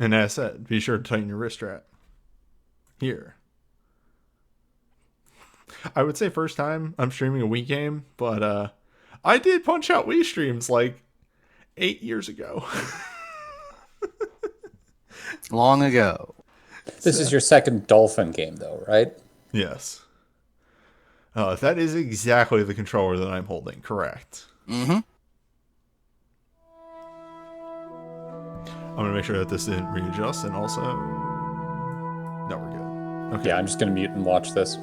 And as said, be sure to tighten your wrist strap. Here. I would say first time I'm streaming a Wii game, but I did Punch Out Wii streams like 8 years ago. Long ago. This is your second Dolphin game, though, right? Yes. That is exactly the controller that I'm holding. Correct. Mm-hmm. I'm going to make sure that this didn't readjust, and also... No, we're good. Okay. Yeah, I'm just going to mute and watch this.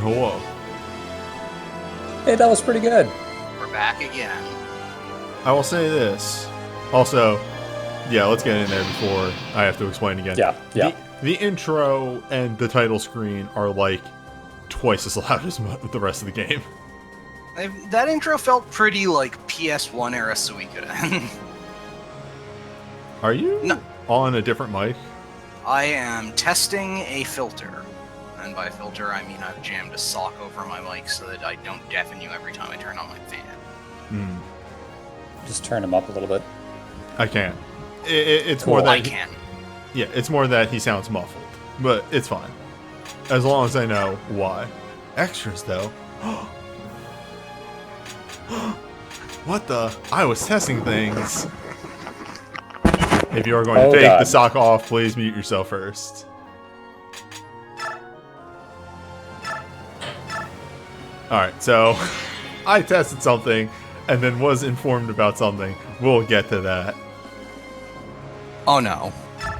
Whoa. Hey, that was pretty good. We're back again. I will say this. Also, yeah, let's get in there before I have to explain again. Yeah. The intro and the title screen are like twice as loud as the rest of the game. That intro felt pretty like PS1 era Suikoden. Are you on a different mic? I am testing a filter. And by filter, I mean I've jammed a sock over my mic so that I don't deafen you every time I turn on my fan. Just turn him up a little bit. I can't. It's Cool. more that I can. Yeah, it's more that he sounds muffled, but it's fine as long as I know why. Extras though. What the? I was testing things. If you are going to take the sock off, please mute yourself first. Alright, so I tested something and then was informed about something. We'll get to that. Oh no.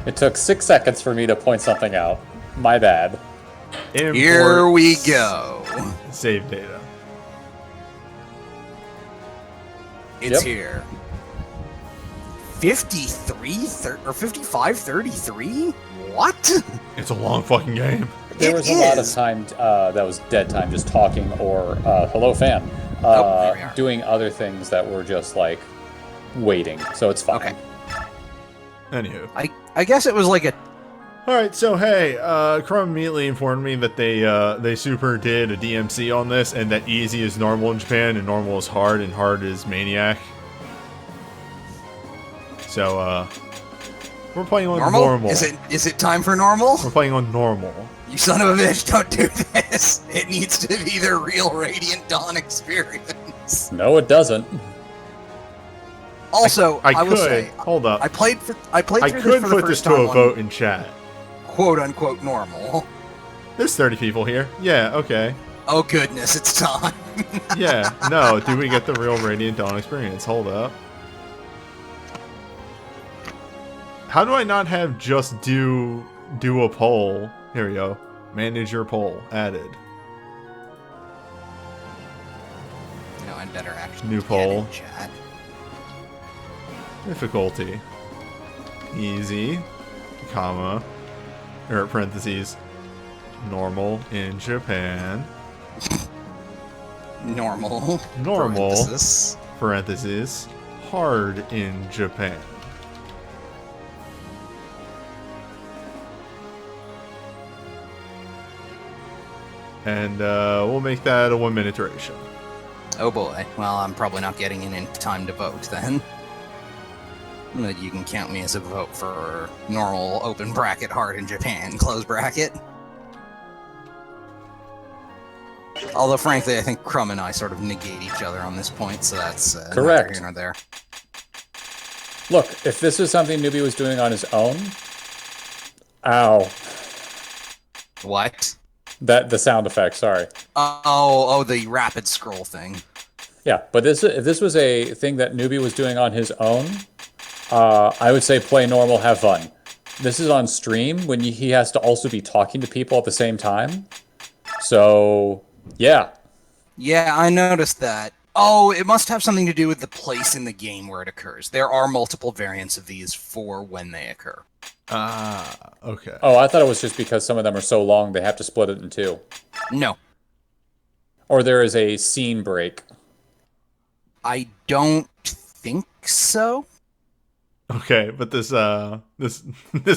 It took 6 seconds for me to point something out. My bad. Here we go. Save data. It's Yep. here. 55-33? What? It's a long fucking game. There It was a lot of is. time that was dead time just talking or hello fan, there we are. doing other things that were just like waiting. So it's fine. Okay. Anywho. I guess it was like a... Alright, so hey, Chrome immediately informed me that they super did a DMC on this, and that easy is normal in Japan, and normal is hard, and hard is maniac. So, we're playing on normal. Is it time for normal? We're playing on normal. You son of a bitch, don't do this. It needs to be the real Radiant Dawn experience. No, it doesn't. Also, I will could say, hold up. I played through I this could for the put this first to time a on vote in chat. quote-unquote normal. There's 30 people here. Yeah, okay. Oh goodness, it's time. Yeah, no, do we get the real Radiant Dawn experience? Hold up. How do I not have just do a poll? Here we go. Manage your poll. Added. No, I'd better actually New get poll. in chat. Difficulty. Easy. Comma. Or parentheses. Normal in Japan. Normal. Normal. Parenthesis. Parentheses. Hard in Japan. And we'll make that a 1 minute duration. Oh boy. Well, I'm probably not getting in time to vote then. But you can count me as a vote for normal, open bracket, hard in Japan, close bracket. Although, frankly, I think Crumb and I sort of negate each other on this point, so that's Correct. neither here nor there. Look, if this was something Newbie was doing on his own, ow, What? the sound effect. Sorry. Oh, the rapid scroll thing. Yeah, but if this was a thing that Newbie was doing on his own, I would say play normal, have fun. This is on stream when he has to also be talking to people at the same time. So, yeah. Yeah, I noticed that. Oh, it must have something to do with the place in the game where it occurs. There are multiple variants of these for when they occur. Ah, okay. Oh, I thought it was just because some of them are so long they have to split it in two. No, Or there is a scene break. I don't think so. Okay, but this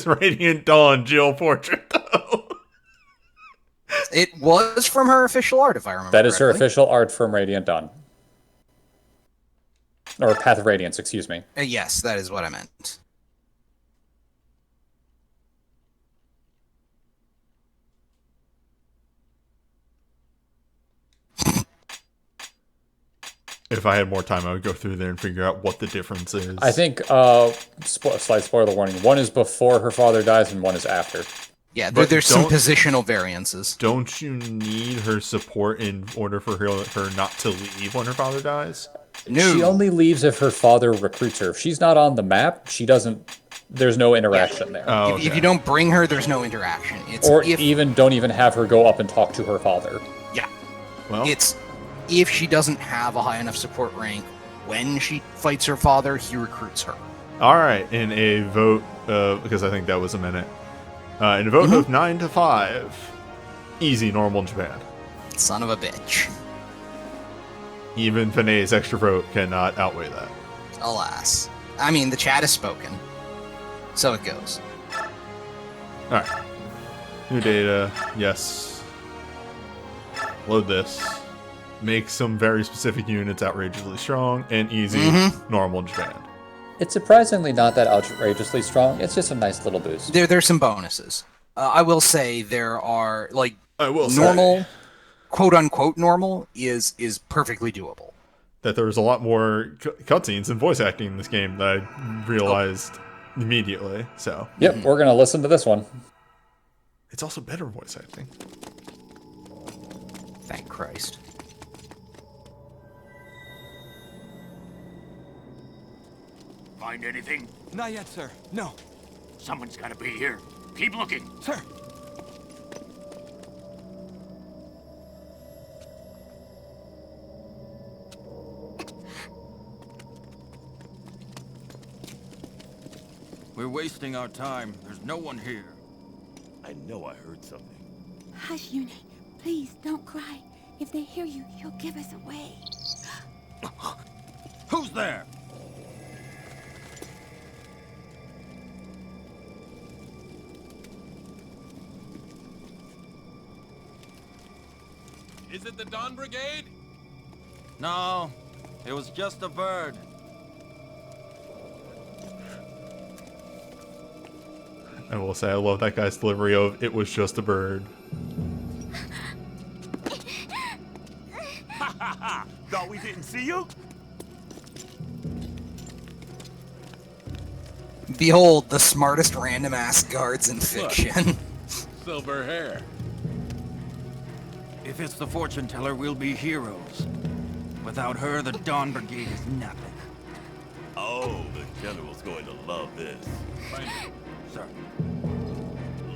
Radiant Dawn Jill portrait though. It was from her official art, if I remember That is her correctly. official art from Radiant Dawn. Or Path of Radiance, excuse me. Yes, that is what I meant. If I had more time, I would go through there and figure out what the difference is. I think, slight spoiler warning, one is before her father dies and one is after. Yeah, But there's some don't- positional variances. Don't you need her support in order for her not to leave when her father dies? No. She only leaves if her father recruits her. If she's not on the map, she doesn't... There's no interaction there. Oh, If you okay. don't bring her, there's no interaction. It's Or if don't even have her go up and talk to her father. yeah, Well, it's if she doesn't have a high enough support rank when she fights her father, he recruits her. all right. In a vote, because I think that was a minute. In a vote of 9 to 5, easy normal in Japan. Son of a bitch. Even Panay's extra vote cannot outweigh that. Alas. I mean, the chat is spoken. So it goes. All right. New data. Yes. Load this. Make some very specific units outrageously strong and easy normal in Japan. It's surprisingly not that outrageously strong. It's just a nice little boost. There's some bonuses. I will say there are, like, I will normal, say quote-unquote normal, is perfectly doable. that there was a lot more cutscenes and voice acting in this game that I realized immediately. So Yep, we're going to listen to this one. it's also better voice acting. Thank Christ. Find anything? Not yet, sir. No. Someone's gotta be here. Keep looking. Sir. We're wasting our time. There's no one here. I know I heard something. Hush, Yune. Please, don't cry. If they hear you, you'll give us away. Who's there? Is it the Dawn Brigade? No, it was just a bird. I will say I love that guy's delivery of "it was just a bird." Ha ha ha! Thought we didn't see you? Behold, the smartest random-ass guards in fiction. Silver hair. If it's the fortune teller, we'll be heroes. Without her, the Dawn Brigade is nothing. Oh, the general's going to love this. Sir.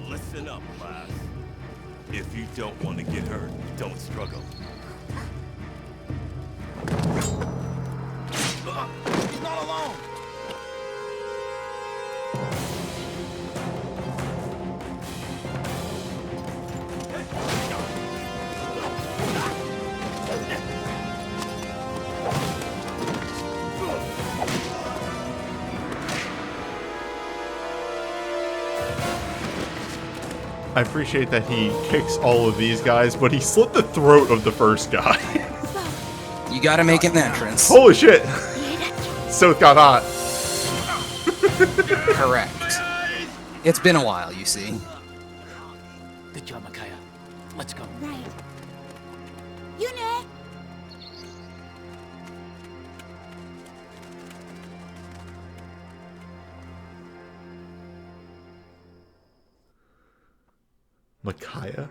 Listen up, class. If you don't want to get hurt, don't struggle. He's not alone! I appreciate that he kicks all of these guys, but he slit the throat of the first guy. You gotta make an entrance. Holy shit! Soth got hot. Correct. It's been a while, you see. Good job, Micaiah. Let's go. Right. Yune! Micaiah?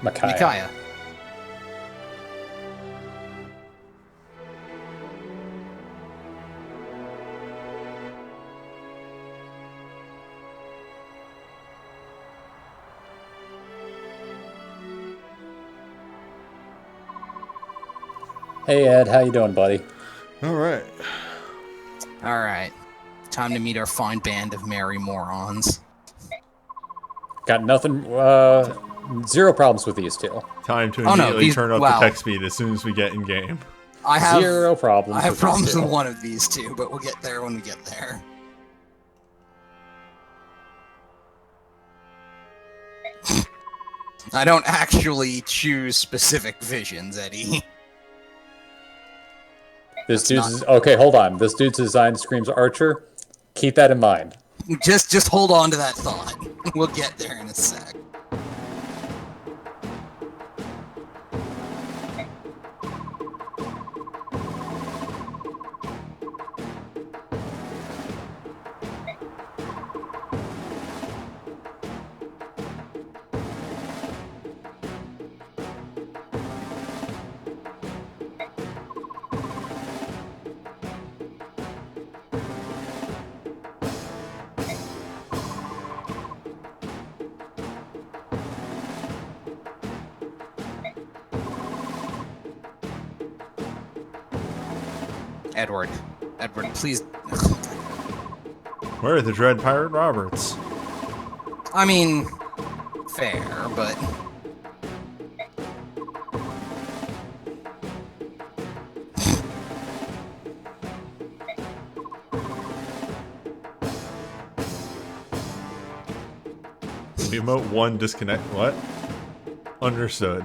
Micaiah. Hey Ed, how you doing, buddy? All right. Alright. Time to meet our fine band of merry morons. Got nothing, zero problems with these two. Time to Oh, no, immediately these- turn up wow. the text speed as soon as we get in game. I have Zero problems. I have with these problems two. with one of these two, but we'll get there when we get there. I don't actually choose specific visions, Eddie. This dude's okay. Hold on. This dude's design screams Archer. Keep that in mind. Just hold on to that thought. We'll get there in a sec. Edward, please. Where are the Dread Pirate Roberts? I mean, fair, but The emote 1 disconnect. What? Understood.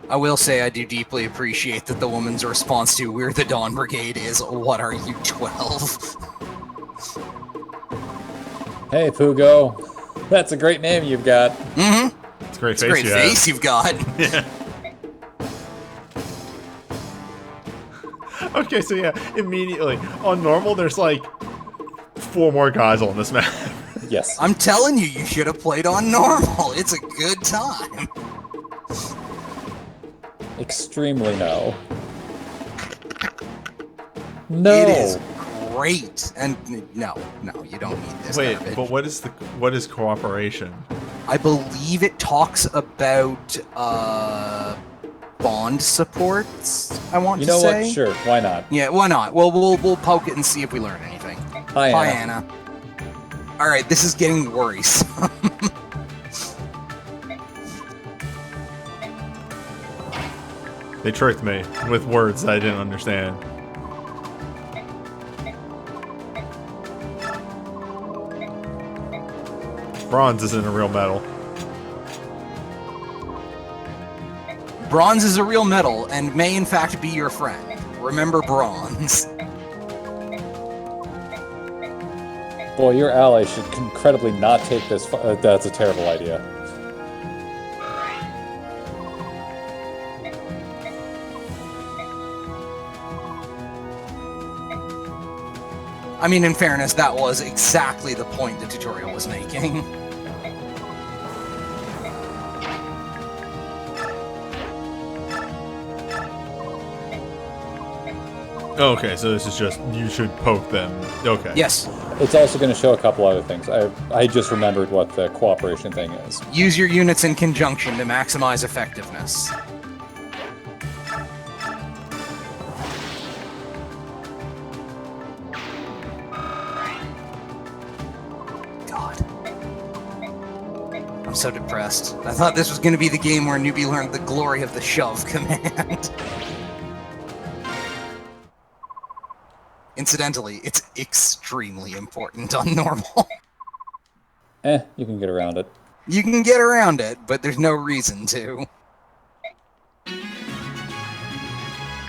I will say I do deeply appreciate that the woman's response to "We're the Dawn Brigade" is "What are you, 12?" Hey Pugo, that's a great name you've got. Mm-hmm. It's a great It's a face great you face you've got. Yeah. Okay, so yeah, immediately on normal, there's like 4 more guys on this map. Yes. I'm telling you, you should have played on normal. It's a good time. Extremely no. No. It is great, and no, you don't need this. Wait, garbage. but what is cooperation? I believe it talks about bond supports, I want You to know say. what? Sure, why not? Yeah, why not? Well, we'll poke it and see if we learn anything. Hi, Hi, Anna. Anna. Alright, this is getting worrisome. They tricked me with words I didn't understand. Bronze isn't a real metal. Bronze is a real metal and may in fact be your friend. Remember bronze. Boy, your ally should incredibly not take this. That's a terrible idea. I mean, in fairness, that was exactly the point the tutorial was making. Okay, so this is just, you should poke them. Okay. Yes. It's also going to show a couple other things. I just remembered what the cooperation thing is. Use your units in conjunction to maximize effectiveness. God. I'm so depressed. I thought this was going to be the game where Newbie learned the glory of the shove command. Incidentally, it's extremely important on normal. You can get around it. You can get around it, but there's no reason to.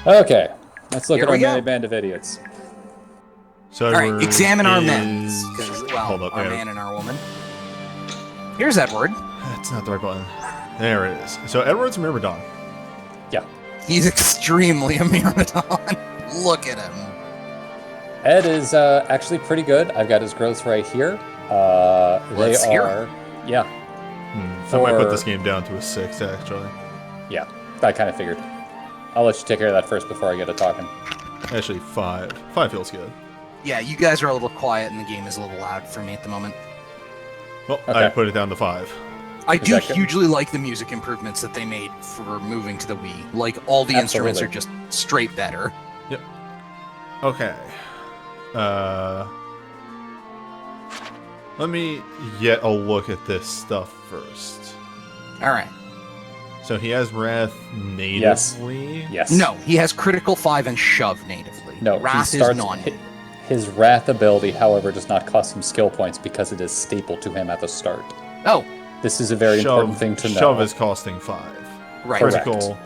Okay, let's look Here at our we go. merry band of idiots. So All right, Edward examine our is- men. 'Cause, well, Hold up, our yeah. man and our woman. Here's Edward. That's not the right button. There it is. So Edward's Myrmidon. Yeah. He's extremely a Myrmidon. Look at him. Ed is actually pretty good. I've got his growths right here. Let's They hear are... Yeah, I might put For- this game down to a 6, actually. yeah. I kind of figured. I'll let you take care of that first before I get to talking. Actually, 5. 5 feels good. Yeah, you guys are a little quiet and the game is a little loud for me at the moment. Well, Okay. I put it down to 5. I do that good? hugely like the music improvements that they made for moving to the Wii. Like, all the instruments are Absolutely. just straight better. Yep. Okay. Let me get a look at this stuff first. Alright. So he has Wrath natively. Yes. No, he has Critical 5 and Shove natively. No, Wrath he starts... is non. His Wrath ability, however, does not cost him skill points because it is staple to him at the start. Oh, This is a very important thing to know. Shove is costing 5. right. Correct. Critical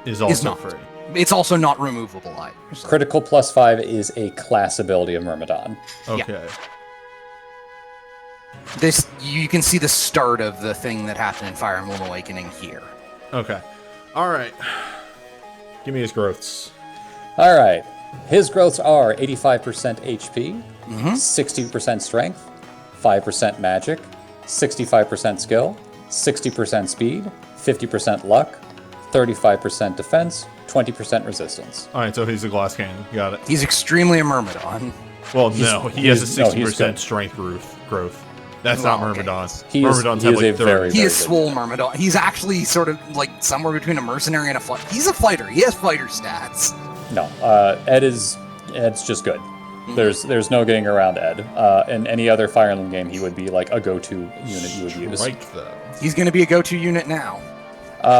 is also not. free. It's also not removable either. so- Critical plus 5 is a class ability of Myrmidon. Okay. This, you can see the start of the thing that happened in Fire Emblem Awakening here. Okay. All right. Give me his growths. All right. His growths are 85% HP, Mm-hmm. 60% strength, 5% magic, 65% skill, 60% speed, 50% luck, 35% defense, 20% resistance. All right, so he's a glass cannon. Got it. He's extremely a Myrmidon. Well, no, he has a no, he's 60% good. strength growth. That's not Well, okay. Myrmidon. He is- Myrmidons he have is like a 30. very- He is good. swole Myrmidon. He's actually sort of like somewhere between a mercenary and a fighter. He's a fighter. He has fighter stats. No, Ed's just good. There's no getting around Ed. In any other Fire Emblem game, he would be like a go-to unit you would use. Strike, though. He's going to be a go-to unit now.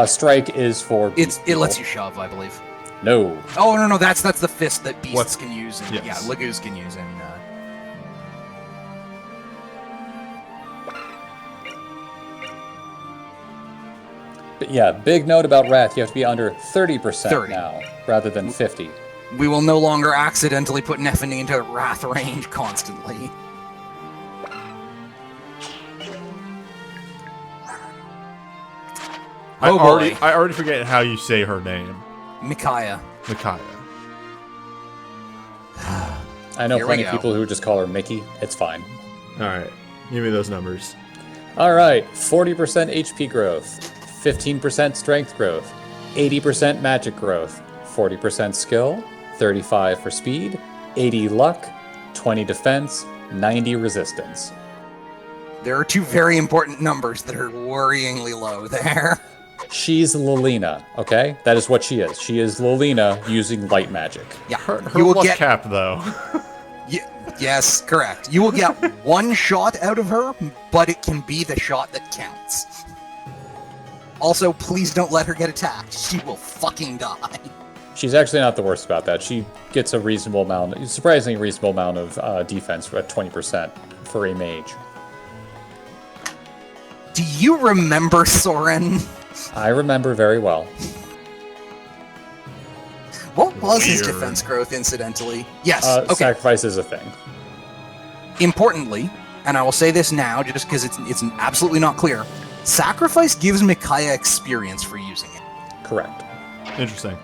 Strike is for It lets you shove, I believe. No. Oh no, that's the fist that beasts What's- can use. And, Yes. Yeah, Lagoos can use. And But yeah, big note about Wrath, you have to be under 30% 30. now, rather than 50. we will no longer accidentally put Nephany into Wrath range constantly. I Oh, already boy. I already forget how you say her name. Micaiah. Micaiah. I know Here we plenty of go. people who just call her Mickey. It's fine. All right. Give me those numbers. All right, 40% HP growth, 15% strength growth, 80% magic growth, 40% skill, 35 for speed, 80 luck, 20 defense, 90 resistance. There are two very important numbers that are worryingly low there. She's Lilina, okay? That is what she is. She is Lilina using light magic. Yeah, Her you will luck get. cap, though. Yes, correct. You will get one shot out of her, but it can be the shot that counts. Also, please don't let her get attacked. She will fucking die. She's actually not the worst about that. She gets a reasonable amount, surprisingly reasonable amount of defense at 20% for a mage. Do you remember Soren? I remember very well. What was his Weird. defense growth, incidentally? Yes, okay. Sacrifice is a thing. Importantly, and I will say this now just because it's absolutely not clear, sacrifice gives Micaiah experience for using it. Correct. Interesting.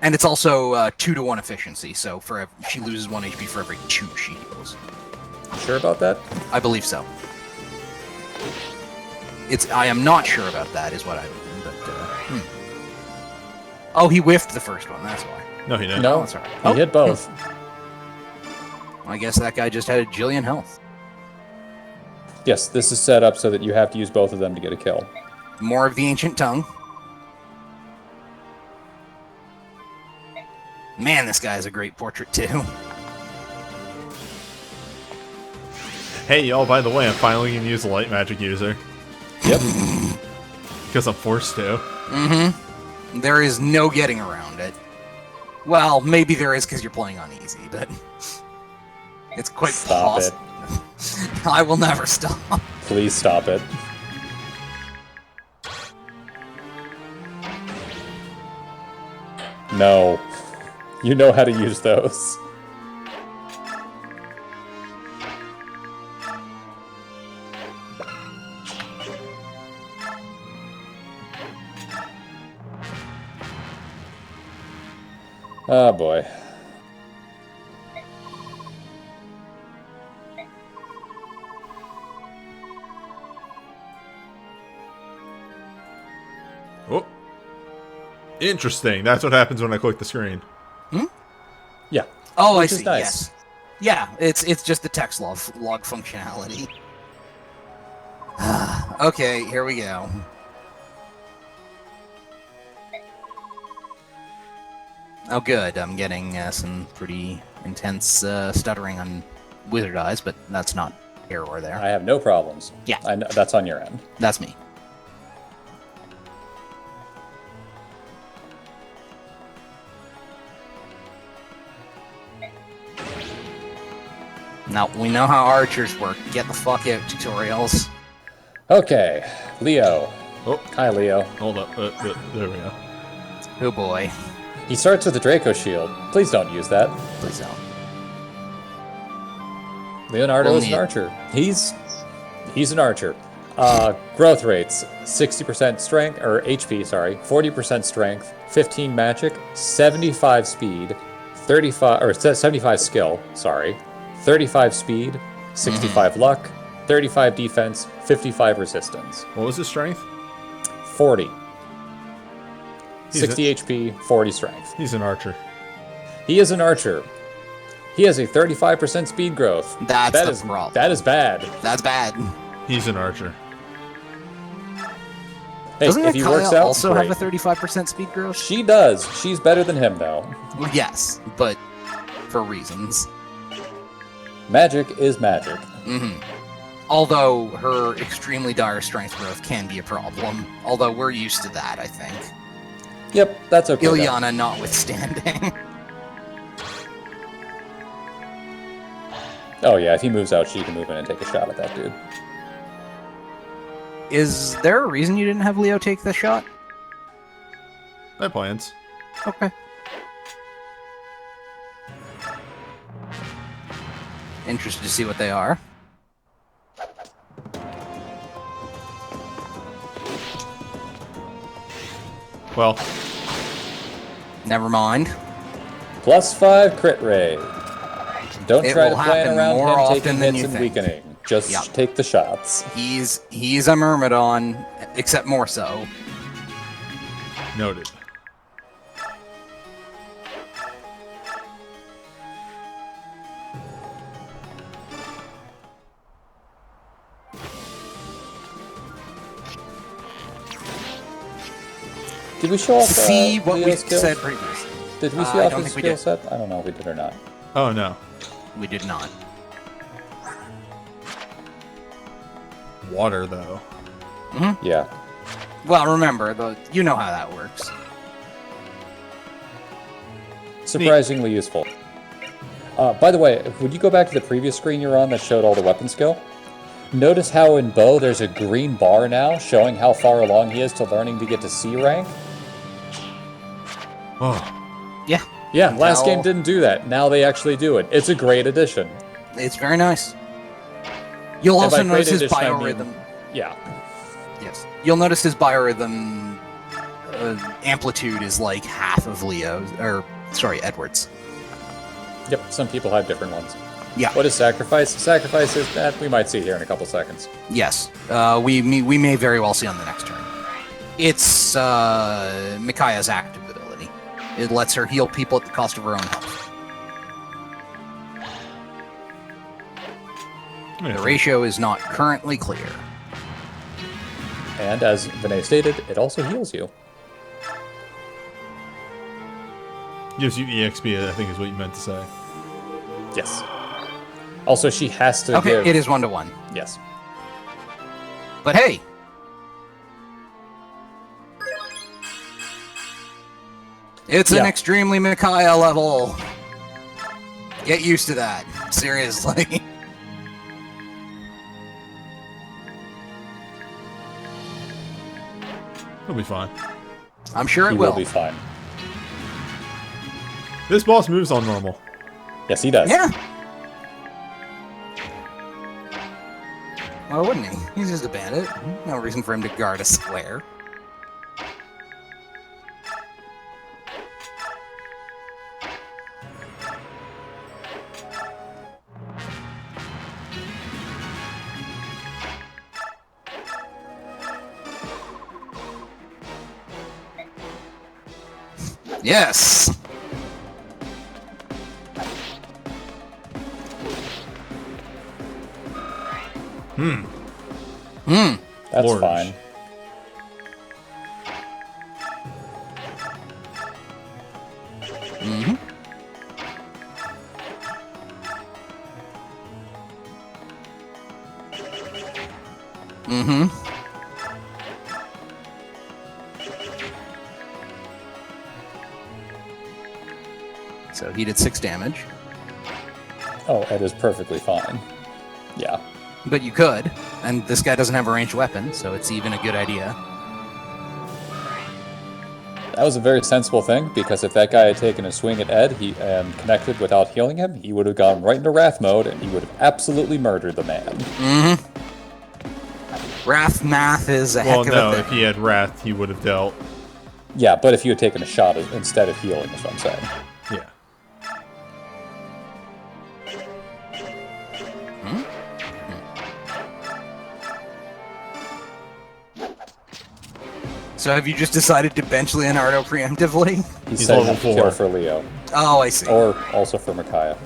And it's also 2-to-1 efficiency, so she loses 1 HP for every 2 she heals. Sure about that? I believe so. I am not sure about that, is what I mean, but, Oh, he whiffed the first one, that's why. No, he didn't. No, that's all right. he hit both. I guess that guy just had a jillion health. Yes, this is set up so that you have to use both of them to get a kill. More of the ancient tongue. Man, this guy has a great portrait, too. Hey, y'all, by the way, I'm finally going to use a light magic user. Yep. Because I'm forced to. Mm-hmm. There is no getting around it. Well, maybe there is because you're playing on easy, but it's quite Stop it. I will never stop. Please stop it. No. You know how to use those. Oh boy. Oh. Interesting. That's what happens when I click the screen. Yeah. Oh, I Which is see. nice. Yes. Yeah, it's just the text log functionality. Okay, here we go. Oh, good. I'm getting some pretty intense stuttering on Wizard Eyes, but that's not here or there. I have no problems. Yeah. I know, that's on your end. That's me. Now, we know how archers work. Get the fuck out, tutorials. Okay, Leo. Oh, Hi, Leo. hold up. There we go. Oh boy. He starts with a Draco shield. Please don't use that. Please don't. Leonardo We'll is an need- archer. He's an archer. Growth rates: 60% strength, or HP, sorry, 40% strength, 15 magic, 75 speed, 75 skill, sorry, 35 speed, 65 luck, 35 defense, 55 resistance, What was his strength? 40. He's 60 HP, 40 strength. He's an archer. He is an archer. He has a 35% speed growth. That's That the is- problem. That is bad. That's bad. He's an archer. Hey, Doesn't if he Micaiah works out, also great. have a 35% speed growth? She does. She's better than him, though. Well, yes, but for reasons. Magic is magic. Although her extremely dire strength growth can be a problem. Although we're used to that, I think. Yep, that's okay. though. Ilyana notwithstanding. Oh yeah, if he moves out, she can move in and take a shot at that dude. Is there a reason you didn't have Leo take the shot? I have plans. Okay. Interested to see what they are. Well, Never mind. +5 crit rate. Don't It try will to plan happen around more him often taking than hits you and think. weakening. Just Yep. take the shots. He's a Myrmidon, except more so. noted. Did we show off see what we Leo's skills? said previously. Did we see I off don't his think we skill did. set? I don't know if we did or not. Oh no. We did not. Water though. Yeah. Well, remember, you know how that works. Surprisingly useful. By the way, would you go back to the previous screen you were on that showed all the weapon skill? Notice how in Bo there's a green bar now showing how far along he is to learning to get to C rank? Oh. Yeah. Yeah, last Now- game didn't do that. Now they actually do it. It's a great addition. It's very nice. You'll And by also great notice his addition, I mean- biorhythm. Yeah. Yes. You'll notice his biorhythm amplitude is like half of Leo's, or sorry, Edward's. Yep, some people have different ones. Yeah. What is sacrifice? Sacrifice is that we might see here in a couple seconds. Yes. We may very well see on the next turn. It's Mikaya's active ability. It lets her heal people at the cost of her own health. Yeah. The ratio is not currently clear. And as Vinay stated, it also heals you. Gives you EXP, I think is what you meant to say. Yes. Also, she has to Okay, give... it is 1-to-1. Yes. But hey! It's an Yeah. extremely Mikaya level. Get used to that. Seriously. It'll be fine. I'm sure it He will be fine. This boss moves on normal. Yes, he does. Yeah. Why wouldn't he? He's just a bandit. No reason for him to guard a square. Yes. That's Flourish. fine. Mm-hmm. Mm-hmm. So he did 6 damage. Oh, it is perfectly fine. Yeah. But you could, and this guy doesn't have a ranged weapon, so it's even a good idea. That was a very sensible thing, because if that guy had taken a swing at Ed and connected without healing him, he would have gone right into Wrath mode, and he would have absolutely murdered the man. Mm-hmm. Wrath math is a Well, heck no, of a if thing. he had Wrath, he would have dealt. Yeah, but if you had taken a shot instead of healing, is what I'm saying. Yeah. So have you just decided to bench Leonardo preemptively? He's He's setting level up the kill 4. for Leo, Oh, I see. or also for Micaiah.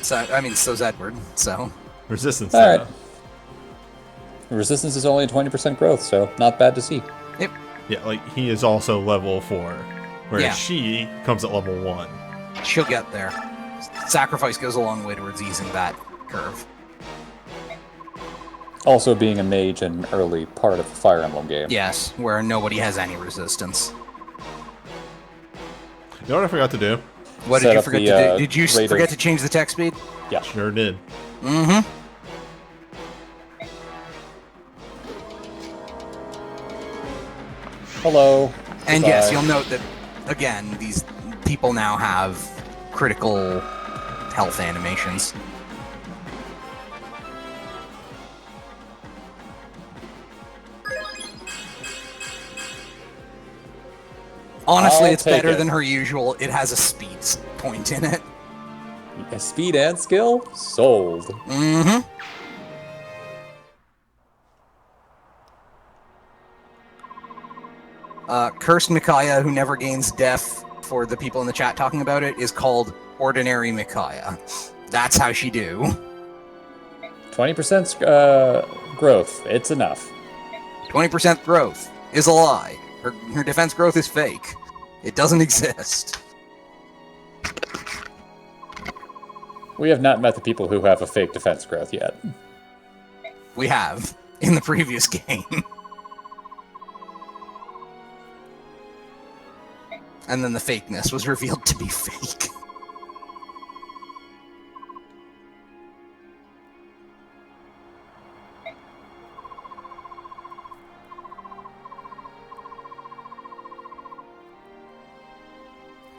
So, I mean, so's Edward, so... Resistance. All right. though. Resistance is only a 20% growth, so not bad to see. Yep. Yeah, like he is also level 4, whereas Yeah. she comes at level 1. She'll get there. Sacrifice goes a long way towards easing that curve. Also being a mage in an early part of the Fire Emblem game. Yes, where nobody has any resistance. You know what I forgot to do? What Set did you up forget the, to do? Did you rate forget of- to change the text speed? Yeah. Sure did. Mm-hmm. Hello. And yes, Goodbye. you'll note that, again, these people now have critical health animations. Honestly, I'll it's take better it. than her usual. It has a speed point in it. Speed and skill? Sold. Mm-hmm. Cursed Micaiah, who never gains death, for the people in the chat talking about it, is called Ordinary Micaiah. That's how she do. 20% growth. It's enough. 20% growth is a lie. Her defense growth is fake. It doesn't exist. We have not met the people who have a fake defense growth yet. We have, in the previous game. And then the fakeness was revealed to be fake.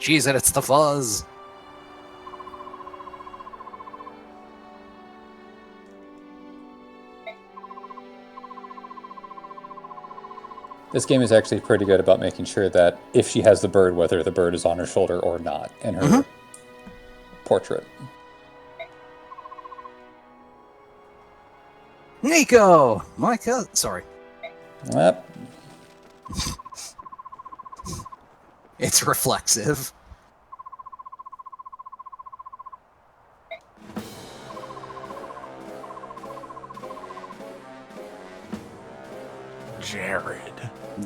Jeez, and it's the fuzz. This game is actually pretty good about making sure that if she has the bird, whether the bird is on her shoulder or not in her portrait. Nico! My cousin. Sorry. Yep. It's reflexive.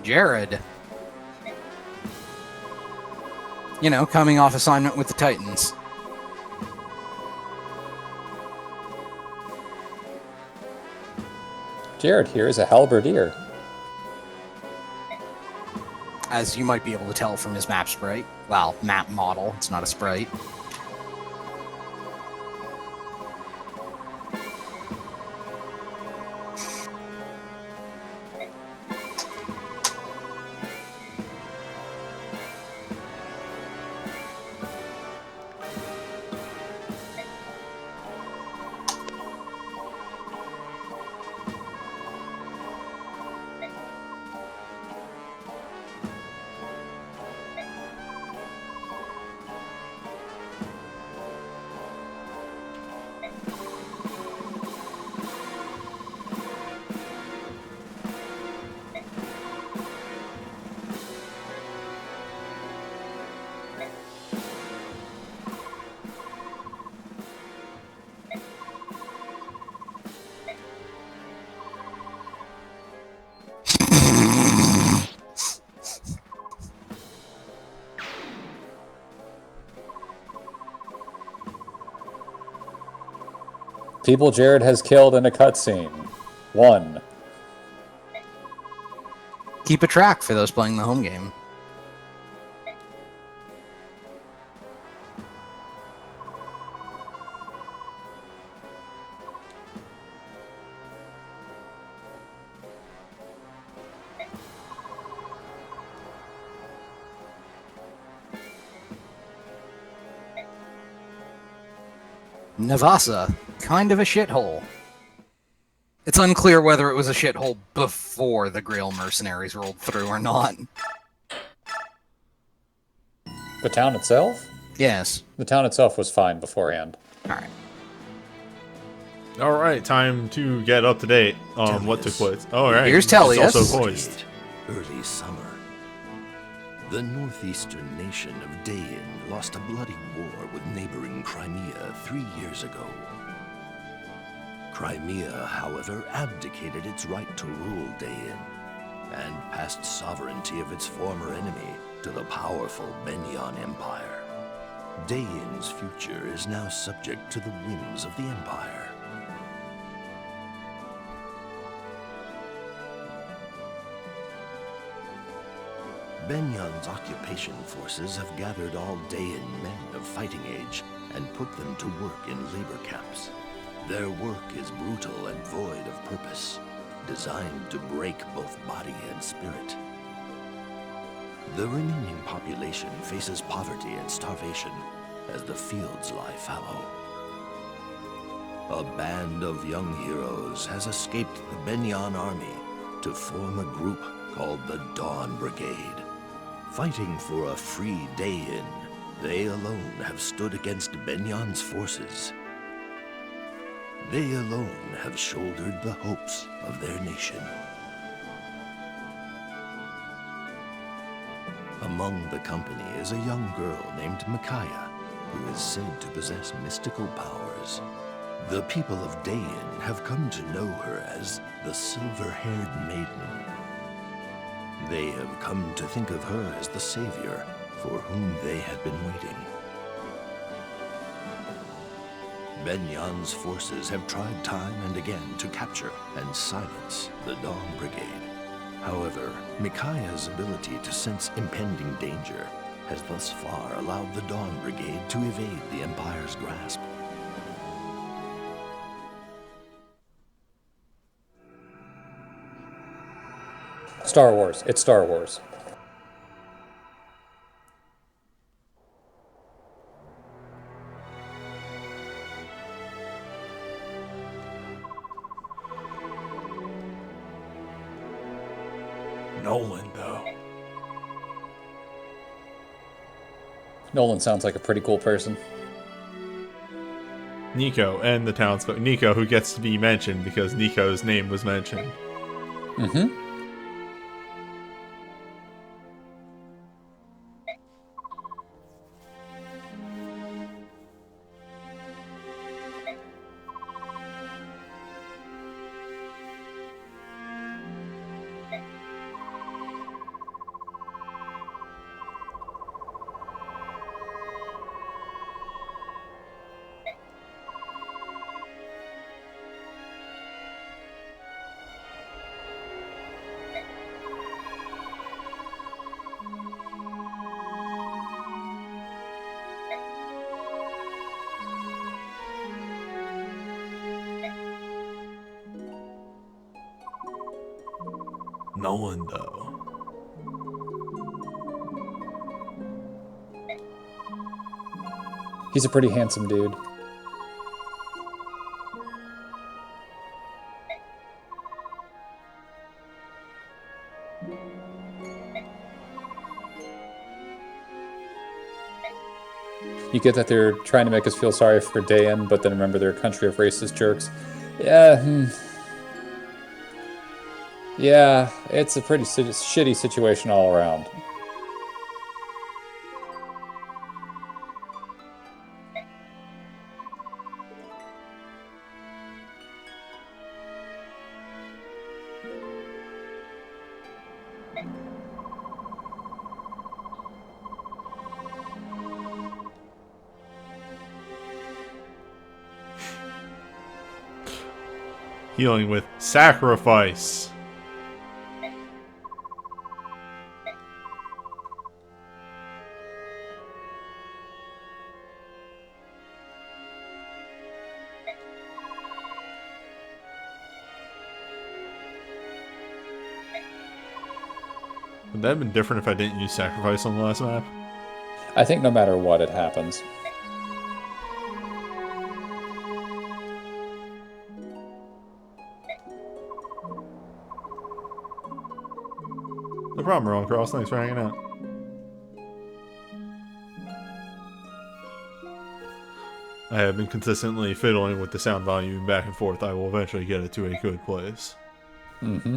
Jared. You know, coming off assignment with the Titans. Jared here is a halberdier. As you might be able to tell from his map sprite. Well, map model. It's not a sprite. People Jared has killed in a cutscene. 1. Keep a track for those playing the home game. Navasa, kind of a shithole. It's unclear whether it was a shithole before the Grail mercenaries rolled through or not. The town itself? Yes. The town itself was fine beforehand. Alright. Alright, time to get up to date on what took place. Alright. Here's Tellius. It's also voiced. Early summer. The northeastern nation of Dain lost a bloody war with neighboring Crimea 3 years ago. Crimea, however, abdicated its right to rule Dain and passed sovereignty of its former enemy to the powerful Benyan Empire. Dain's future is now subject to the whims of the Empire. Benyan's occupation forces have gathered all Dain men of fighting age and put them to work in labor camps. Their work is brutal and void of purpose, designed to break both body and spirit. The remaining population faces poverty and starvation as the fields lie fallow. A band of young heroes has escaped the Benyan army to form a group called the Dawn Brigade. Fighting for a free Dain, they alone have stood against Benyan's forces. They alone have shouldered the hopes of their nation. Among the company is a young girl named Micaiah, who is said to possess mystical powers. The people of Dayan have come to know her as the Silver-Haired Maiden. They have come to think of her as the savior for whom they had been waiting. Benyan's forces have tried time and again to capture and silence the Dawn Brigade. However, Micaiah's ability to sense impending danger has thus far allowed the Dawn Brigade to evade the Empire's grasp. Star Wars. It's Star Wars. Nolan, though. Nolan sounds like a pretty cool person. Nico and the townsfolk. Nico, who gets to be mentioned because Nico's name was mentioned. Mm-hmm. Nolan, though. He's a pretty handsome dude. You get that they're trying to make us feel sorry for Dayan, but then remember they're a country of racist jerks. Yeah, Yeah, it's a pretty shitty situation all around. Healing with sacrifice. Would that have been different if I didn't use sacrifice on the last map? I think no matter what, it happens. No problem, Ron Cross. Thanks for hanging out. I have been consistently fiddling with the sound volume back and forth. I will eventually get it to a good place. Mm-hmm.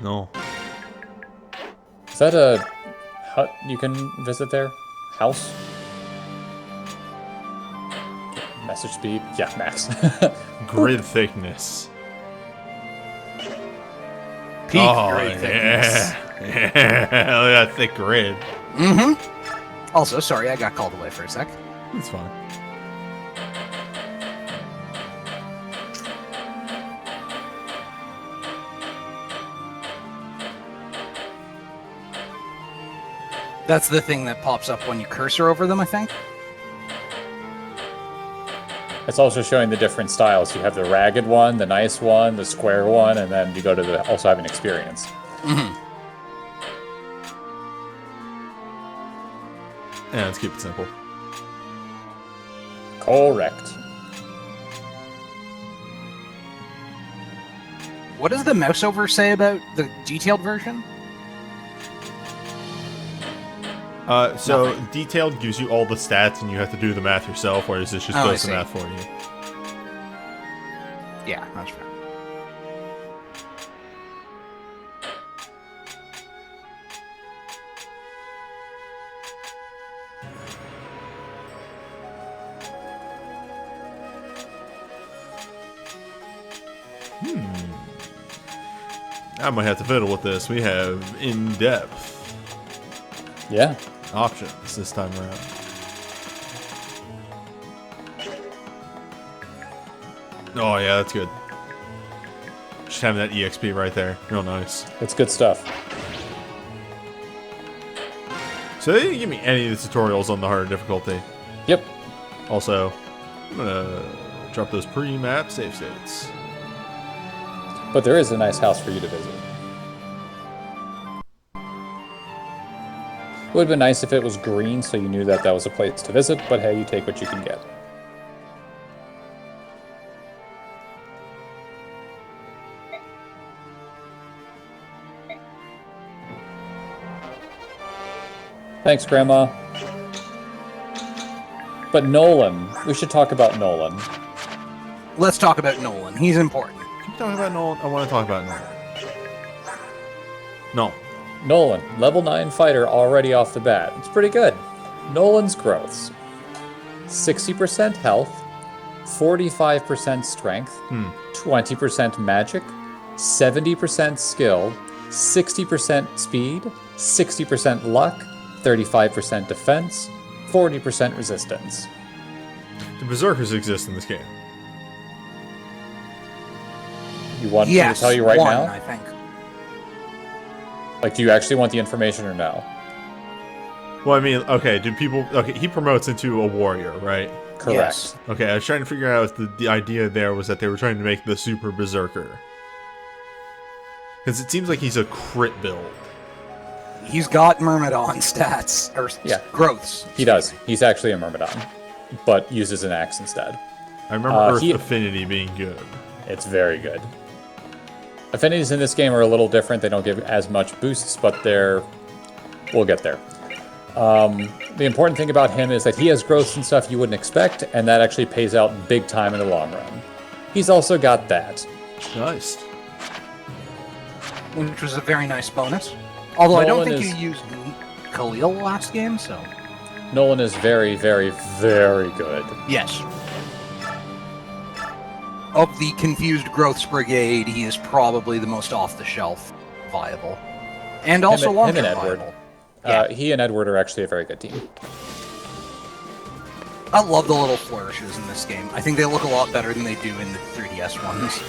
No. Is that a hut you can visit there? House? Message speed? Yeah, max. Grid thickness. Peak Oh, grid thickness. yeah. Yeah. Look at that thick grid. Mm-hmm. Also, sorry, I got called away for a sec. It's fine. That's the thing that pops up when you cursor over them, I think. It's also showing the different styles. You have the ragged one, the nice one, the square one, and then you go to the also have an experience. Mm-hmm. Yeah, let's keep it simple. Correct. What does the mouse over say about the detailed version? So Nothing. detailed gives you all the stats, and you have to do the math yourself, whereas this just Oh, I does the see. math for you. Yeah, that's fair. I might have to fiddle with this. We have in-depth Yeah. options this time around. Oh yeah, that's good. Just having that EXP right there, real nice. It's good stuff. So they didn't give me any of the tutorials on the harder difficulty. Yep. Also, I'm gonna drop those pre-map save states. But there is a nice house for you to visit. It would have been nice if it was green so you knew that that was a place to visit, but hey, you take what you can get. Thanks, Grandma. But Nolan, we should talk about Nolan. Let's talk about Nolan. He's important. Keep talking about Nolan. I want to talk about Nolan. No. Nolan, level 9 fighter already off the bat. It's pretty good. Nolan's growths. 60% health, 45% strength, 20% magic, 70% skill, 60% speed, 60% luck, 35% defense, 40% resistance. The Berserkers exist in this game. You want me to Yes, tell you right one, now? I think. Like, do you actually want the information or no? Well, I mean, okay, do people... Okay, he promotes into a warrior, right? Correct. Yes. Okay, I was trying to figure out if the idea there was that they were trying to make the Super Berserker. Because it seems like he's a crit build. He's got Myrmidon stats, or Yeah. growths. He does. He's actually a Myrmidon, but uses an axe instead. I remember Earth he- Affinity being good. It's very good. Affinities in this game are a little different. They don't give as much boosts, but they're... We'll get there. The important thing about him is that he has growths and stuff you wouldn't expect, and that actually pays out big time in the long run. He's also got that. Nice. Which was a very nice bonus. Although I don't Nolan think you used Khalil last game, so... Nolan is very, very, very good. Yes. Of the confused growths brigade, he is probably the most off-the-shelf viable. And also him long-term and Edward. viable. Yeah. He and Edward are actually a very good team. I love the little flourishes in this game. I think they look a lot better than they do in the 3DS ones.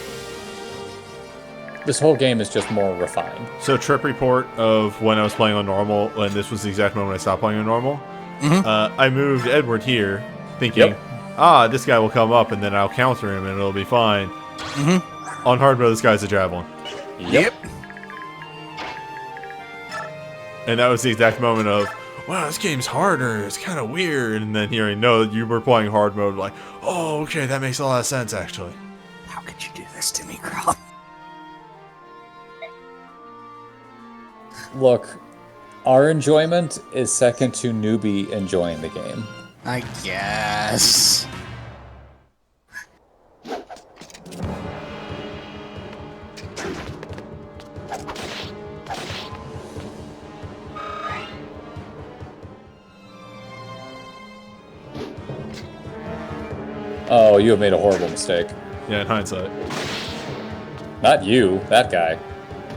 This whole game is just more refined. So, trip report of when I was playing on normal, and this was the exact moment I stopped playing on normal. I moved Edward here, thinking, this guy will come up, and then I'll counter him, and it'll be fine. On hard mode, this guy's a javelin. Yep. And that was the exact moment of, wow, this game's harder, it's kind of weird. And then hearing, no, you were playing hard mode, like, oh, okay, that makes a lot of sense, actually. How could you do this to me, Grub? Look, our enjoyment is second to newbie enjoying the game. I guess. Oh, you have made a horrible mistake. Yeah, in hindsight. Not you, that guy.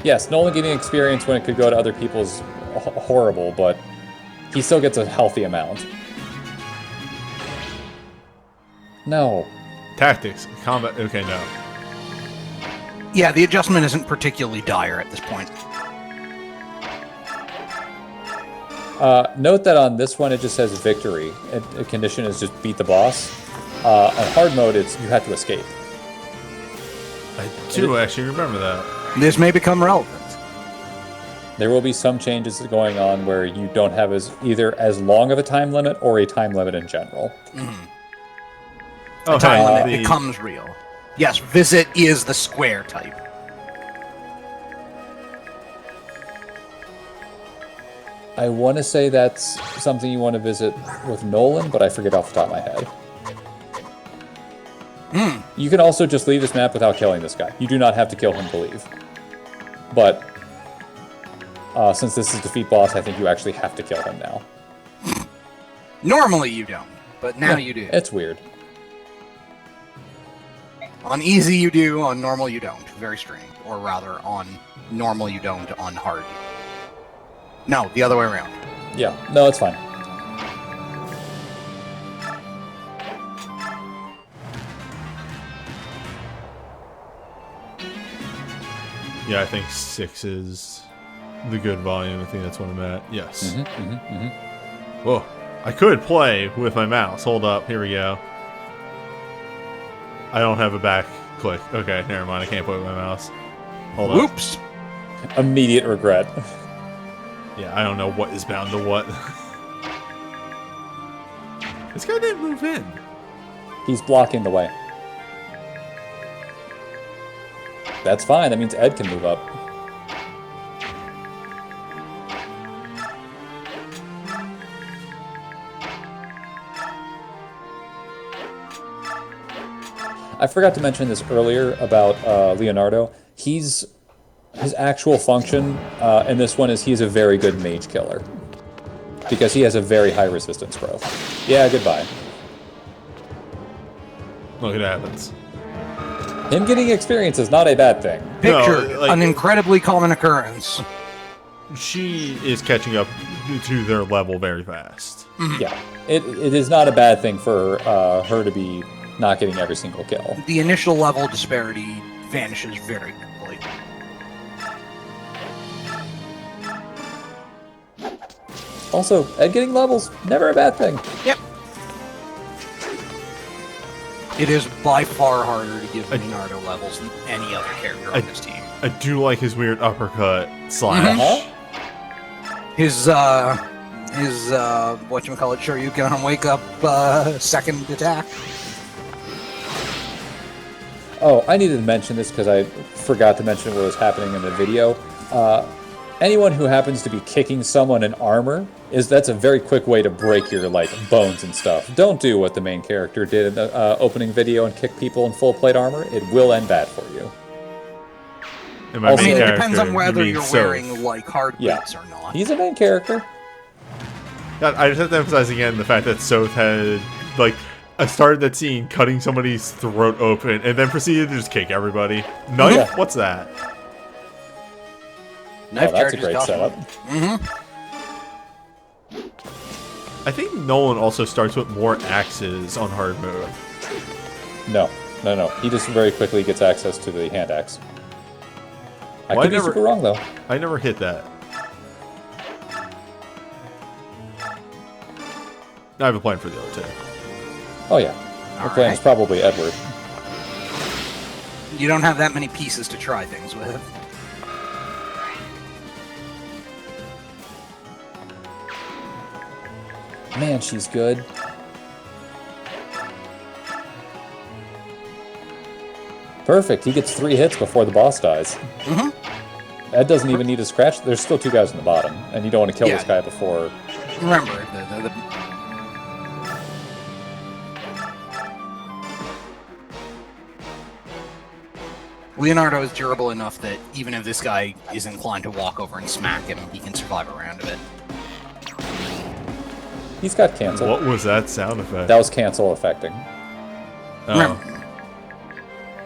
Yes, Nolan getting experience when it could go to other people's horrible, but he still gets a healthy amount. No. Tactics, combat. Okay, no. Yeah, the adjustment isn't particularly dire at this point. Note that on this one it just says victory. A condition is just beat the boss. On hard mode, it's you have to escape. I do actually remember that. This may become relevant. There will be some changes going on where you don't have either as long of a time limit or a time limit in general. Oh, Time limit the- becomes real. Yes, visit is the square type. I want to say that's something you want to visit with Nolan, but I forget off the top of my head. You can also just leave this map without killing this guy. You do not have to kill him to leave. But since this is defeat boss, I think you actually have to kill him now. Normally you don't, but now you do. It's weird. On easy you do, on normal you don't. Very strange. Or rather, on normal you don't, on hard you do. No, the other way around. Yeah, no, it's fine. Yeah, I think 6 is the good volume. I think that's what I'm at. Yes. Whoa. I could play with my mouse. Hold up. Here we go. I don't have a back click. Okay, never mind. I can't play with my mouse. Hold up. Whoops! Immediate regret. Yeah, I don't know what is bound to what. This guy didn't move in. He's blocking the way. That's fine. That means Ed can move up. I forgot to mention this earlier about Leonardo. His actual function in this one is he's a very good mage killer. Because he has a very high resistance growth. Yeah, goodbye. Look, it happens. Him getting experience is not a bad thing. Picture, No, like- an incredibly common occurrence. She is catching up to their level very fast. Yeah, it is not a bad thing for her to be not getting every single kill. The initial level disparity vanishes very quickly. Also, Ed getting levels, never a bad thing. Yep. It is by far harder to give Leonardo levels than any other character on this team. I do like his weird uppercut slash. His whatchamacallit, Shoryuken on wake up second attack. Oh, I needed to mention this because I forgot to mention what was happening in the video. Anyone who happens to be kicking someone in armor, that's a very quick way to break your bones and stuff. Don't do what the main character did in the opening video and kick people in full plate armor. It will end bad for you. And my Also- main I mean, it character, depends on you whether mean you're Soph. wearing hard Yeah. boots or not. He's a main character. God, I just have to emphasize again the fact that Soph had I started that scene cutting somebody's throat open and then proceeded to just kick everybody. Knife? Yeah. What's that? Knife Oh, that's a charges great definitely. setup. I think Nolan also starts with more axes on hard mode. No. He just very quickly gets access to the hand axe. I Well, could be super wrong though. I never hit that. I have a plan for the other two. Oh yeah. The plan is probably Edward. You don't have that many pieces to try things with. Man, she's good. Perfect. He gets 3 hits before the boss dies. Ed doesn't even need to scratch. There's still 2 guys in the bottom, and you don't want to kill this guy before. Remember, Leonardo is durable enough that even if this guy is inclined to walk over and smack him, he can survive a round of it. He's got cancel. What was that sound effect? That was cancel affecting. Oh. Remember,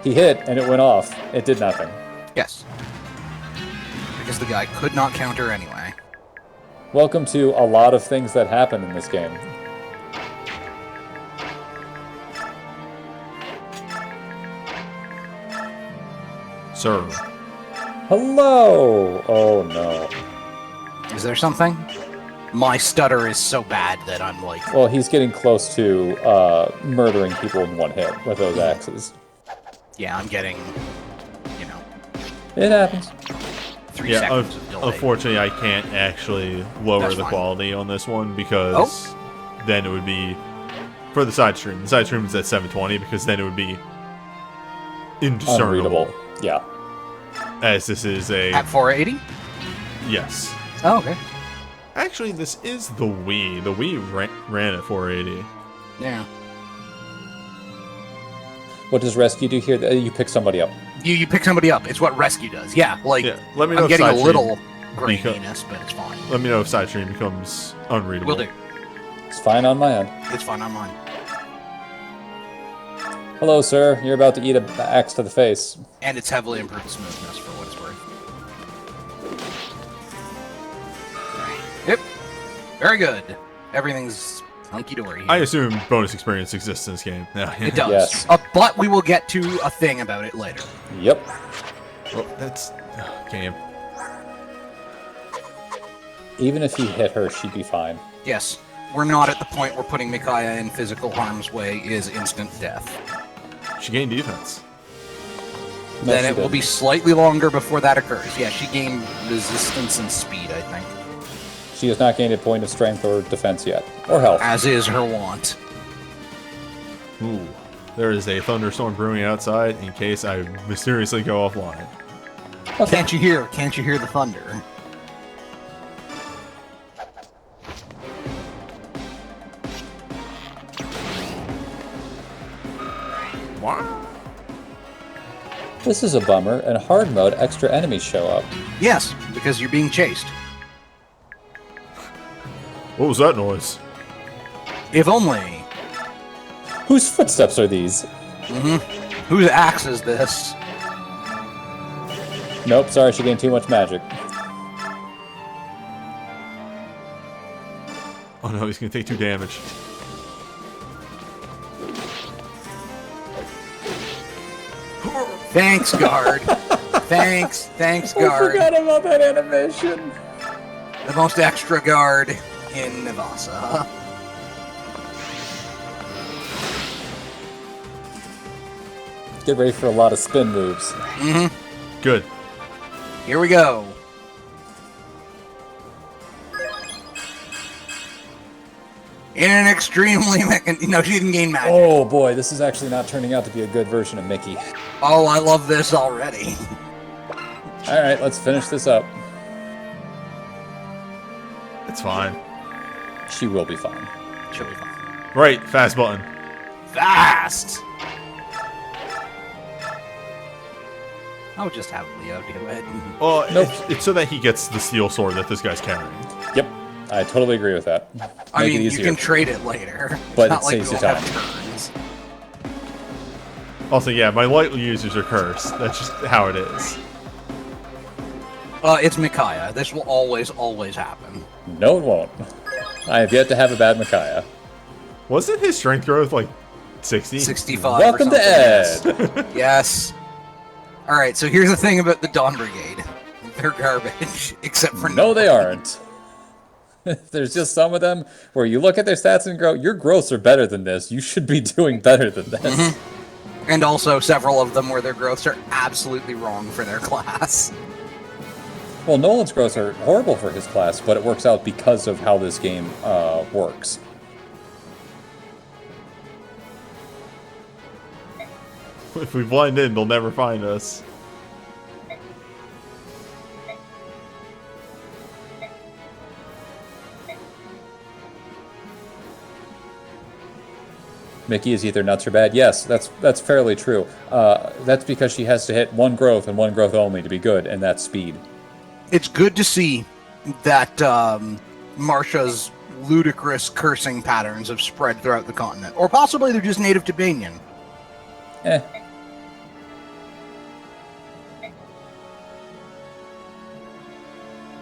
He hit, and it went off. It did nothing. yes. Because the guy could not counter anyway. Welcome to a lot of things that happen in this game. Sir. Hello! Oh no. Is there something? My stutter is so bad that I'm like... Well, he's getting close to murdering people in one hit with those axes. Yeah, I'm getting, you know, It happens. 3 seconds of delay. Unfortunately, I can't actually lower That's the fine. quality on this one because then it would be for the side stream. The side stream is at 720 because then it would be indiscernible. Unreadable. Yeah. As this is a At 480? yes. Oh, okay. Actually, this is the Wii. The Wii ran at 480. Yeah. What does rescue do here? You pick somebody up. You pick somebody up. It's what rescue does. Yeah, like, Yeah, let me know I'm if getting a side little stream graininess, but it's fine. Let me know if side stream becomes unreadable. Will do. It's fine on my end. It's fine on mine. Hello, sir. You're about to eat an axe to the face. And it's heavily improved smoothness for what it's worth. Yep. Very good. Everything's hunky-dory. I assume bonus experience exists in this game. Yeah. It does. Yes. But we will get to a thing about it later. Yep. Well, that's game. Even if he hit her, she'd be fine. Yes. We're not at the point where putting Micaiah in physical harm's way is instant death. She gained defense. No, Then she it will didn't. be slightly longer before that occurs. Yeah, she gained resistance and speed, I think. She has not gained a point of strength or defense yet. Or health. As is her wont. Ooh. There is a thunderstorm brewing outside in case I mysteriously go offline. Okay. Can't you hear the thunder? This is a bummer. In hard mode, extra enemies show up. Yes, because you're being chased. What was that noise? If only. Whose footsteps are these? Whose axe is this? Nope, sorry, she gained too much magic. Oh no, he's gonna take 2 damage. Thanks, guard. Thanks, I guard. forgot about that animation. The most extra guard in Navasa. Get ready for a lot of spin moves. Good. Here we go. In an extremely no, she didn't gain magic. Oh boy, this is actually not turning out to be a good version of Mickey. Oh, I love this already. Alright, let's finish this up. It's fine. She will be fine. She'll be fine. Right, fast button. Fast! I'll just have Leo do it. Well, Nope. it's so that he gets the steel sword that this guy's carrying. Yep, I totally agree with that. I Make mean, it you easier. can trade it later. It's But not it like saves you we'll have time. turns. Also, yeah, my light users are cursed. That's just how it is. It's Micaiah. This will always happen. No, it won't. I have yet to have a bad Micaiah. Wasn't his strength growth like 60? 65 Welcome or to something. Ed. Yes. Alright, so here's the thing about the Dawn Brigade. They're garbage, except for No, they aren't. There's just some of them where you look at their stats and go, your growths are better than this. You should be doing better than this. And also several of them where their growths are absolutely wrong for their class. Well, Nolan's growths are horrible for his class, but it works out because of how this game works. If we blind in, they'll never find us. Mickey is either nuts or bad. Yes, that's fairly true. That's because she has to hit one growth and one growth only to be good, and that's speed. It's good to see that Marsha's ludicrous cursing patterns have spread throughout the continent. Or possibly they're just native to Banyan. Eh.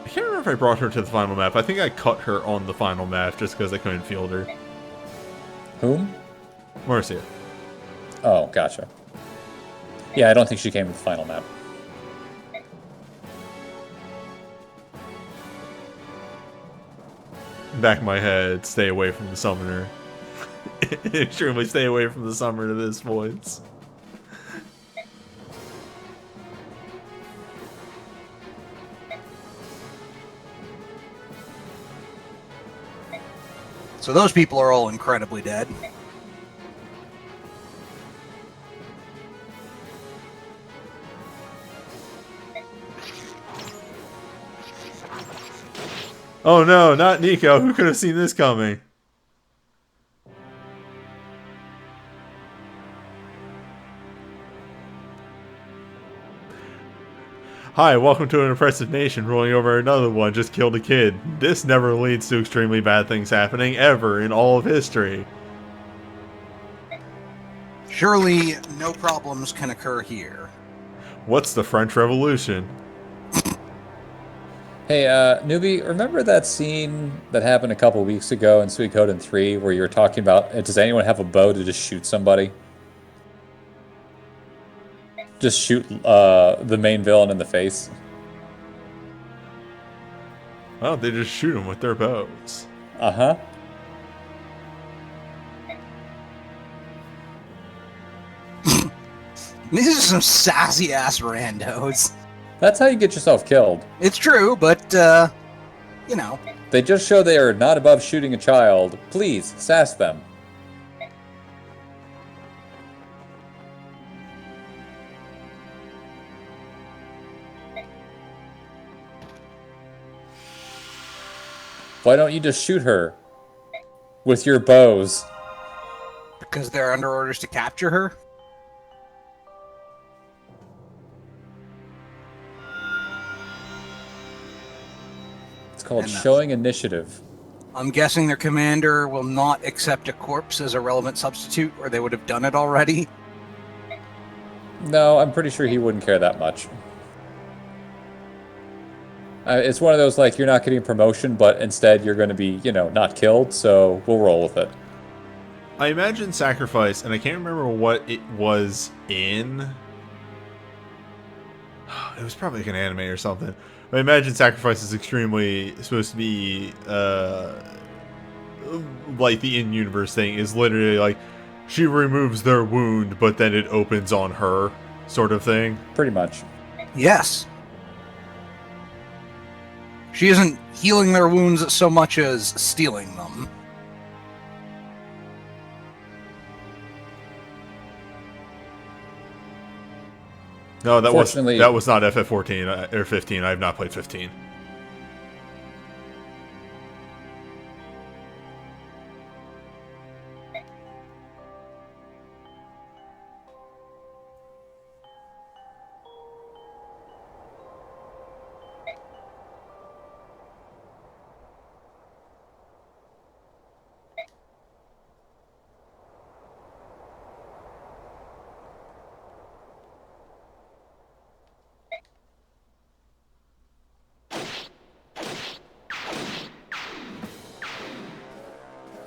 I can't remember if I brought her to the final map. I think I cut her on the final map just because I couldn't field her. Whom? Marcia. Oh, gotcha. Yeah, I don't think she came to the final map. back of my head, stay away from the summoner. Extremely stay away from the summoner to this voice. So those people are all incredibly dead. Oh no, not Nico. Who could have seen this coming? Hi, welcome to an oppressive nation ruling over another one just killed a kid. This never leads to extremely bad things happening ever in all of history. Surely no problems can occur here. What's the French Revolution? Hey, Newbie, remember that scene that happened a couple weeks ago in Suikoden 3 where you were talking about, does anyone have a bow to just shoot somebody? Just shoot the main villain in the face. Well, they just shoot them with their bows. Uh-huh. These are some sassy-ass randos. That's how you get yourself killed. It's true, but, you know. They just show they are not above shooting a child. Please, sass them. Why don't you just shoot her? With your bows. Because they're under orders to capture her? It's called showing initiative. I'm guessing their commander will not accept a corpse as a relevant substitute, or they would have done it already. No, I'm pretty sure he wouldn't care that much. It's one of those, like, you're not getting promotion, but instead you're going to be, you know, not killed, so we'll roll with it. I imagine Sacrifice, and I can't remember what it was in. It was probably like an anime or something. But I imagine Sacrifice is extremely supposed to be, like the in-universe thing is literally like, she removes their wound, but then it opens on her, sort of thing. Pretty much. Yes. She isn't healing their wounds so much as stealing them. No, that was not FF14 or 15. I have not played 15.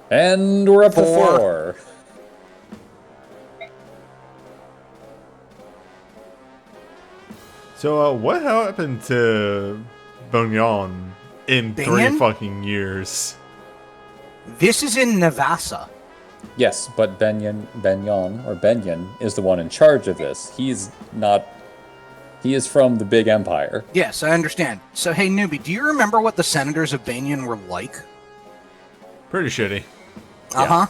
And we're up to 4. So, what happened to Bonyan in 3 fucking years? This is in Navasa. Yes, but Benyon is the one in charge of this. He is from the big empire. Yes, I understand. So, hey, newbie, do you remember what the senators of Banyan were like? Pretty shitty. Uh-huh.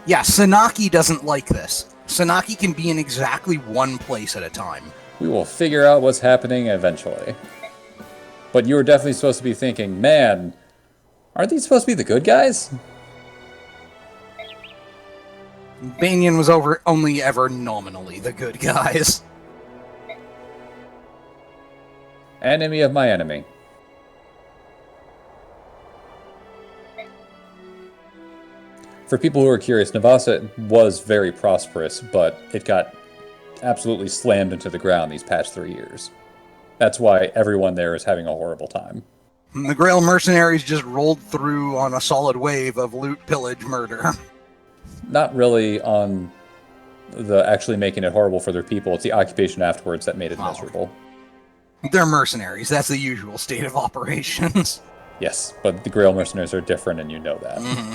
Yeah, Sanaki doesn't like this. Sanaki can be in exactly one place at a time. We will figure out what's happening eventually. But you were definitely supposed to be thinking, man, aren't these supposed to be the good guys? Banyan was only ever nominally the good guys. Enemy of my enemy. For people who are curious, Navasa was very prosperous, but it got absolutely slammed into the ground these past 3 years. That's why everyone there is having a horrible time. The Grail mercenaries just rolled through on a solid wave of loot, pillage, murder. Not really on the actually making it horrible for their people. It's the occupation afterwards that made it miserable. They're mercenaries. That's the usual state of operations. Yes, but the Grail Mercenaries are different, and you know that. Mm-hmm.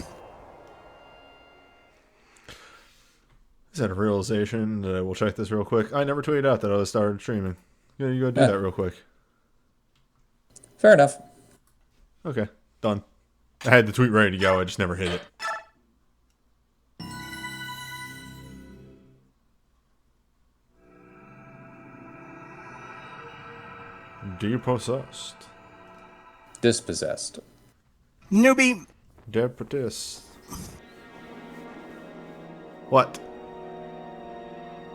Is that a realization that I will check this real quick? I never tweeted out that I started streaming. You go do that real quick. Fair enough. Okay, done. I had the tweet ready to go. I just never hit it. Depossessed. Dispossessed. Newbie, Depossessed. What?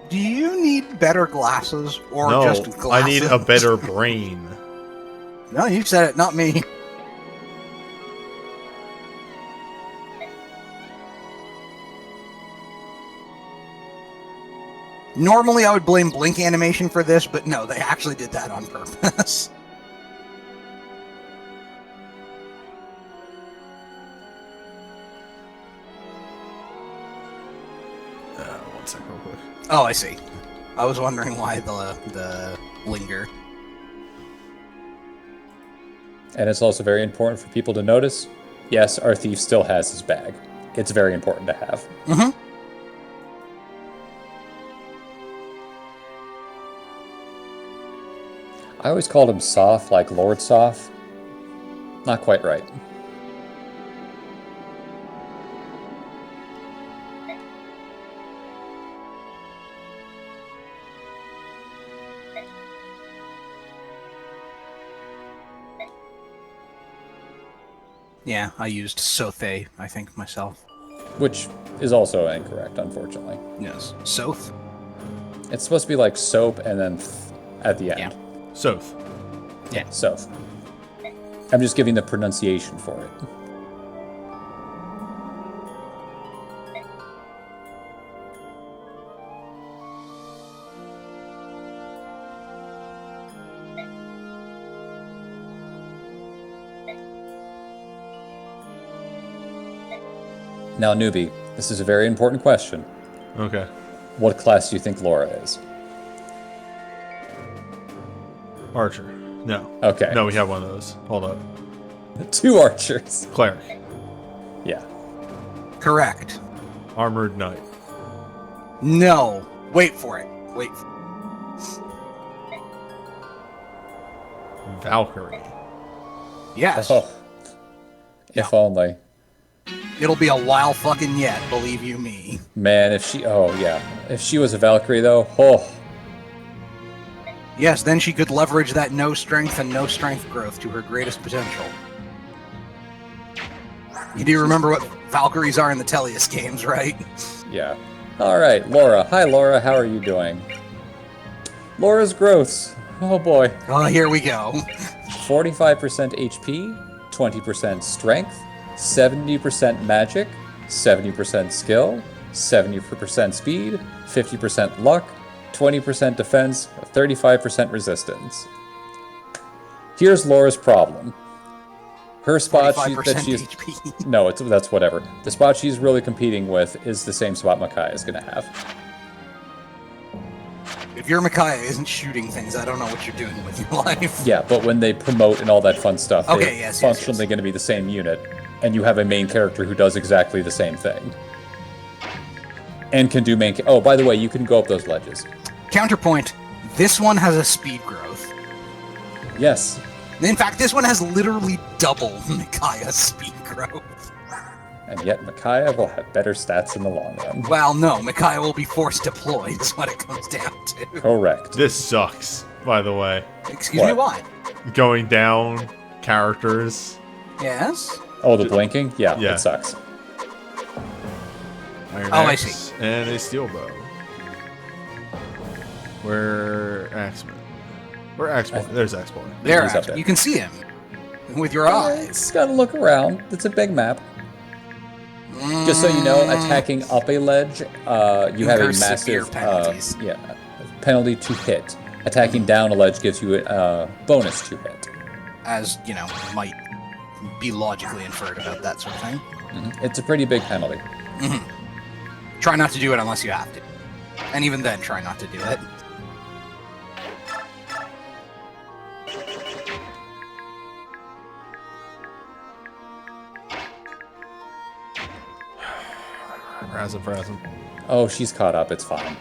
do you need better glasses or No, just glasses? I need a better brain. No, you said it, not me. Normally I would blame blink animation for this, but no, they actually did that on purpose. One second, real quick. Oh, I see. I was wondering why the linger. And it's also very important for people to notice, yes, our thief still has his bag. It's very important to have. Mm-hmm. I always called him Soph, like Lord Soph. Not quite right. Yeah, I used Soth, I think, myself. Which is also incorrect, unfortunately. Yes. Soth? It's supposed to be like soap and then at the end. Yeah. Soth. Yeah. Soap. I'm just giving the pronunciation for it. Now, newbie, this is a very important question. Okay. What class do you think Laura is? Archer. No. Okay. No, we have one of those. Hold up. 2 archers. Cleric. Yeah. Correct. Armored knight. No. Wait for it. Wait. Valkyrie. Yes. Oh. If only. It'll be a while fucking yet, believe you me. Man, if she... Oh, yeah. If she was a Valkyrie, though, oh. Yes, then she could leverage that no strength and no strength growth to her greatest potential. You do remember what Valkyries are in the Tellius games, right? Yeah. Alright, Laura. Hi, Laura. How are you doing? Laura's growths. Oh, boy. Oh, here we go. 45% HP, 20% strength, 70% magic, 70% skill, 70% speed, 50% luck, 20% defense, 35% resistance. Here's Laura's problem. Her spot that she's HP. no, that's whatever. The spot she's really competing with is the same spot Micaiah is going to have. If your Micaiah isn't shooting things, I don't know what you're doing with your life. Yeah, but when they promote and all that fun stuff, Okay, they're yes, functionally yes. going to be the same unit, and you have a main character who does exactly the same thing. And can do main... Oh, by the way, you can go up those ledges. Counterpoint, this one has a speed growth. Yes. In fact, this one has literally double Micaiah's speed growth. And yet Micaiah will have better stats in the long run. Well, no, Micaiah will be force deployed, is what it comes down to. Correct. This sucks, by the way. Excuse me, why? Going down characters. Yes? Oh, the blinking? Yeah, Yeah. it sucks. Iron Oh, I axe, see. And a steel bow. Where Axeman? Where Axeman? There's Axeman. There, He's up there. you can see him with your eyes. It's got to look around. It's a big map. Just so you know, attacking up a ledge, you have a Incurs severe massive penalties. penalty to hit. Attacking down a ledge gives you a bonus to hit. As, you know, might be logically inferred about that sort of thing. It's a pretty big penalty. Try not to do it unless you have to. And even then, try not to do it. Frazzin. Oh, she's caught up. It's fine.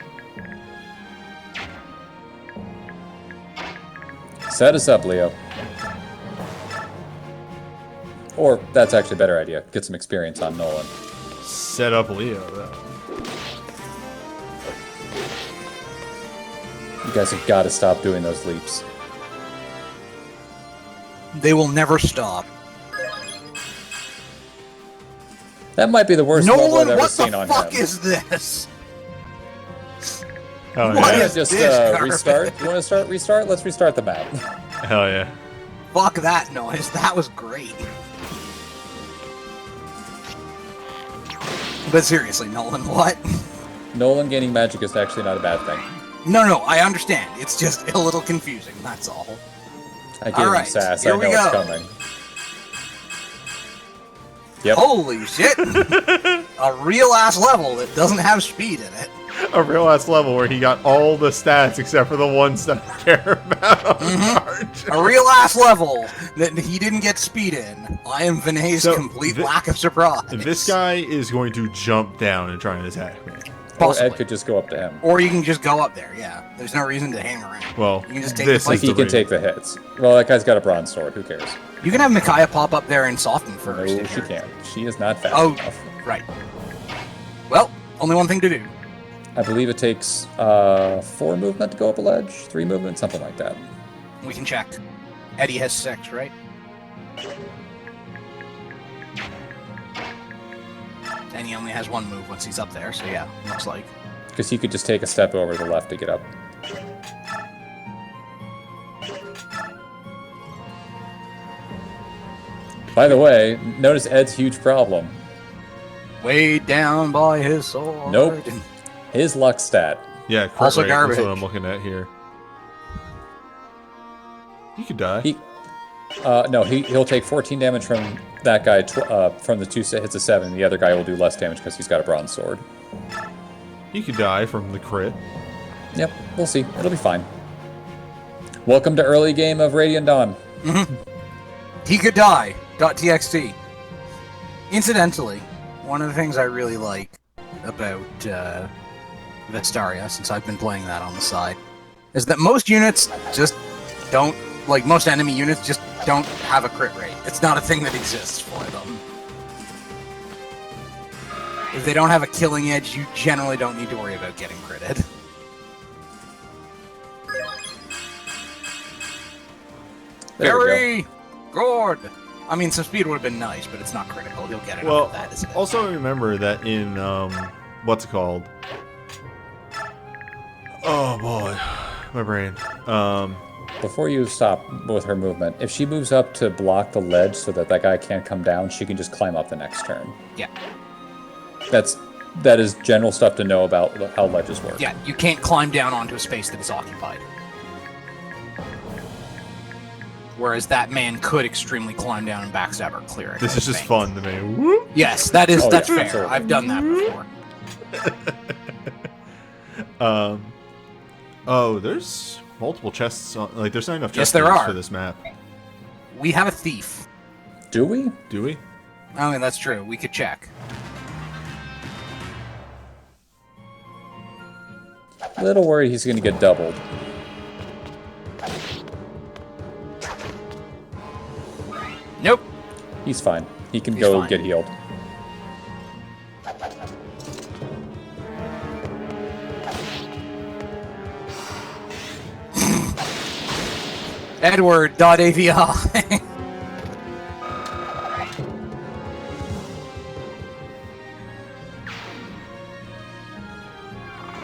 Set us up, Leo. Or, that's actually a better idea. Get some experience on Nolan. Set up Leo, though. You guys have got to stop doing those leaps. They will never stop. That might be the worst level I've Nolan, ever what seen the on fuck him. is this? Oh, What yeah. is Just this, restart? You want to restart? Let's restart the map. Hell yeah. Fuck that noise. That was great. But seriously, Nolan, what? Nolan gaining magic is actually not a bad thing. No, I understand. It's just a little confusing, that's all. I give All him right, sass. here I we know it's go. coming. Yep. Holy shit! A real-ass level that doesn't have speed in it. A real ass level where he got all the stats except for the ones that I care about. A real-ass level that he didn't get speed in. I am Vinay's So, complete lack of surprise. This guy is going to jump down and try and attack me. Or Possibly. Ed could just go up to him. Or you can just go up there, yeah. There's no reason to hang around. Well, You can just take this the is fight. He the can reason. take the hits. Well, that guy's got a bronze sword. Who cares? You can have Micaiah pop up there and soften first. No, if she you're- can't. She is not fast Oh, enough. right. Well, only one thing to do. I believe it takes 4 movement to go up a ledge, 3 movement, something like that. We can check. Eddie has 6, right? And he only has 1 move once he's up there, so yeah, looks like. Because he could just take a step over to the left to get up. By the way, notice Ed's huge problem. Weighed down by his sword. Nope. His luck stat. Yeah, crit Also rate, that's garbage. what I'm looking at here. You could die. No, he'll take 14 damage from that guy from the 2 hits of 7. The other guy will do less damage because he's got a bronze sword. You could die from the crit. Yep, we'll see. It'll be fine. Welcome to early game of Radiant Dawn. He could die. .txt. Incidentally, one of the things I really like about Vestaria, since I've been playing that on the side, is that most units just don't, like most enemy units just don't have a crit rate. It's not a thing that exists for them. If they don't have a killing edge, you generally don't need to worry about getting critted. There we go. Very good. I mean, some speed would have been nice, but it's not critical. He'll get it Well, off of that, isn't it? also remember that in, what's it called? Oh boy, my brain. Before you stop with her movement, if she moves up to block the ledge so that that guy can't come down, she can just climb up the next turn. Yeah. That is general stuff to know about how ledges work. Yeah, you can't climb down onto a space that is occupied. Whereas that man could extremely climb down and backstab or clear it. This I is just think. fun to me. Whoop. Yes, that's Oh, yeah, fair. absolutely. I've done that before. Oh, there's multiple chests. Like, there's not enough Yes, chests there are. for this map. We have a thief. Do we? Do we? I mean, that's true. We could check. Little worried he's going to get doubled. Nope. He's fine. He can He's go fine. get healed. Edward.avi.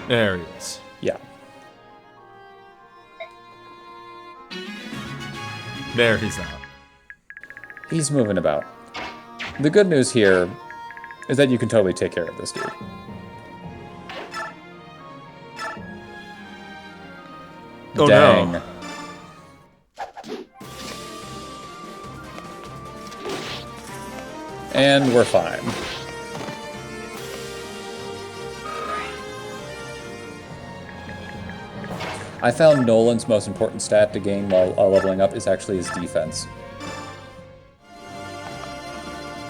There he is. Yeah. There he's not. He's moving about. The good news here is that you can totally take care of this dude. Oh Dang. no. And we're fine. I found Nolan's most important stat to gain while leveling up is actually his defense.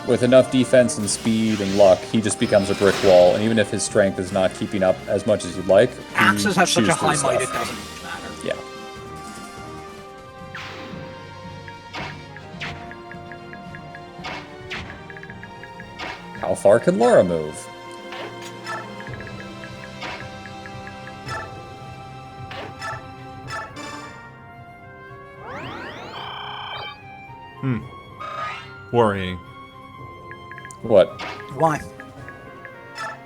with enough defense and speed and luck, he just becomes a brick wall. And even if his strength is not keeping up as much as you'd like, Axes have such a chews high through might, it stuff. doesn't matter. Yeah. How far can Laura move? Worrying. What? Why?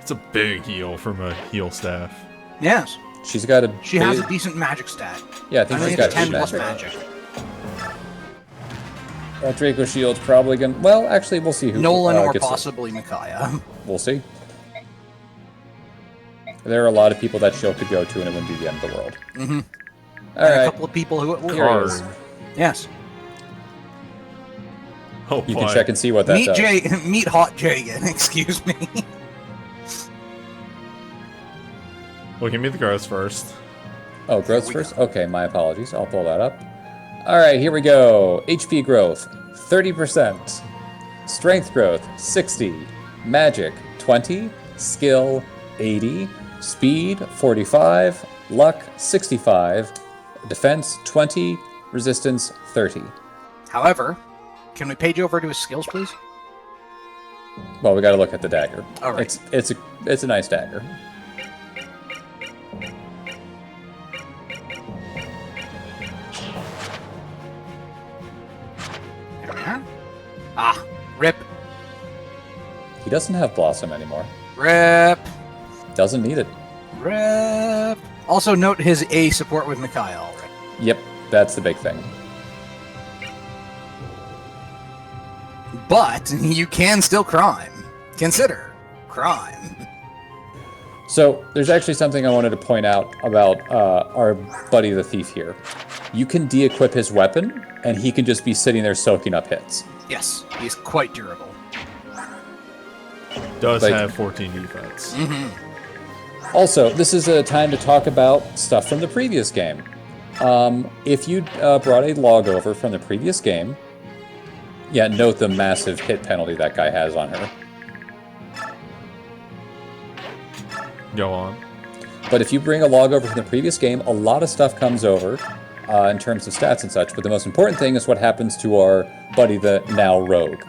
It's a big heal from a heal staff. Yes. She's got a. She has a decent magic stat. Yeah, I think she's it's got 10 8 plus magic. magic. That Draco Shield's probably gonna. Well, actually, we'll see who. Nolan or gets it. possibly Micaiah. We'll see. There are a lot of people that shield could go to, and it wouldn't be the end of the world. Mm-hmm. All A right. couple of people who it will. Here he is. Yes. Oh, You boy. can check and see what that does. Meet Hot Jagan, excuse me. Well, give me the growth first. Oh, growth first? Okay, my apologies. I'll pull that up. All right, here we go. HP growth, 30%. Strength growth, 60. Magic, 20. Skill, 80. Speed, 45. Luck, 65. Defense, 20. Resistance, 30. However, can we page over to his skills, please? Well, we got to look at the dagger. All right. It's a nice dagger. There we are. Ah, rip. He doesn't have Blossom anymore. Rip. Doesn't need it. Rip. Also note his A support with Micaiah already. Yep, that's the big thing. But you can still crime. Consider crime. So, there's actually something I wanted to point out about our buddy the thief here. You can de-equip his weapon, and he can just be sitting there soaking up hits. Yes, he's quite durable. Does Like- have 14 defense. Also, this is a time to talk about stuff from the previous game. If you brought a log over from the previous game, yeah, note the massive hit penalty that guy has on her. Go on. But if you bring a log over from the previous game, a lot of stuff comes over in terms of stats and such. But the most important thing is what happens to our buddy, the now rogue.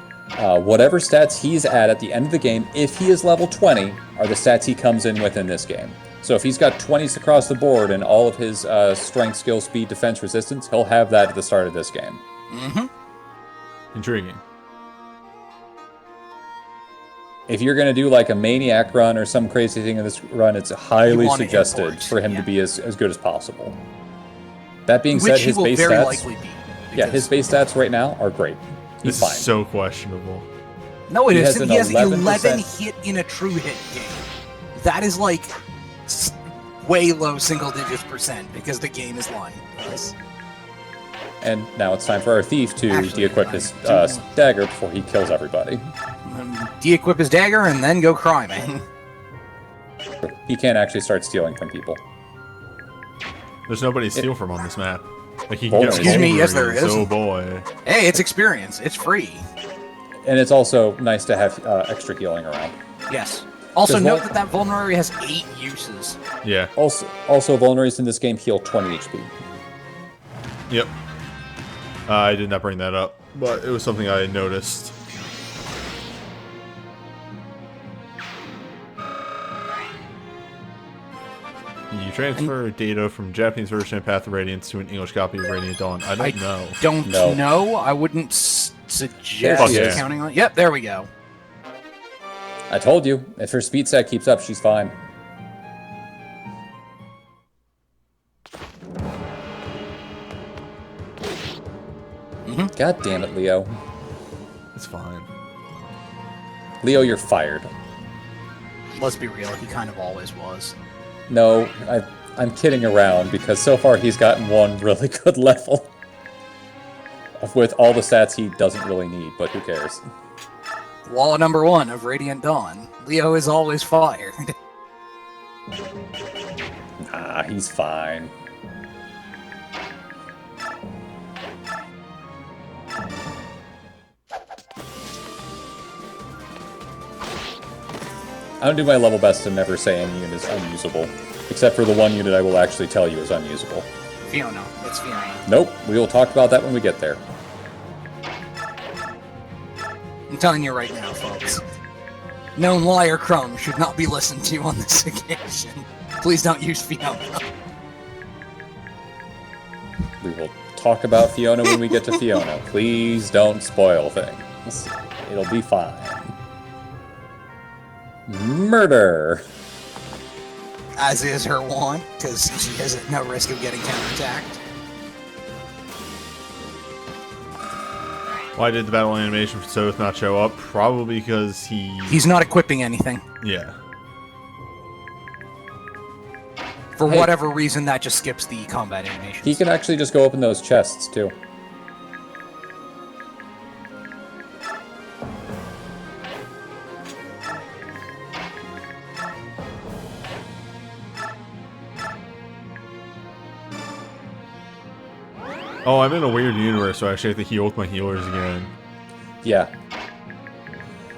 Whatever stats he's at the end of the game, if he is level 20, are the stats he comes in with in this game. So if he's got 20s across the board and all of his strength, skill, speed, defense, resistance, he'll have that at the start of this game. Mm-hmm. Intriguing. If you're going to do like a maniac run or some crazy thing in this run, it's highly want to suggested import, for him yeah. to be as good as possible. That being Which said, he his will base very stats, likely be. yeah, his base stats right now are great. He's This fine. is so questionable. No, it He has isn't. an He has 11 11% hit in a true hit game. That is like way low single digits % because the game is lying to us. And now it's time for our thief to Actually, de-equip I his do- dagger before he kills everybody. De-equip his dagger and then go criming. He can't actually start stealing from people. There's nobody to steal from on this map. Like he Oh, can get excuse me, yes, there vulnerables. is. Oh boy. Hey, it's experience. It's free. And it's also nice to have extra healing around. Yes. Also, Does note one- that vulnerary has 8 uses. Yeah. Also, vulneraries in this game heal 20 HP. Yep. I did not bring that up, but it was something I noticed. You transfer data from Japanese version of Path of Radiance to an English copy of Radiant Dawn. I don't know. Don't No. know. I wouldn't suggest Fuck yeah. counting on. Yep, there we go. I told you, if her speed set keeps up, she's fine. God damn it, Leo. It's fine. Leo, you're fired. Let's be real. He kind of always was. No, I'm kidding around because so far he's gotten one really good level. With all the stats he doesn't really need, but who cares? Law number 1 of Radiant Dawn. Leo is always fired. Nah, he's fine. I don't do my level best to never say any unit is unusable. Except for the one unit I will actually tell you is unusable. Fiona. It's Fiona. Nope, we will talk about that when we get there. I'm telling you right now, folks. Known liar Crumb should not be listened to on this occasion. Please don't use Fiona. We will talk about Fiona when we get to Fiona. Please don't spoil things. It'll be fine. Murder! As is her wont, because she is at no risk of getting counterattacked. Why did the battle animation for Soth not show up? Probably because he's not equipping anything. Yeah. For whatever reason, that just skips the combat animation. He can actually just go open those chests, too. Oh, I'm in a weird universe, so I actually have to heal with my healers again. Yeah.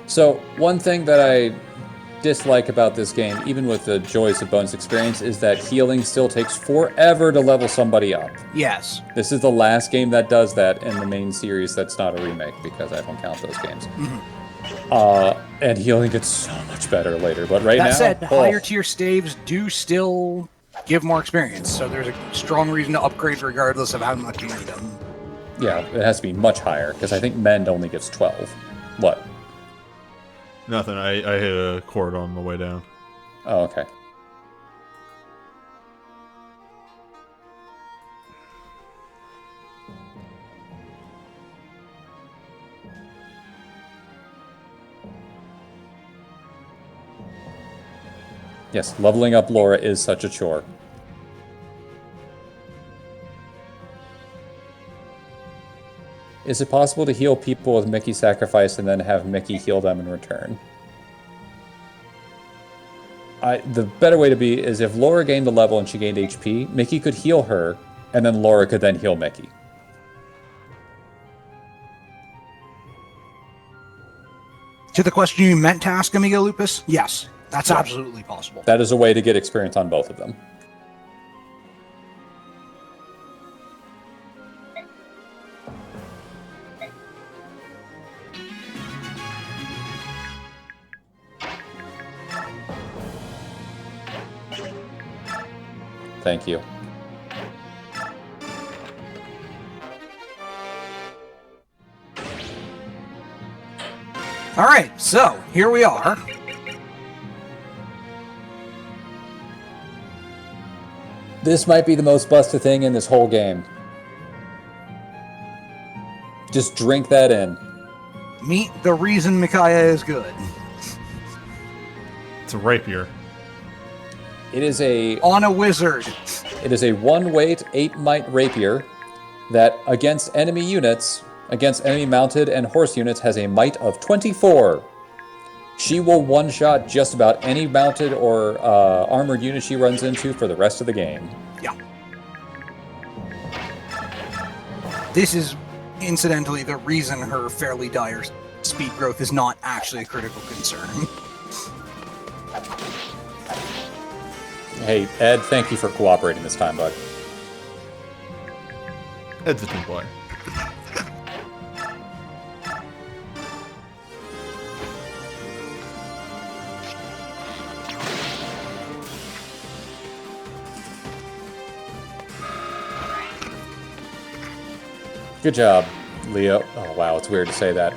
So, one thing that I dislike about this game, even with the joys of bonus experience, is that healing still takes forever to level somebody up. Yes. This is the last game that does that in the main series that's not a remake, because I don't count those games. And healing gets so much better later, but right now... That said, higher tier staves do still give more experience, so there's a strong reason to upgrade regardless of how much you need them. Yeah, it has to be much higher, because I think Mend only gives 12. What? Nothing. I hit a cord on the way down. Oh, okay. Yes, leveling up Laura is such a chore. Is it possible to heal people with Mickey sacrifice and then have Mickey heal them in return? The better way to be is if Laura gained a level and she gained HP, Mickey could heal her, and then Laura could then heal Mickey. To the question you meant to ask, Amigo Lupus, yes, that's absolutely possible. That is a way to get experience on both of them. Thank you. All right, so here we are. This might be the most busted thing in this whole game. Just drink that in. Meet the reason Micaiah is good. It's a rapier. It is a... On a wizard. It is a 1-weight, 8-might rapier that against enemy units, against enemy mounted and horse units, has a might of 24. She will one-shot just about any mounted or armored unit she runs into for the rest of the game. Yeah. This is, incidentally, the reason her fairly dire speed growth is not actually a critical concern. Hey, Ed, thank you for cooperating this time, bud. Ed's a team player. Good job, Leo. Oh, wow, it's weird to say that.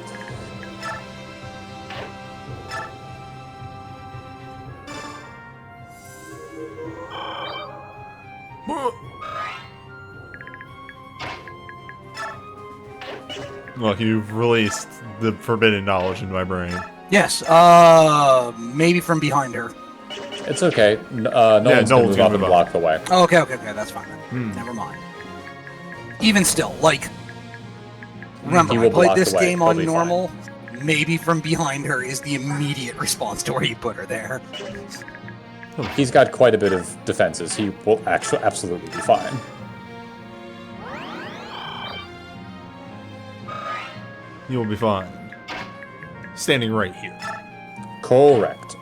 Look, you've released the forbidden knowledge into my brain. Yes, maybe from behind her. It's okay. No one's going to move up and block the way. Oh, okay, that's fine then. Never mind. Even still, like, remember, I played this game on normal. Maybe from behind her is the immediate response to where you put her there. He's got quite a bit of defenses. He will actually absolutely be fine. You will be fine. Standing right here. Correct.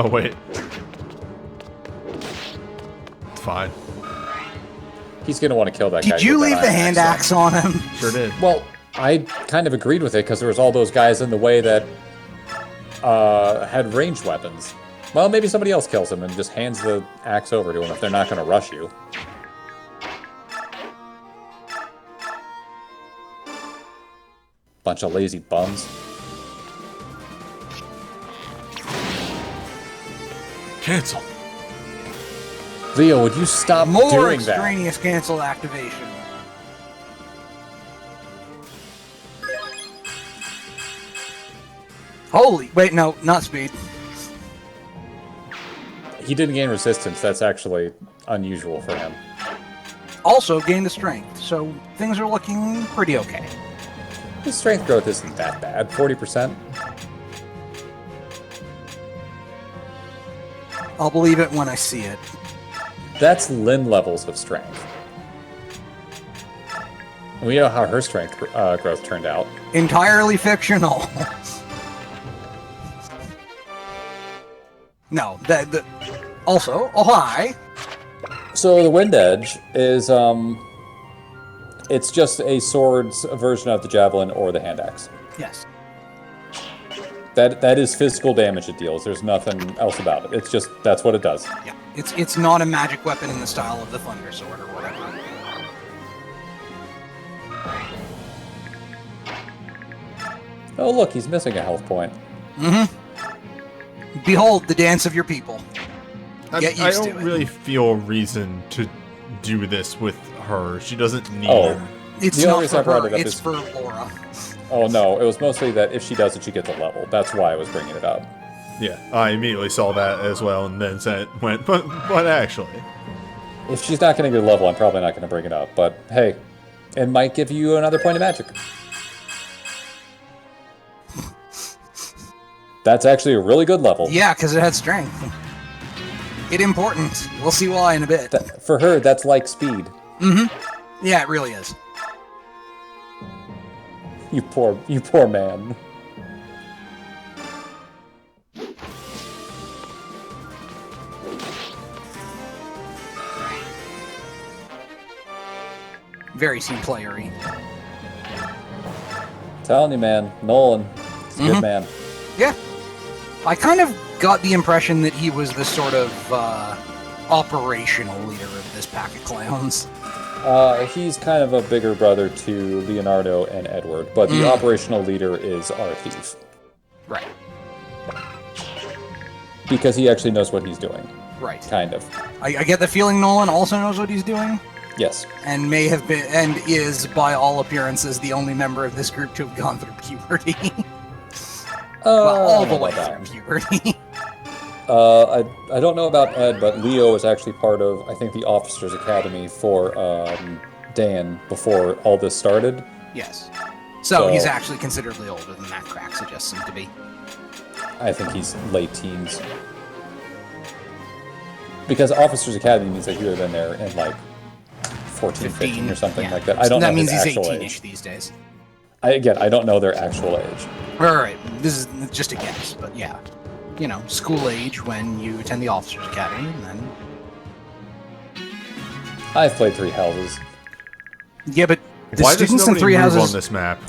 Oh, wait. It's fine. He's going to want to kill that guy. Did you with leave that the iron hand axe. axe on him? Sure did. Well, I kind of agreed with it because there was all those guys in the way that had ranged weapons. Well, maybe somebody else kills him and just hands the axe over to him if they're not going to rush you. Bunch of lazy bums. Cancel. Leo, would you stop More doing that? extraneous cancel activation. Holy, wait, no, not speed. He didn't gain resistance. That's actually unusual for him. Also gained a strength, so things are looking pretty okay. His strength growth isn't that bad. 40%. I'll believe it when I see it. That's Lynn levels of strength. We know how her strength growth turned out. Entirely fictional. No, also, oh hi. So the Wind Edge is, it's just a sword's version of the javelin or the hand axe. Yes. That is physical damage it deals. There's nothing else about it. It's just, that's what it does. Yeah, it's not a magic weapon in the style of the Thunder Sword or whatever. Oh look, he's missing a health point. Mm-hmm. Behold the dance of your people. Get I used to don't it. really feel a reason to do this with her. She doesn't need Oh. It's The only not reason I for brought her, it up it's is- for Laura. Oh no, it was mostly that if she does it, she gets a level. That's why I was bringing it up. Yeah, I immediately saw that as well, and then but actually, If she's not going to get a level, I'm probably not going to bring it up. But hey, it might give you another point of magic. That's actually a really good level. Yeah, because it had strength. It important. We'll see why in a bit. For her, that's like speed. Mm-hmm. Yeah, it really is. You poor man. Very team playery. Telling you, man, Nolan, he's a good man. Yeah. I kind of got the impression that he was the sort of operational leader of this pack of clowns. He's kind of a bigger brother to Leonardo and Edward, but the operational leader is our thief. Right. Because he actually knows what he's doing. Right. Kind of. I get the feeling Nolan also knows what he's doing, Yes. and may have been, and is, by all appearances, the only member of this group to have gone through puberty. Well, all the way through puberty. I don't know about Ed, but Leo was actually part of, I think, the Officers Academy for Dan before all this started. Yes. So he's actually considerably older than that crack suggests him to be. I think he's late teens. Because Officers Academy means that he would have been there in like 14, 15 or something yeah. like that. I don't That know means his he's actual 18-ish age. these days. I don't know their actual age. Alright, this is just a guess, but yeah. You know, school age when you attend the Officers Academy, and then... I've played Three Houses. Yeah, but the why does students in nobody Three move Houses... on this map?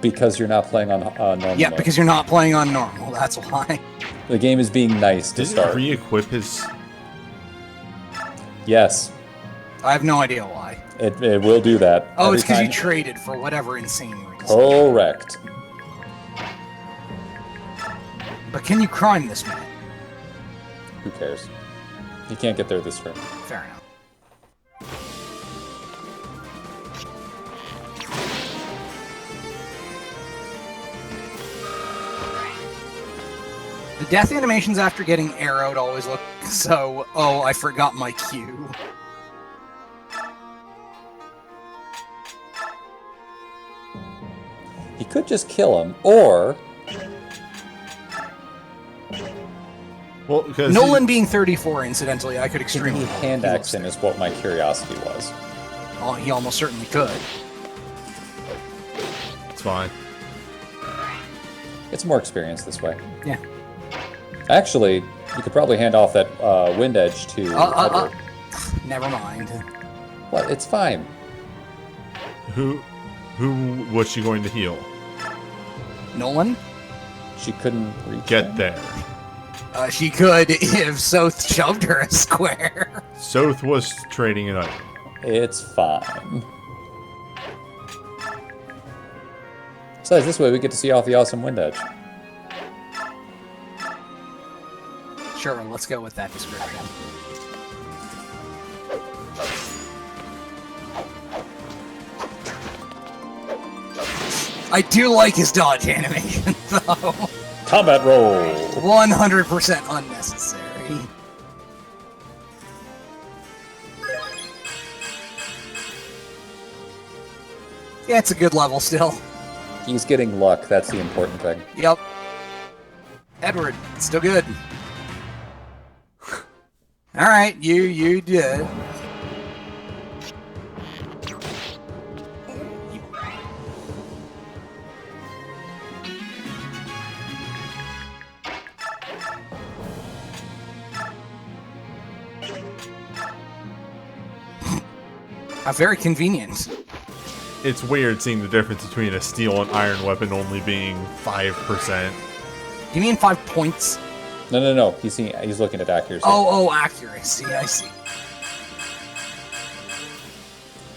Because you're not playing on normal Yeah, mode. because you're not playing on normal, that's why. The game is being nice to Did it start. re-equip his? Yes, I have no idea why. it will do that. Oh, every it's because you time. traded for whatever insane reason. Correct. But can you crime this man? Who cares? You can't get there this turn. Fair enough. The death animations after getting arrowed always look so, oh, I forgot my cue. You could just kill him, or Well, because Nolan being 34, incidentally, I could he extremely hand axe him is what my curiosity was. Oh, he almost certainly could. it's fine. It's more experience this way. Yeah. Actually, You could probably hand off that wind edge to Edward. Never mind. What? It's fine. Who was she going to heal? Nolan? She couldn't reach Get him. there. She could if Soth shoved her a square. Soth was trading an item. It's fine. Besides, this way we get to see off the awesome wind edge. Sure, let's go with that description. I do like his dodge animation, though. Combat roll. 100% unnecessary. Yeah, it's a good level still. He's getting luck. That's the important thing. Yep. Edward, still good. Alright, you did. Very convenient. It's weird seeing the difference between a steel and iron weapon only being 5%. You mean 5 points? No. He's looking at accuracy. Oh, accuracy. I see.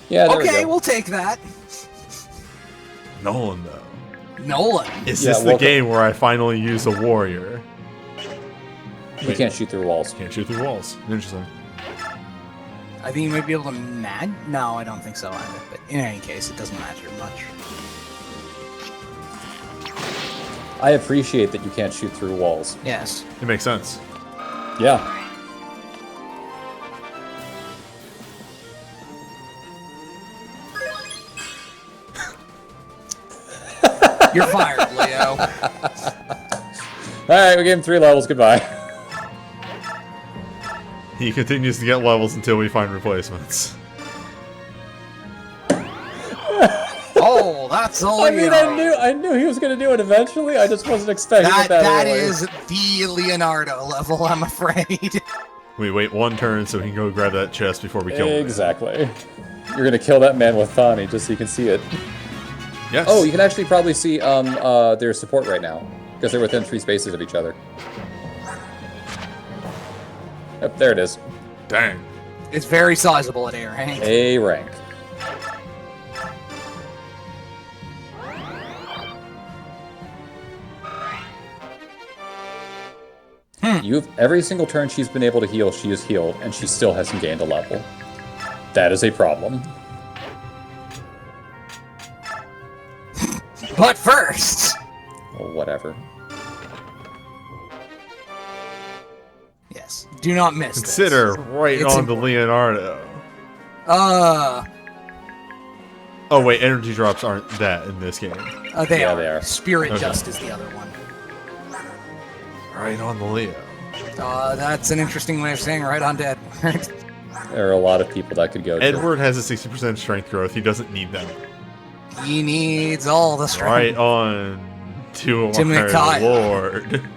Yeah, there okay, we go. we'll take that. Nolan, though. Nolan. Is this the game where I finally use a warrior? You can't shoot through walls. Can't shoot through walls. Interesting. I think you might be able to No, I don't think so either. But in any case, it doesn't matter much. I appreciate that you can't shoot through walls. Yes. It makes sense. Yeah. You're fired, Leo. Alright, we gave him 3 levels. Goodbye. He continues to get levels until we find replacements. Oh, that's all. I mean, I knew he was going to do it eventually. I just wasn't expecting it that That early. is the Leonardo level, I'm afraid. We wait one turn so he can go grab that chest before we kill him. Exactly. You're going to kill that man with Thani just so you can see it. Yes. Oh, you can actually probably see their support right now because they're within 3 spaces of each other. Yep, there it is. Dang. It's very sizable at A rank. A rank. Every single turn she's been able to heal, she has healed, and she still hasn't gained a level. That is a problem. But first... Well, whatever. Yes. Do not miss Consider this. right It's on the Leonardo. Oh, wait, energy drops aren't that in this game. they Yeah, are. they are. Spirit Okay. Just is the other one. Right on the Leo. That's an interesting way of saying right on dead. There are a lot of people that could go to. Edward has a 60% strength growth. He doesn't need that. He needs all the strength. Right on to To our Micaiah. Lord.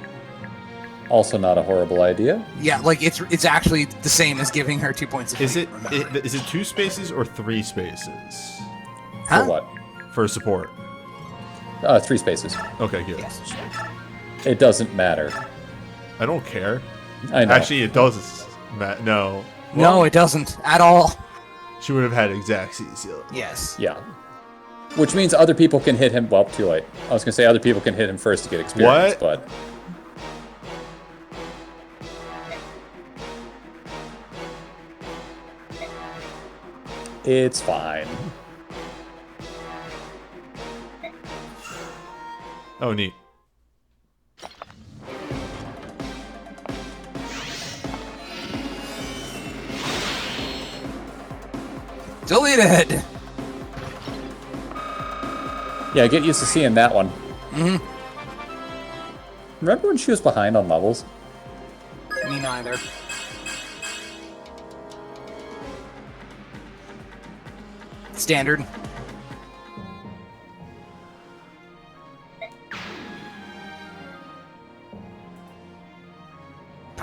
Also not a horrible idea. Yeah, like it's actually the same as giving her 2 points of Is heat, it remember. is it 2 spaces or 3 spaces Huh? For what? for support? 3 spaces. Okay, good. Yes. It doesn't matter. I don't care. I know. Actually, it does. No. No, it doesn't at all. She would have had exact CC. Yes. Yeah. Which means other people can hit him. Well, too late. I was going to say other people can hit him first to get experience, What? but... It's fine. Oh, neat. Deleted. Yeah, get used to seeing that one. Mm-hmm. Remember when she was behind on levels? Me neither. Standard.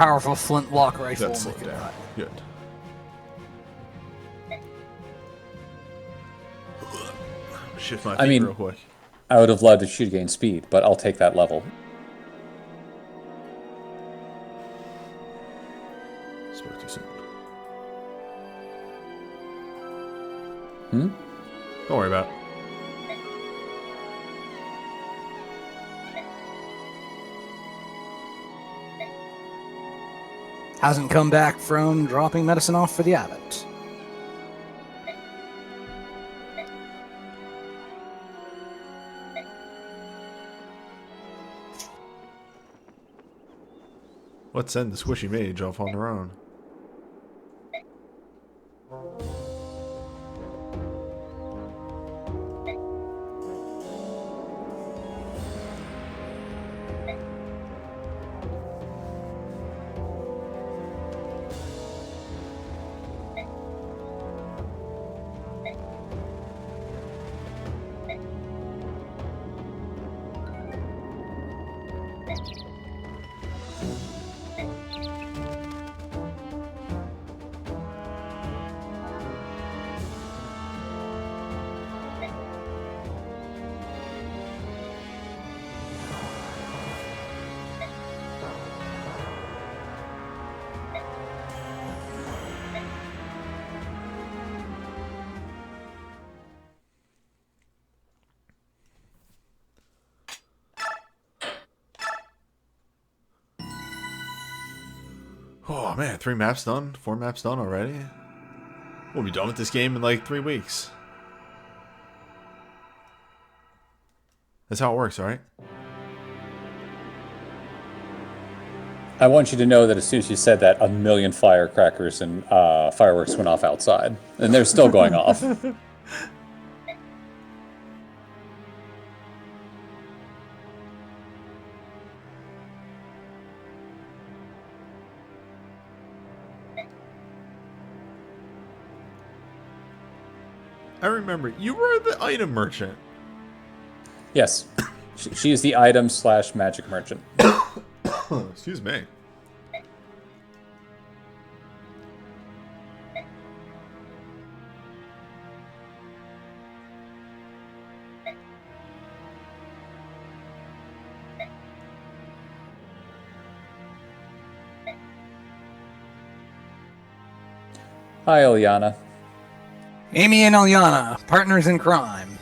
powerful flintlock rifle. That's slowed down. Good. Shift my feet real quick. I would have loved if she'd gained speed, but I'll take that level. Spoke too soon. Don't worry about it. Hasn't come back from dropping medicine off for the abbot. Let's send the squishy mage off on their own. Oh man, 3 maps done? 4 maps done already? We'll be done with this game in like 3 weeks. That's how it works, right? I want you to know that as soon as you said that, a million firecrackers and fireworks went off outside. And they're still going off. I remember, you were the item merchant. Yes. She is the item / magic merchant. Excuse me. Hi, Ilyana. Amy and Ilyana, partners in crime.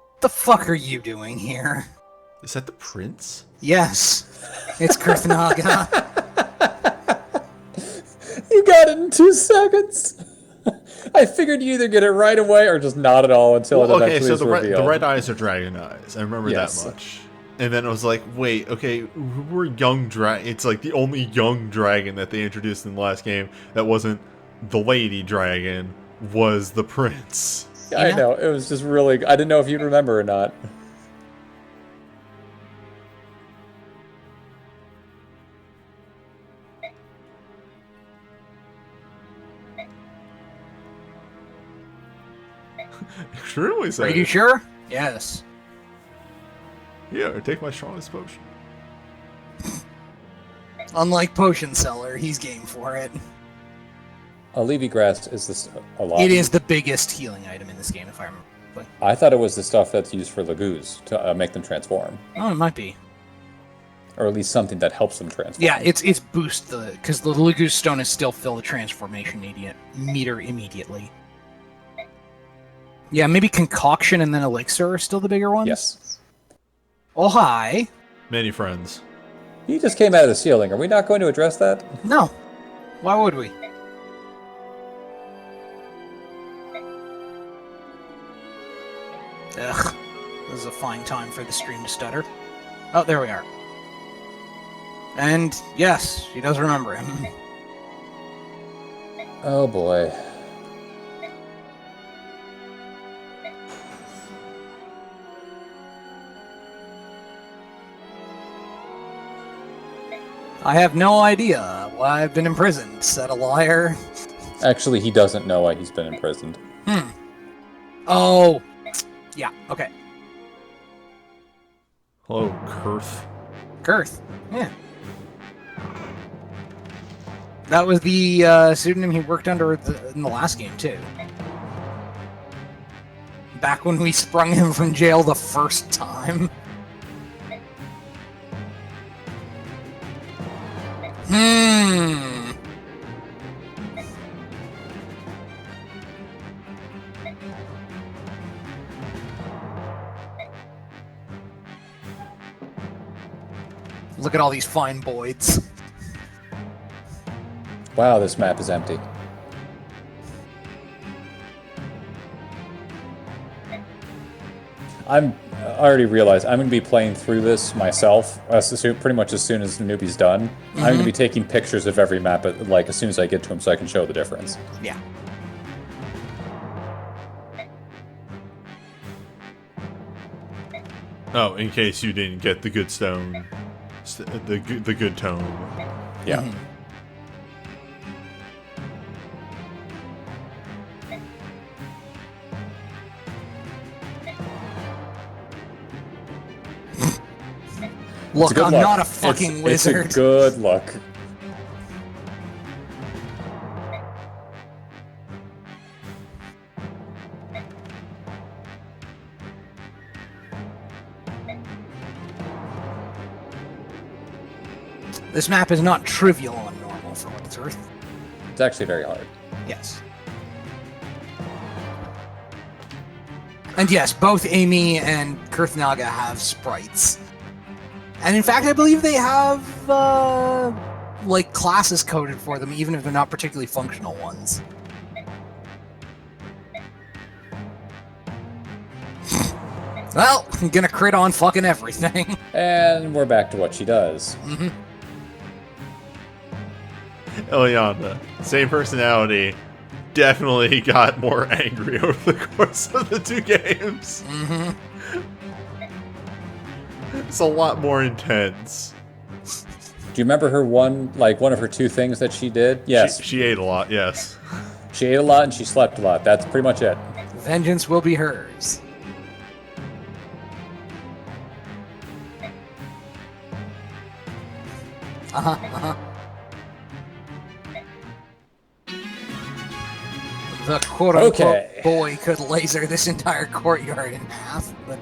What the fuck are you doing here? Is that the prince? Yes, it's Kurthnaga. You got it in 2 seconds. I figured you either get it right away or just not at all until it eventually is revealed. The red eyes are dragon eyes. I remember that much. And then I was like, wait, okay, who were young dragon? It's like the only young dragon that they introduced in the last game that wasn't the lady dragon was the prince. Yeah, I know. It was just really... I didn't know if you'd remember or not. Extremely so. Are you sure? Yes. Yeah, take my strongest potion. Unlike Potion Seller, he's game for it. Levy Grass is this a lot. It is the biggest healing item in this game, if I remember. I thought it was the stuff that's used for Lagoos to make them transform. Oh, it might be. Or at least something that helps them transform. Yeah, it's boost because the Lagoos Stone is still fill the transformation meter immediately. Yeah, maybe Concoction and then Elixir are still the bigger ones? Yes. Oh, hi. Many friends. He just came out of the ceiling. Are we not going to address that? No. Why would we? Ugh. This is a fine time for the stream to stutter. Oh, there we are. And, yes, she does remember him. Oh, boy. I have no idea why I've been imprisoned, said a liar. Actually, he doesn't know why he's been imprisoned. Oh, yeah, okay. Hello, Kurth. Girth, yeah. That was the pseudonym he worked under in the last game, too. Back when we sprung him from jail the first time. Look at all these fine boys. Wow, this map is empty. I already realized I'm going to be playing through this myself, pretty much as soon as the newbie's done. I'm going to be taking pictures of every map, like as soon as I get to him, so I can show the difference. Yeah. Oh, in case you didn't get the good stone, the good tone. Yeah. Look, Good I'm luck. not a fucking wizard. It's a good look. This map is not trivial on normal for what it's worth. It's actually very hard. Yes. And yes, both Amy and Kurthnaga have sprites. And in fact, I believe they have, like, classes coded for them, even if they're not particularly functional ones. Well, I'm gonna crit on fucking everything. And we're back to what she does. Ilyana, same personality, definitely got more angry over the course of the two games. It's a lot more intense. Do you remember her one of her two things that she did? Yes. She ate a lot, yes. She ate a lot and she slept a lot. That's pretty much it. Vengeance will be hers. The quote-unquote boy could laser this entire courtyard in half, but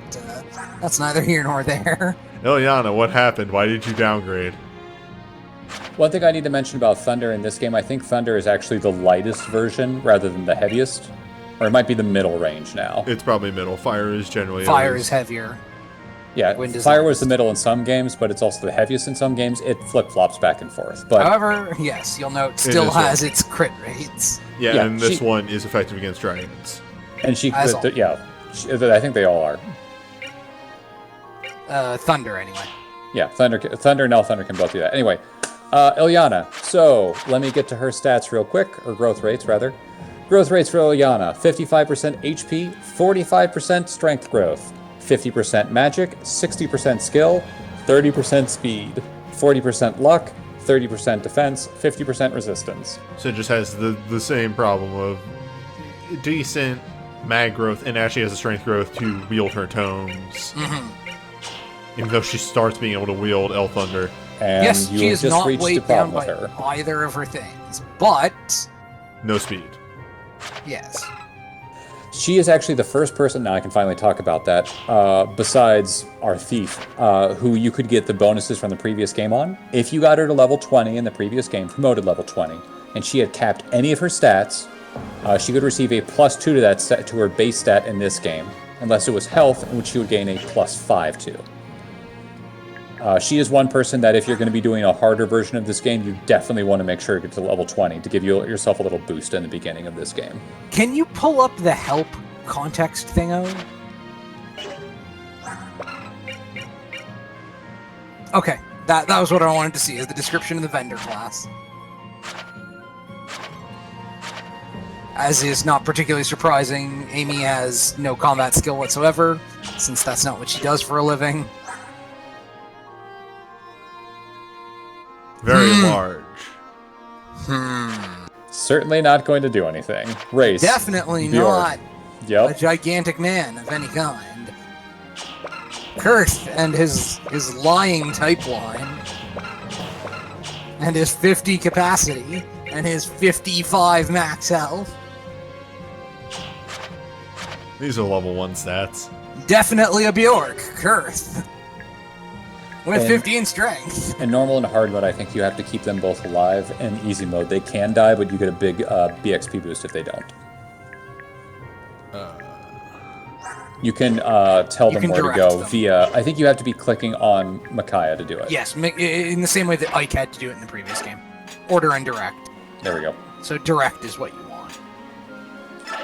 that's neither here nor there. Ilyana, what happened? Why did you downgrade? One thing I need to mention about Thunder in this game, I think Thunder is actually the lightest version rather than the heaviest. Or it might be the middle range now. It's probably middle. Fire is generally... Fire is heavier. Yeah, Wind is Fire was lightest. the middle in some games, but it's also the heaviest in some games. It flip-flops back and forth. But However, yes, you'll note, still has its crit rates. Yeah, and this one is effective against dragons. And she As could... Yeah, I think they all are. Thunder, anyway. Yeah, Thunder and Thunder can both do that. Anyway, Ilyana. So, let me get to her stats real quick, or growth rates, rather. Growth rates for Ilyana. 55% HP, 45% strength growth, 50% magic, 60% skill, 30% speed, 40% luck, 30% defense, 50% resistance. So it just has the same problem of decent mag growth, and actually has a strength growth to wield her tomes. Even though she starts being able to wield El Thunder. And yes, you she have is just not reached a weighed down problem with by her. either of her things, but... No speed. Yes. She is actually the first person, now I can finally talk about that, besides our thief, who you could get the bonuses from the previous game on. If you got her to level 20 in the previous game, promoted level 20, and she had capped any of her stats, she could receive a +2 to that stat, to her base stat in this game, unless it was health, which she would gain a +5 to. She is one person that if you're going to be doing a harder version of this game, you definitely want to make sure to get to level 20 to give yourself a little boost in the beginning of this game. Can you pull up the help context thingo? Okay, that was what I wanted to see, is the description of the vendor class. As is not particularly surprising, Amy has no combat skill whatsoever, since that's not what she does for a living. Very large. Certainly not going to do anything. Race. Definitely Bjork. not a Yep. gigantic man of any kind. Kurth and his lying type line, and his 50 capacity, and his 55 max health. These are level 1 stats. Definitely a Bjork, Kurth. With And- 15 strength. In normal and hard mode, I think you have to keep them both alive. In easy mode, they can die, but you get a big BXP boost if they don't. You can tell them can where to direct go them. via... I think you have to be clicking on Micaiah to do it. Yes, in the same way that Ike had to do it in the previous game. Order and direct. There we go. So direct is what you want.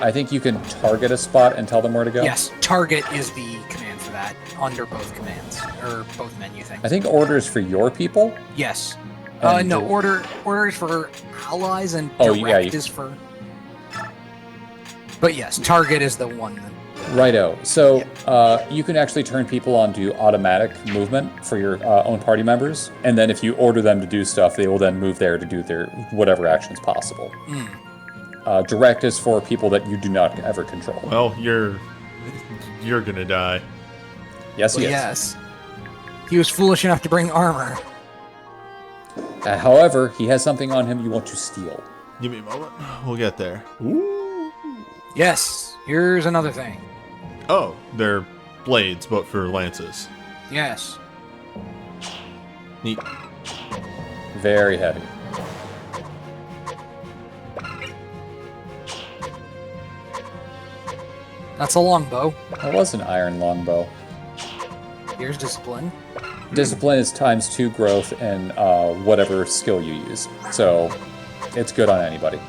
I think you can target a spot and tell them where to go. Yes, target is the command for that under both commands, or both menu things. I think order is for your people. Yes. And No, dir- order is for allies and Oh, direct yeah, is for... But yes, target is the one that... Righto. So you can actually turn people onto automatic movement for your own party members, and then if you order them to do stuff, they will then move there to do their whatever actions possible. Direct is for people that you do not ever control. Well, you're gonna die. Yes, Well, he is. yes. He was foolish enough to bring armor. However, he has something on him you want to steal. Give me a moment. We'll get there. Yes, here's another thing. Oh, they're blades, but for lances. Yes. Neat. Very heavy. That's a longbow. That was an iron longbow. Here's discipline. Discipline is ×2 growth and whatever skill you use. So it's good on anybody.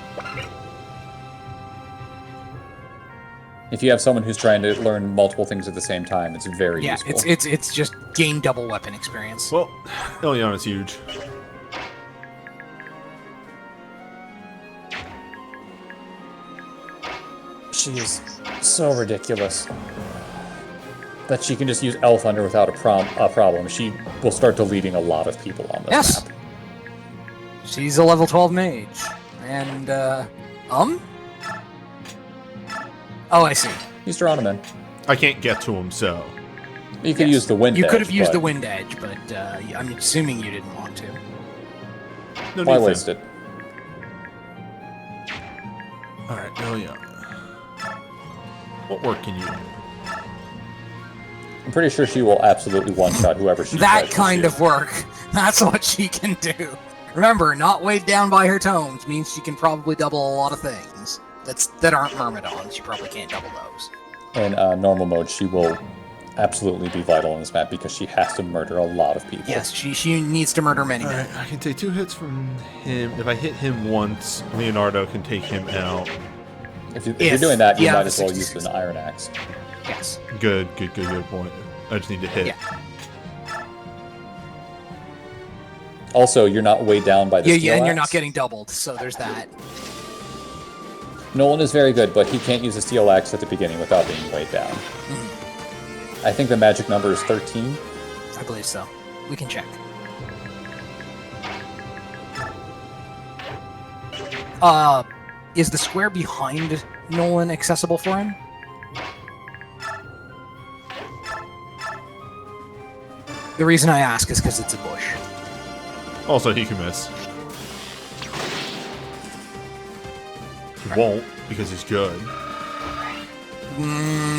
If you have someone who's trying to learn multiple things at the same time, it's very Yeah, useful. it's just gain double weapon experience. Well, Ileana's huge. She is so ridiculous that she can just use Elf Thunder without a problem. She will start deleting a lot of people on this Yes. map. She's a level 12 mage. And, Oh, I see. He's Geronimo. I can't get to him, so. You could Yes. use the wind You edge, could have used but the wind edge, but I'm assuming you didn't want to. No Why need to. waste it? Alright, Ileana. What work can you do? I'm pretty sure she will absolutely one-shot whoever she That tries to kind shoot. of work. That's what she can do. Remember, not weighed down by her tomes means she can probably double a lot of things. That aren't Myrmidons. She probably can't double those. In normal mode, she will absolutely be vital in this map because she has to murder a lot of people. Yes, she needs to murder many men. Alright, I can take 2 hits from him. If I hit him once, Leonardo can take him out. If you're doing that, you yeah, might as well 66. use an iron axe. Yes. Good point. I just need to hit. Yeah. Also, you're not weighed down by the Yeah, steel and you're not axe. getting doubled, so there's that. Nolan is very good, but he can't use a steel axe at the beginning without being weighed down. I think the magic number is 13. I believe so. We can check. Is the square behind Nolan accessible for him? The reason I ask is because it's a bush. Also, he can miss. He won't, because he's good.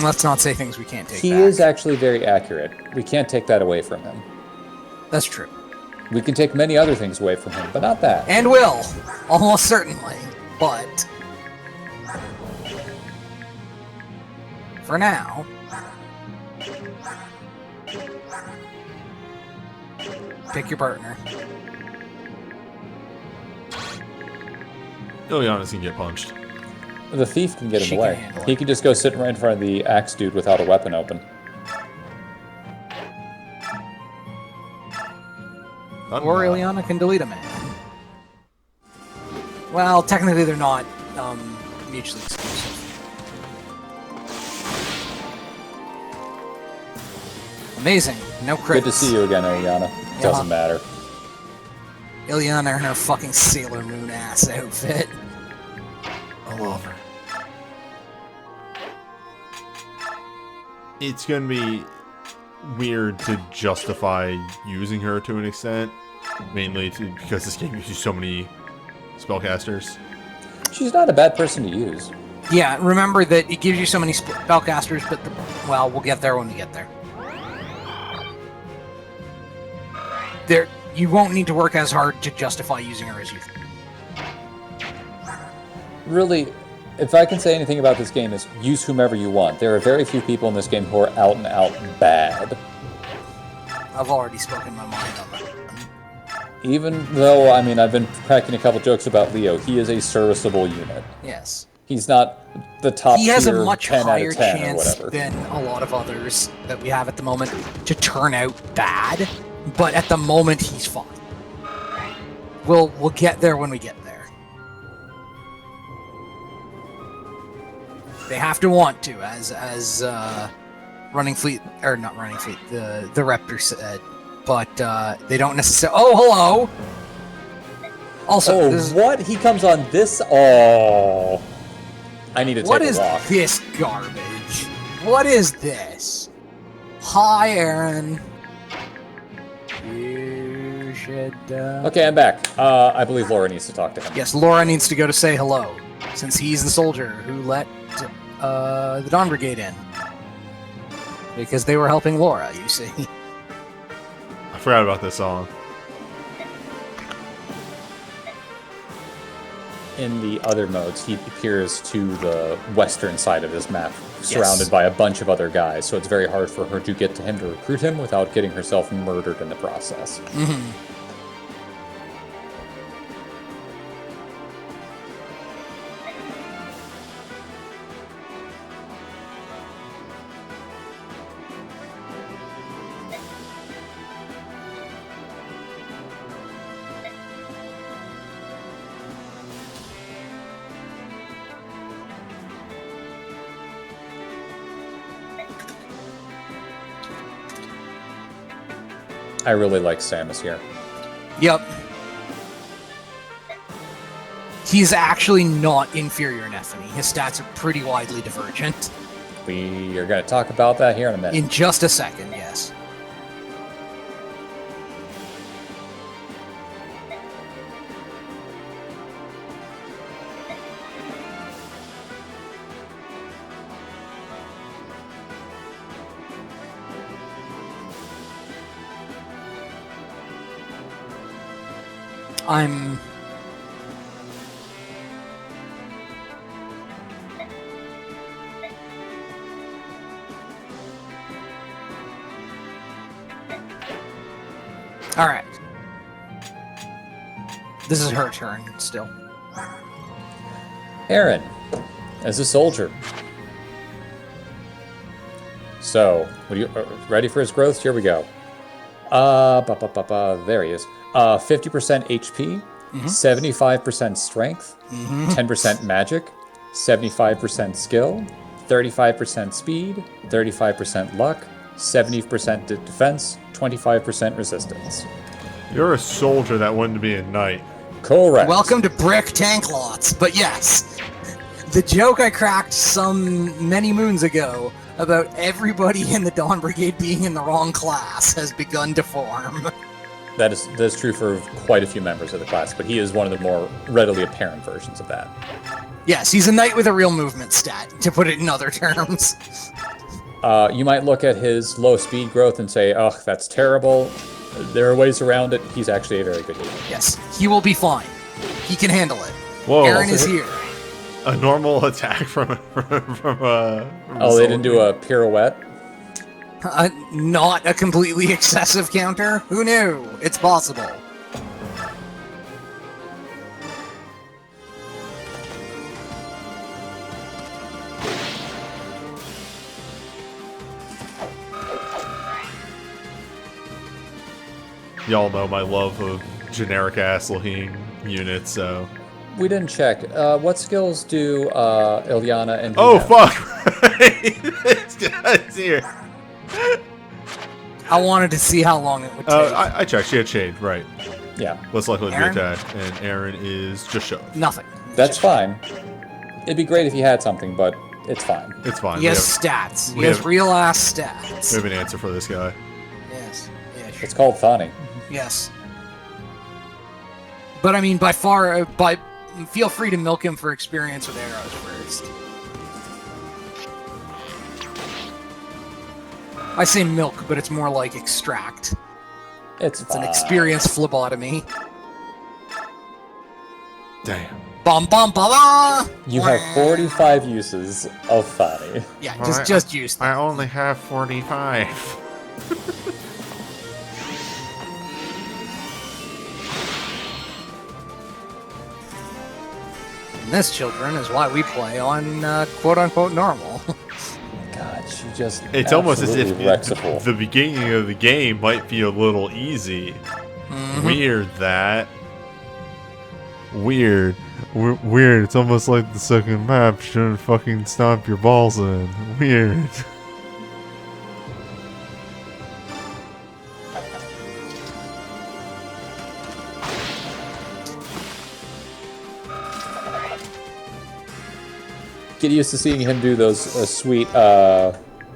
Let's not say things we can't take He back. is actually very accurate. We can't take that away from him. That's true. We can take many other things away from him, but not that. And will. Almost certainly. But... for now... pick your partner. Ileana's can get punched. The thief can get She him can away. handle it. He can just go sit right in front of the axe dude without a weapon open. Or Ileana can delete a man. Well, technically they're not mutually exclusive. Amazing. No crits. Good to see you again, Oriana. Doesn't matter. Ileana in her fucking Sailor Moon ass outfit. I love her. It's gonna be weird to justify using her to an extent, mainly because this game uses so many spellcasters. She's not a bad person to use. Yeah, remember that it gives you so many spellcasters, but well, we'll get there when we get there. You won't need to work as hard to justify using her as you think. Really, if I can say anything about this game, is use whomever you want. There are very few people in this game who are out and out bad. I've already spoken my mind on that. Even though, I mean, I've been cracking a couple jokes about Leo, he is a serviceable unit. Yes. He's not the top He has a tier much 10 out higher of 10 or chance whatever. than a lot of others that we have at the moment to turn out bad, but at the moment he's fine. We'll get there when we get there. They have to want to, as running fleet, or not running fleet, the Raptor said, but they don't necessarily. Oh, hello. Also, what? He comes on this? Oh. I need to take what a is walk. this garbage? What is this? Hi, Aaron. You should. Okay, I'm back. I believe Laura needs to talk to him. Yes, Laura needs to go to say hello, since he's the soldier who let the Dawn Brigade in. Because they were helping Laura, you see. I forgot about this song. In the other modes, he appears to the western side of this map, surrounded by a bunch of other guys, so it's very hard for her to get to him to recruit him without getting herself murdered in the process. Mm-hmm. I really like Samus here. Yep. He's actually not inferior in Ethany. His stats are pretty widely divergent. We are going to talk about that here in a minute. In just a second, yes. I'm... Alright. This is her turn, still. Aaron, as a soldier. So, ready for his growth? Here we go. There he is. 50% HP, 75% strength, 10% magic, 75% skill, 35% speed, 35% luck, 70% defense, 25% resistance. You're a soldier that wanted to be a knight. Correct. Welcome to Brick Tank Lots, but yes, the joke I cracked many moons ago about everybody in the Dawn Brigade being in the wrong class has begun to form. That is true for quite a few members of the class, but he is one of the more readily apparent versions of that. Yes, he's a knight with a real movement stat, to put it in other terms. You might look at his low speed growth and say, "Oh, that's terrible." There are ways around it. He's actually a very good unit. Yes, he will be fine. He can handle it. Whoa. Aaron is here. A normal attack from Oh, they didn't do a pirouette? Not a completely excessive counter? Who knew? It's possible. Y'all know my love of generic ass looking units, so. We didn't check. What skills do Ileana and Oh, have? fuck! This guy's here. I wanted to see how long it would take. I checked. She had shade, right. Yeah, less likely to be Aaron? attacked, and Aaron is just shove. Nothing. that's fine. It'd be great if he had something, but it's fine. It's fine. He has stats. He we has have- real ass stats. We have an answer for this guy. Yes. Yes. It's called Thani. Yes. But I mean, feel free to milk him for experience with arrows first. I say milk, but it's more like extract. It's It's an fine. experience phlebotomy. Damn. Bum bum ba ba. You have 45 uses of Thani. Yeah, just use them. I only have 45. And this, children, is why we play on quote unquote normal. God, you just It's almost as if absolutely wrecks a fool. the beginning of the game might be a little easy. Weird that. Weird. Weird. It's almost like the second map shouldn't fucking stomp your balls in. Weird. Get used to seeing him do those sweet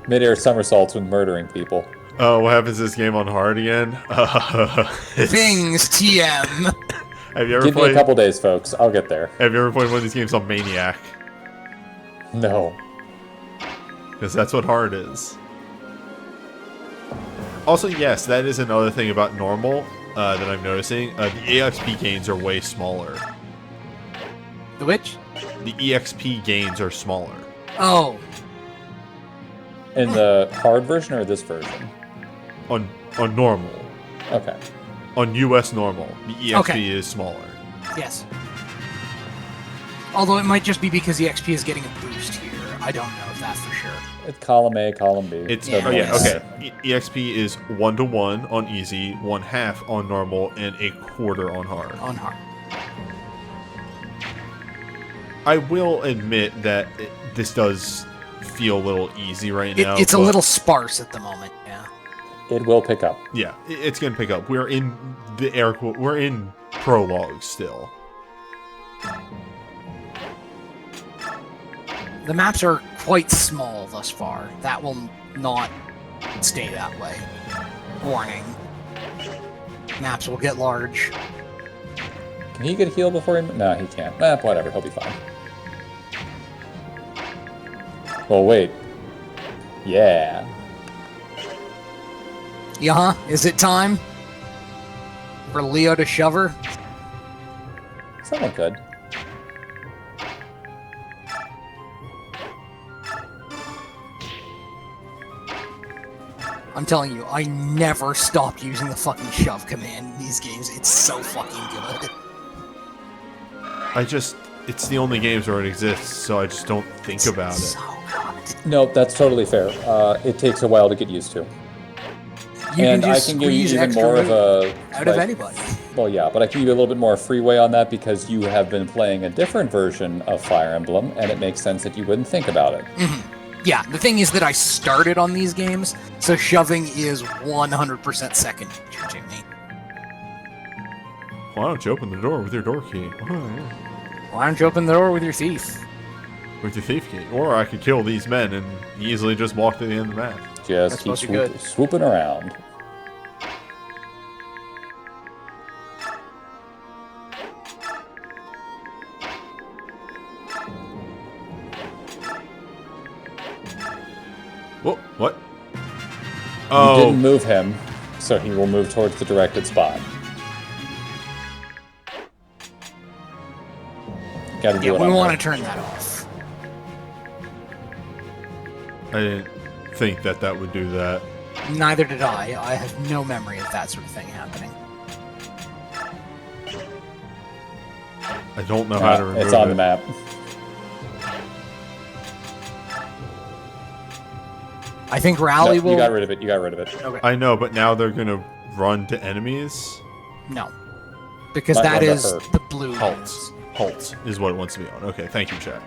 mid-air somersaults when murdering people. Oh, what happens to this game on hard again? Things TM. Have you ever Give me played? a couple days, folks. I'll get there. Have you ever played one of these games on Maniac? No. Because that's what hard is. Also, yes, that is another thing about normal that I'm noticing. The EXP gains are way smaller. The which? The EXP gains are smaller. Oh, In the hard version or this version? On normal. Okay. On US normal, the EXP Okay. is smaller. yes. Although it might just be because EXP is getting a boost here. I don't know if that's for sure. It's column A, column B. It's Yeah, oh yeah, yes. okay. EXP is 1-to-1 on easy, 1/2 on normal, and 1/4 on hard. On hard. I will admit that this does feel a little easy right now. It's a but little sparse at the moment. Yeah. It will pick up. Yeah, it's gonna pick up. We're in the we're in prologue still. The maps are quite small thus far. That will not stay that way. Warning. Maps will get large. Can he get healed before he... No, he can't. Whatever. He'll be fine. Well, wait. Yeah. Yeah, is it time for Leo to shove her? Someone could. I'm telling you, I never stop using the fucking shove command in these games. It's so fucking good. It's the only games where it exists, so I just don't think about it. So good. No, that's totally fair. It takes a while to get used to. You And can I just can give you squeeze even extra more of a... out of like, anybody. Well, yeah, but I can give you a little bit more freeway on that because you have been playing a different version of Fire Emblem, and it makes sense that you wouldn't think about it. Yeah, the thing is that I started on these games, so shoving is 100% second nature to me. Why don't you open the door with your door key? Oh, yeah. Why don't you open the door with your thief? With your thief key. Or I could kill these men and easily just walk to the end of the map. Just keep supposed to be good. swooping around. Whoa, what? You Oh, didn't move him, so he will move towards the directed spot. Gotta do Yeah, it we on want her. to turn that off. I didn't think that would do that. Neither did I. I have no memory of that sort of thing happening. I don't know how to remove It's on it. the map. I think No, Rally will... You got rid of it. You got rid of it. Okay. I know, but now they're gonna run to enemies. No. Because Might that run to is her. the blue Halt. ones. Halt is what it wants to be on. Okay, thank you, chat.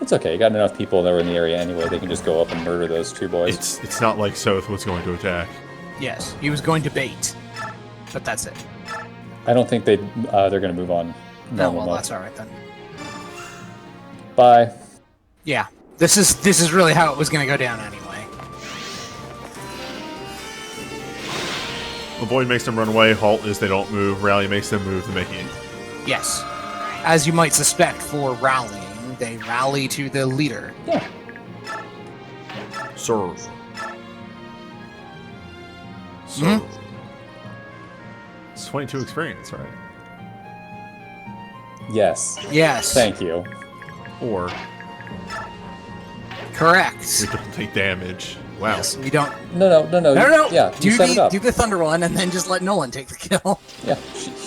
It's okay. You got enough people that were in the area anyway. They can just go up and murder those two boys. It's not like Soth was going to attack. Yes, he was going to bait, but that's it. I don't think they're going to move on. No, normal well, mode. that's all right then. Bye. Yeah, this is really how it was going to go down anyway. Avoid makes them run away. Halt is they don't move. Rally makes them move to make it. Yes, as you might suspect for rallying, they rally to the leader. Yeah. Serve. Serve. It's 22 experience, right? Yes. Yes. Thank you. Or Correct. we don't take damage. Wow. Yes, we don't. No. No. Yeah, you set it up. Do the Thunder one and then just let Nolan take the kill. Yeah,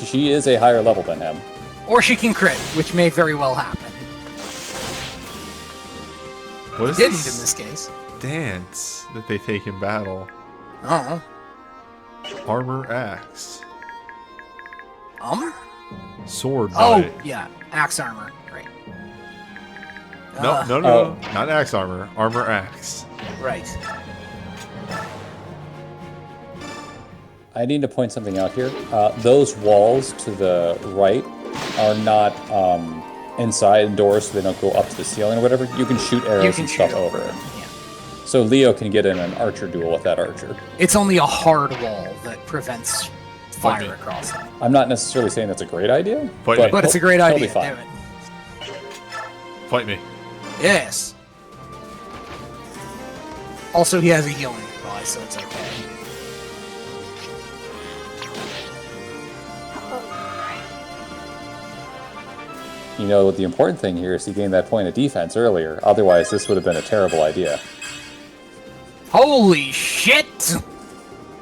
she is a higher level than him. Or she can crit, which may very well happen. What is Didn't this in this case. dance that they take in battle? Oh. Armor axe. Sword Oh, bite. yeah. Axe armor. Right. No, Oh. not axe armor. Armor axe. Right. I need to point something out here. Those walls to the right are not inside doors, so they don't go up to the ceiling or whatever. You can shoot arrows and stuff over it. Yeah. So Leo can get in an archer duel with that archer. It's only a hard wall that prevents fire Okay. across them. I'm not necessarily saying that's a great idea, Fight me. But it's a great he'll idea. be fine. Do it. Fight me. Yes. Also, he has a healing nearby, so it's okay. You know, what the important thing here is he gained that point of defense earlier. Otherwise, this would have been a terrible idea. Holy shit!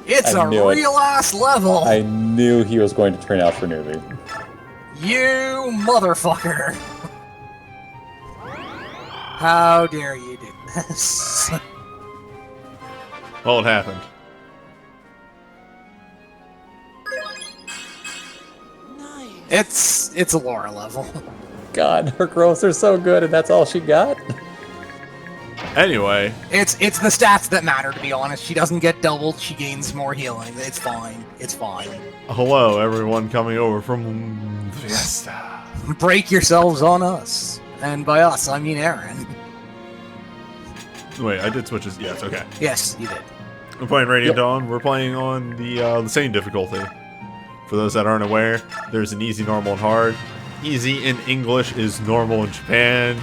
It's I a knew it. real ass level! I knew he was going to turn out for newbie. You motherfucker! How dare you do this? Well, it happened. It's a Laura level. God, her growths are so good, and that's all she got? Anyway, It's the stats that matter, to be honest. She doesn't get doubled, she gains more healing. It's fine. It's fine. hello everyone coming over from Fiesta. Break yourselves on us. And by us, I mean Aaron. Wait, I did switches. Yes, okay. Yes, you did. We're playing Radiant Dawn. We're playing on the same difficulty. For those that aren't aware, there's an easy, normal, and hard. Easy in English is normal in Japan.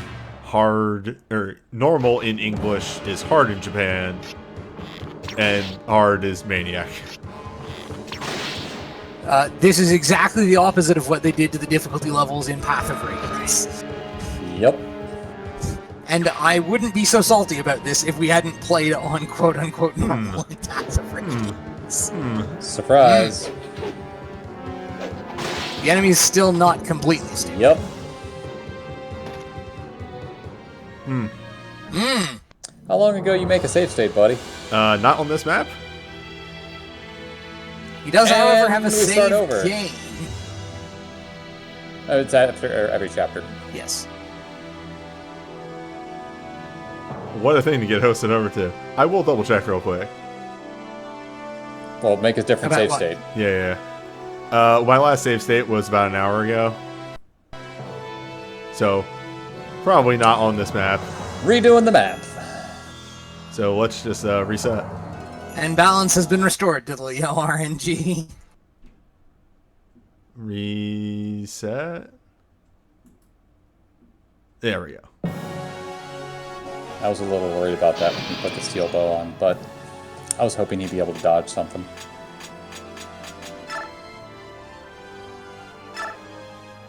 Normal in English is hard in Japan. And hard is maniac. This is exactly the opposite of what they did to the difficulty levels in Path of Radiance. Yep. And I wouldn't be so salty about this if we hadn't played on quote-unquote normal in Path of Radiance. Surprise. The enemy is still not completely stable. Yep. How long ago you make a save state, buddy? Not on this map. He does, however, have a And we start save over. game. Oh, it's after every chapter. Yes. What a thing to get hosted over to. I will double check real quick. Well, make a different About save what? state. Yeah. My last save state was about an hour ago. So, probably not on this map. Redoing the map. So let's just reset. And balance has been restored to the Leo RNG. Reset. There we go. I was a little worried about that when he put the steel bow on, but I was hoping he'd be able to dodge something.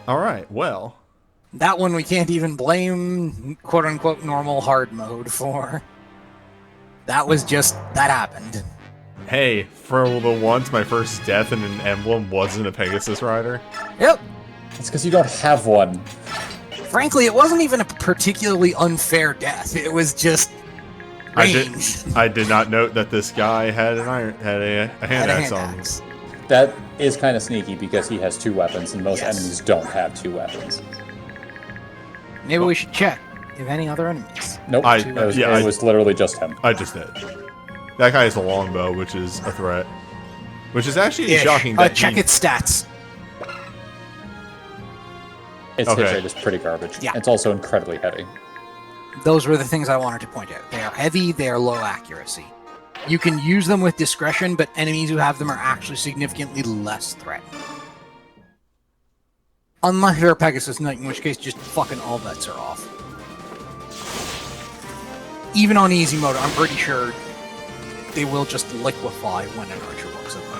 Alright, well. That one we can't even blame quote-unquote normal hard mode for. That was just, that happened. Hey, for the once, my first death in an Emblem wasn't a Pegasus Rider. Yep. It's because you don't have one. Frankly, it wasn't even a particularly unfair death. It was just range. I did not note that this guy had a hand axe on him. axe. That is kind of sneaky because he has two weapons, and most Yes. enemies don't have two weapons. Maybe we should check. if any other enemies. Nope. It was literally just him. I just did. That guy has a longbow, which is a threat. Which is actually Ish. shocking that check its stats. Its hit rate is pretty garbage. Yeah. It's also incredibly heavy. Those were the things I wanted to point out. They are heavy, they are low accuracy. You can use them with discretion, but enemies who have them are actually significantly less threatened. Unless you're a Pegasus Knight, in which case just fucking all bets are off. Even on easy mode, I'm pretty sure they will just liquefy when an archer looks at them.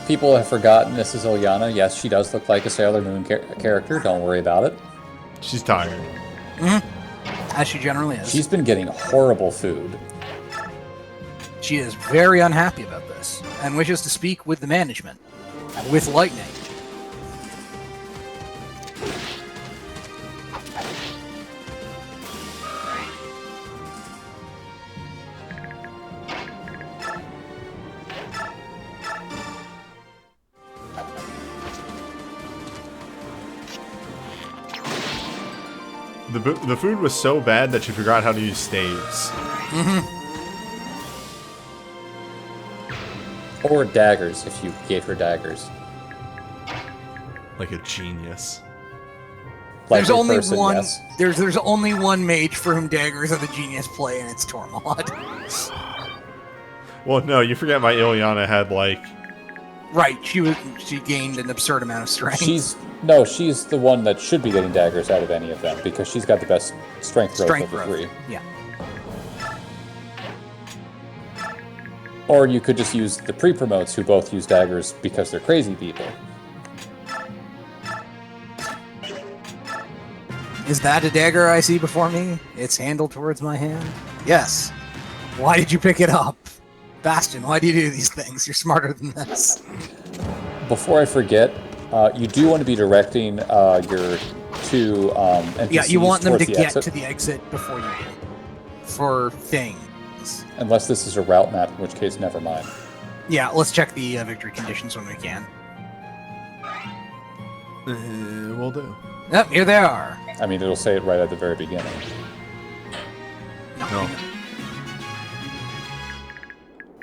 People have forgotten this is Ilyana. Yes, she does look like a Sailor Moon character. Don't worry about it. She's tired. As she generally is. She's been getting horrible food. She is very unhappy about this, and wishes to speak with the management. With lightning. The food was so bad that she forgot how to use staves. Or daggers, if you gave her daggers. Like a genius. There's Likely only person, one. yes. There's only one mage for whom daggers are the genius play, and it's Tormod. Well, no, you forget my Ilyana had like. Right, she gained an absurd amount of strength. She's the one that should be getting daggers out of any of them because she's got the best strength growth of the three. Yeah. Or you could just use the pre-promotes who both use daggers because they're crazy people. Is that a dagger I see before me? Its handle towards my hand? Yes. Why did you pick it up? Bastion, why do you do these things? You're smarter than this. Before I forget, you do want to be directing your two NPCs Yeah, you want them to towards the get exit. to the exit before you do. For things. Unless this is a route map, in which case, never mind. Yeah, let's check the victory conditions when we can. Will do. Yep, here they are. I mean, it'll say it right at the very beginning. No.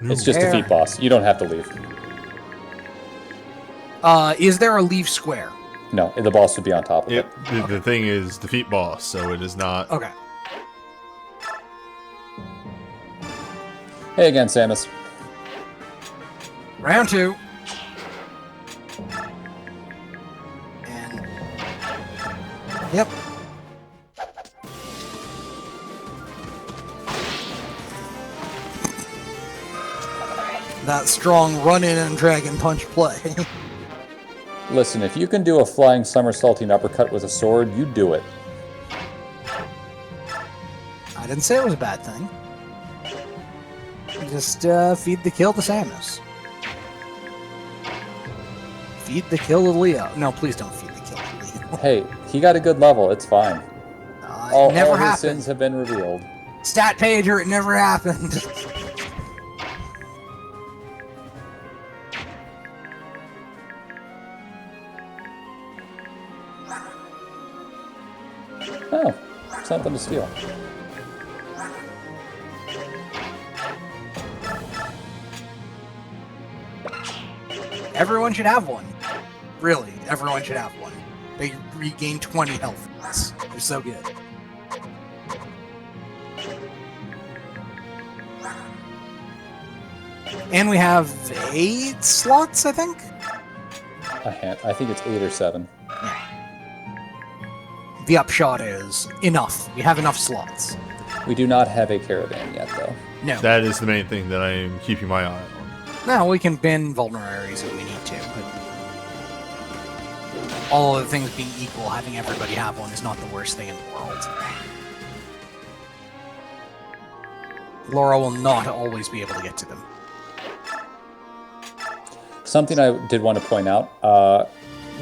It's just defeat boss. You don't have to leave. Is there a leave square? No, the boss would be on top of it. The thing is defeat boss, so it is not. Okay. Hey again, Samus. Round 2. And... Yep. That strong run-in and dragon punch play. Listen, if you can do a flying somersaulting uppercut with a sword, you do it. I didn't say it was a bad thing. Just feed the kill to Samus. Feed the kill to Leo. No, please don't feed the kill to Leo. Hey, he got a good level. It's fine. It never all his happened. sins have been revealed. Stat pager, it never happened. Oh, something to steal. Everyone should have one. Really, everyone should have one. They regain 20 health points. They're so good. And we have 8 slots, I think? I think it's 8 or 7. The upshot is enough. We have enough slots. We do not have a caravan yet, though. No. That is the main thing that I am keeping my eye on. No, we can bin vulneraries if we need to, but all other things being equal, having everybody have one is not the worst thing in the world. Laura will not always be able to get to them. Something I did want to point out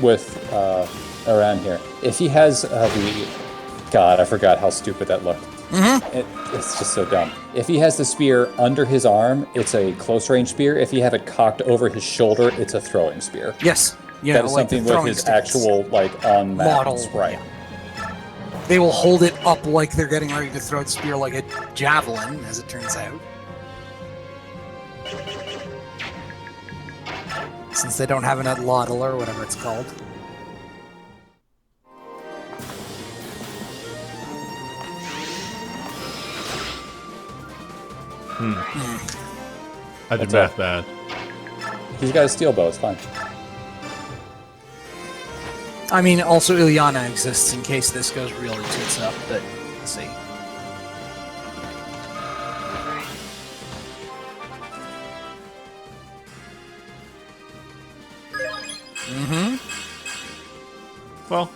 with around here, if he has God, I forgot how stupid that looked. It's just so dumb. If he has the spear under his arm, it's a close range spear. If you have it cocked over his shoulder, it's a throwing spear. Yes. That is something with his actual on map model, sprite. yeah. They will hold it up like they're getting ready to throw the spear like a javelin, as it turns out. Since they don't have an atlatl or whatever it's called. I did math bad. He's got a steel bow, it's fine. I mean, also Ilyana exists in case this goes really tits up, but let's see. Well,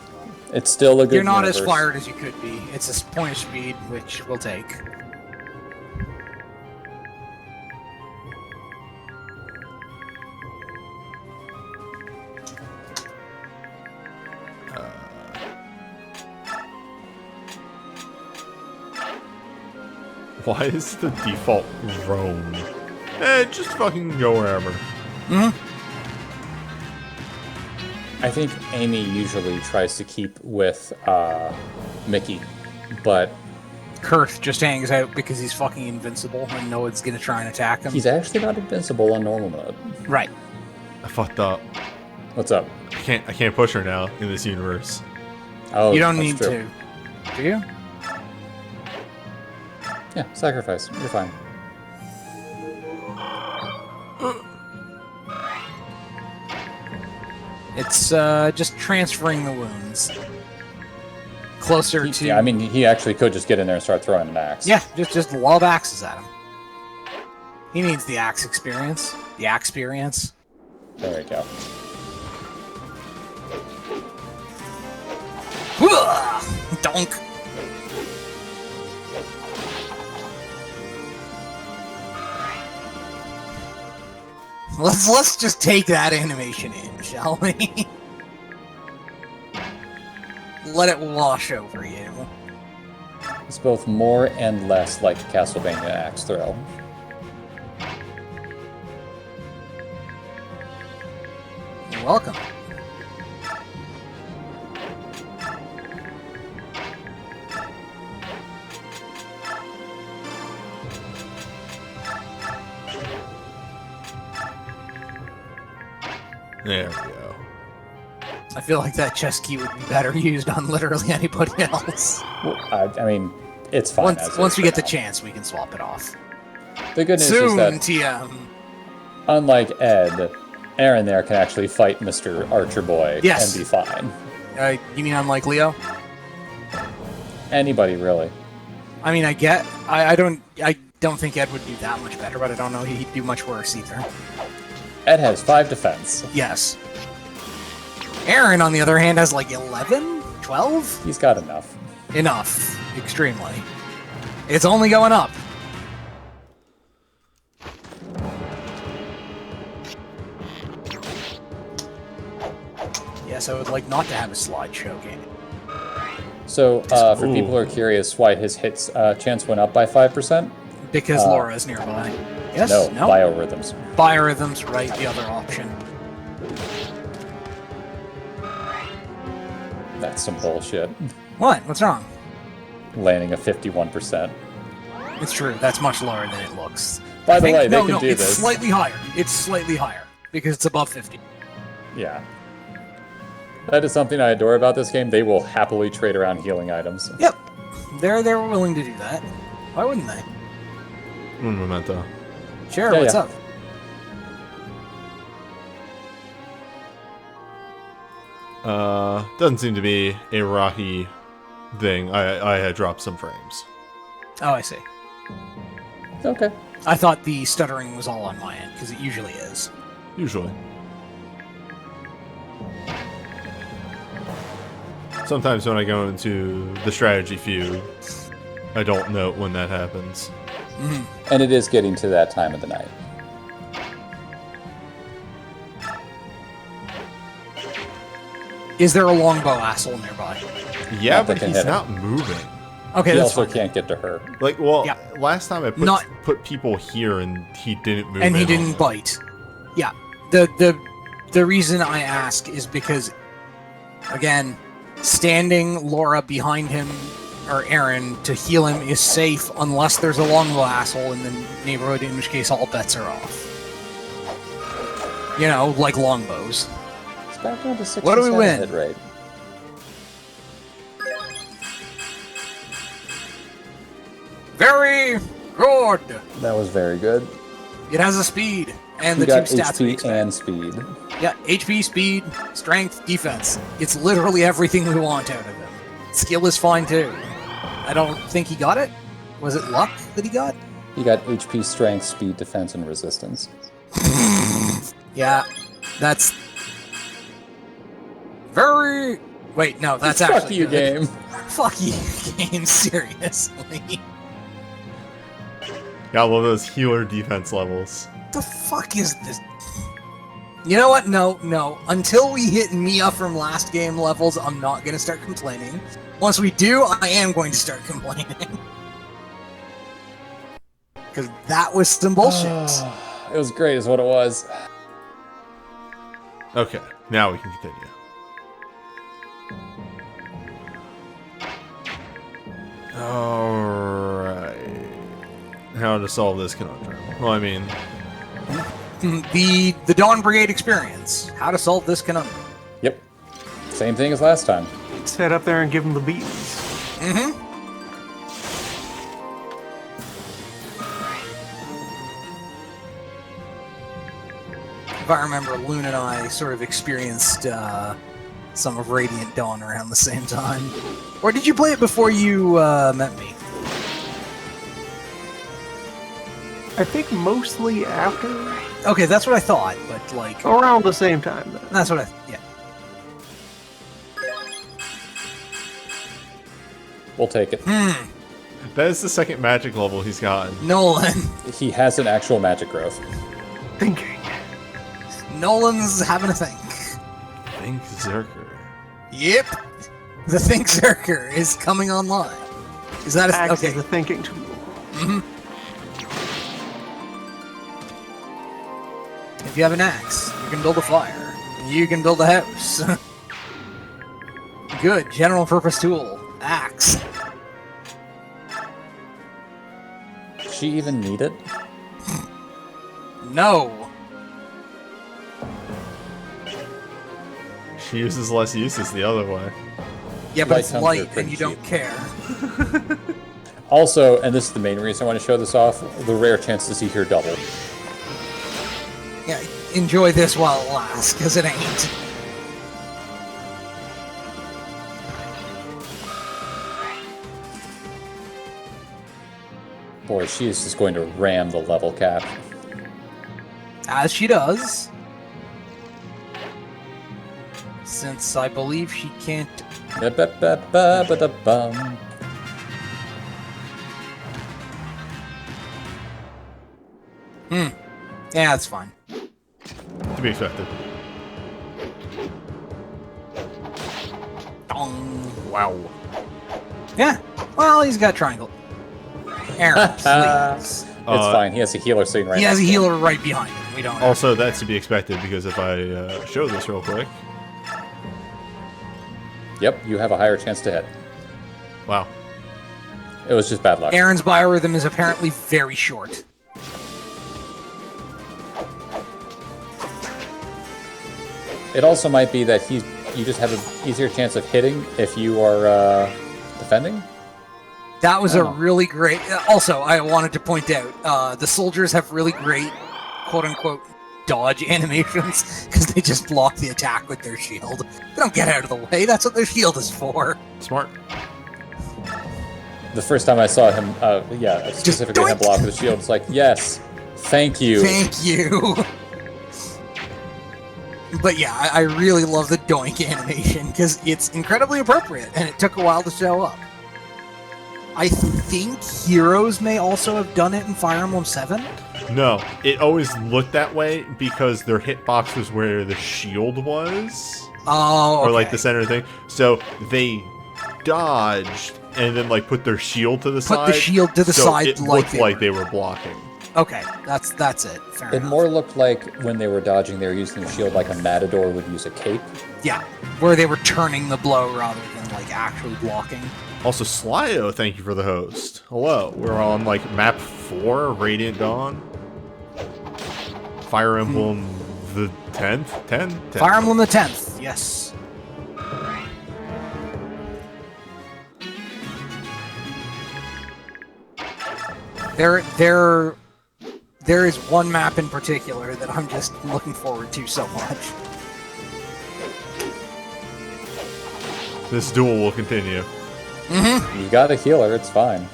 It's still a good You're not universe. as fired as you could be. It's a point of speed, which we'll take. why is the default roam? Just fucking go wherever. I think Amy usually tries to keep with Mickey, but Kurth just hangs out because he's fucking invincible and no one's gonna try and attack him. he's actually not invincible on normal mode. Right. I fucked up. What's up? I can't push her now in this universe. Oh, You don't that's need true. to. Do you? Yeah, sacrifice. You're fine. It's just transferring the wounds. Closer to... Yeah, I mean, he actually could just get in there and start throwing an axe. Yeah, just lob axes at him. He needs the axe experience. The axe experience. There we go. Donk. Let's just take that animation in, shall we? Let it wash over you. It's both more and less like a Castlevania axe throw. You're welcome. There we go. I feel like that chest key would be better used on literally anybody else. Well, I mean, it's fine. Once we get the chance, we can swap it off. The good news Soon, is that, TM. unlike Ed, Aaron there can actually fight Mr. Archer Boy Yes. and be fine. You mean unlike Leo? Anybody, really. I mean, I don't think Ed would do that much better, but I don't know he'd do much worse either. Ed has 5 defense. Yes. Aaron, on the other hand, has like 11? 12? He's got enough. Enough. Extremely. It's only going up. Yes, I would like not to have a slideshow game. So, for Ooh. people who are curious why his hits chance went up by 5%, Because Laura's nearby. Yes? no, No? biorhythms. Biorhythms, right, the other option. That's some bullshit. What? What's wrong? Landing a 51%. It's true, that's much lower than it looks. By the I think- way, they no, can no, do it's this. slightly higher. It's slightly higher, because it's above 50. Yeah. That is something I adore about this game. They will happily trade around healing items. Yep. They're willing to do that. Why wouldn't they? Un momento. Sure, Yeah, what's yeah. up? Doesn't seem to be a rocky thing. I had dropped some frames. Oh, I see. Okay. I thought the stuttering was all on my end, because it usually is. Usually. Sometimes when I go into the strategy feud, I don't note when that happens. And it is getting to that time of the night. Is there a longbow asshole nearby? Yeah, Not that but can he's hit him. not moving. Okay, He that's also fine. can't get to her. Like, well, Yeah. last time I put people here and he didn't move. And he in didn't on them. bite. Yeah. The reason I ask is because, again, standing Laura behind him, or Aaron, to heal him is safe unless there's a longbow asshole in the neighborhood, in which case all bets are off. You know, like longbows. It's back down to 67 What do we win? hit rate. Very good! That was very good. It has a speed, and You the two got stats we HP expect. and speed. Yeah, HP, speed, strength, defense. It's literally everything we want out of him. Skill is fine too. I don't think he got it. Was it luck that he got? You got HP, strength, speed, defense, and resistance. Yeah, that's very. Wait, no, that's Fuck actually you, good. game. Fuck you, game. Seriously, Got one of those healer defense levels. the fuck is this? You know what? No. Until we hit Mia from last game levels, I'm not gonna start complaining. Once we do, I am going to start complaining. Because that was some bullshit. It was great, is what it was. Okay, now we can continue. Alright. How to solve this conundrum? Well, I mean, The Dawn Brigade experience. How to solve this conundrum. Yep. Same thing as last time. Set up there and give him the beatings. Mm-hmm. If I remember, Loon and I sort of experienced some of Radiant Dawn around the same time. Or did you play it before you met me? I think mostly after. Okay, that's what I thought, but like... Around the same time, though. That's what I... Yeah. We'll take it. that is the second magic level he's gotten. Nolan. He has an actual magic growth. Thinking. Nolan's having a think. Think Zerker. Yep. The Think Zerker is coming online. Is that a... Axe Okay. is the thinking tool. If you have an axe, you can build a fire. You can build a house. Good. General purpose tool. Axe. Does she even need it? No. She uses less uses the other way. Yeah, but Light it's comes light are pretty and you don't cheap. care. Also, and this is the main reason I want to show this off, the rare chance to see here double. Yeah, enjoy this while it lasts, because it ain't. Boy, she is just going to ram the level cap. As she does. Since I believe she can't... Ba-ba-ba-ba-ba-da-bum. Yeah, that's fine. To be expected. Dong. Wow. Yeah, well, he's got triangle. Aaron, please. It's fine. He has a healer sitting right He has a next to him. healer right behind him. We don't have... Also, that's to be expected because if I show this real quick. Yep, you have a higher chance to hit. Wow. It was just bad luck. Aaron's biorhythm is apparently very short. It also might be that you just have an easier chance of hitting if you are defending. That was a really great... Also, I wanted to point out, the soldiers have really great, quote-unquote, dodge animations, because they just block the attack with their shield. They don't get out of the way, that's what their shield is for. Smart. The first time I saw him, specifically him doink! block with the shield, it's like, yes, thank you. Thank you! But yeah, I really love the doink animation, because it's incredibly appropriate, and it took a while to show up. I think Heroes may also have done it in Fire Emblem 7. No, it always looked that way because their hitbox was where the shield was. Oh, okay. Or like the center thing. So they dodged and then like put their shield to the side. Put the shield to the so side it like looked they like were. they were blocking. Okay, that's it. Fair It enough. more looked like when they were dodging, they were using the shield like a matador would use a cape. Yeah, where they were turning the blow rather than like actually blocking. Also, Slyo, thank you for the host. Hello, we're on like map 4, Radiant Dawn. Fire Emblem the 10th? 10? Fire Emblem the 10th, yes. There is one map in particular that I'm just looking forward to so much. This duel will continue. You got a healer, it's fine.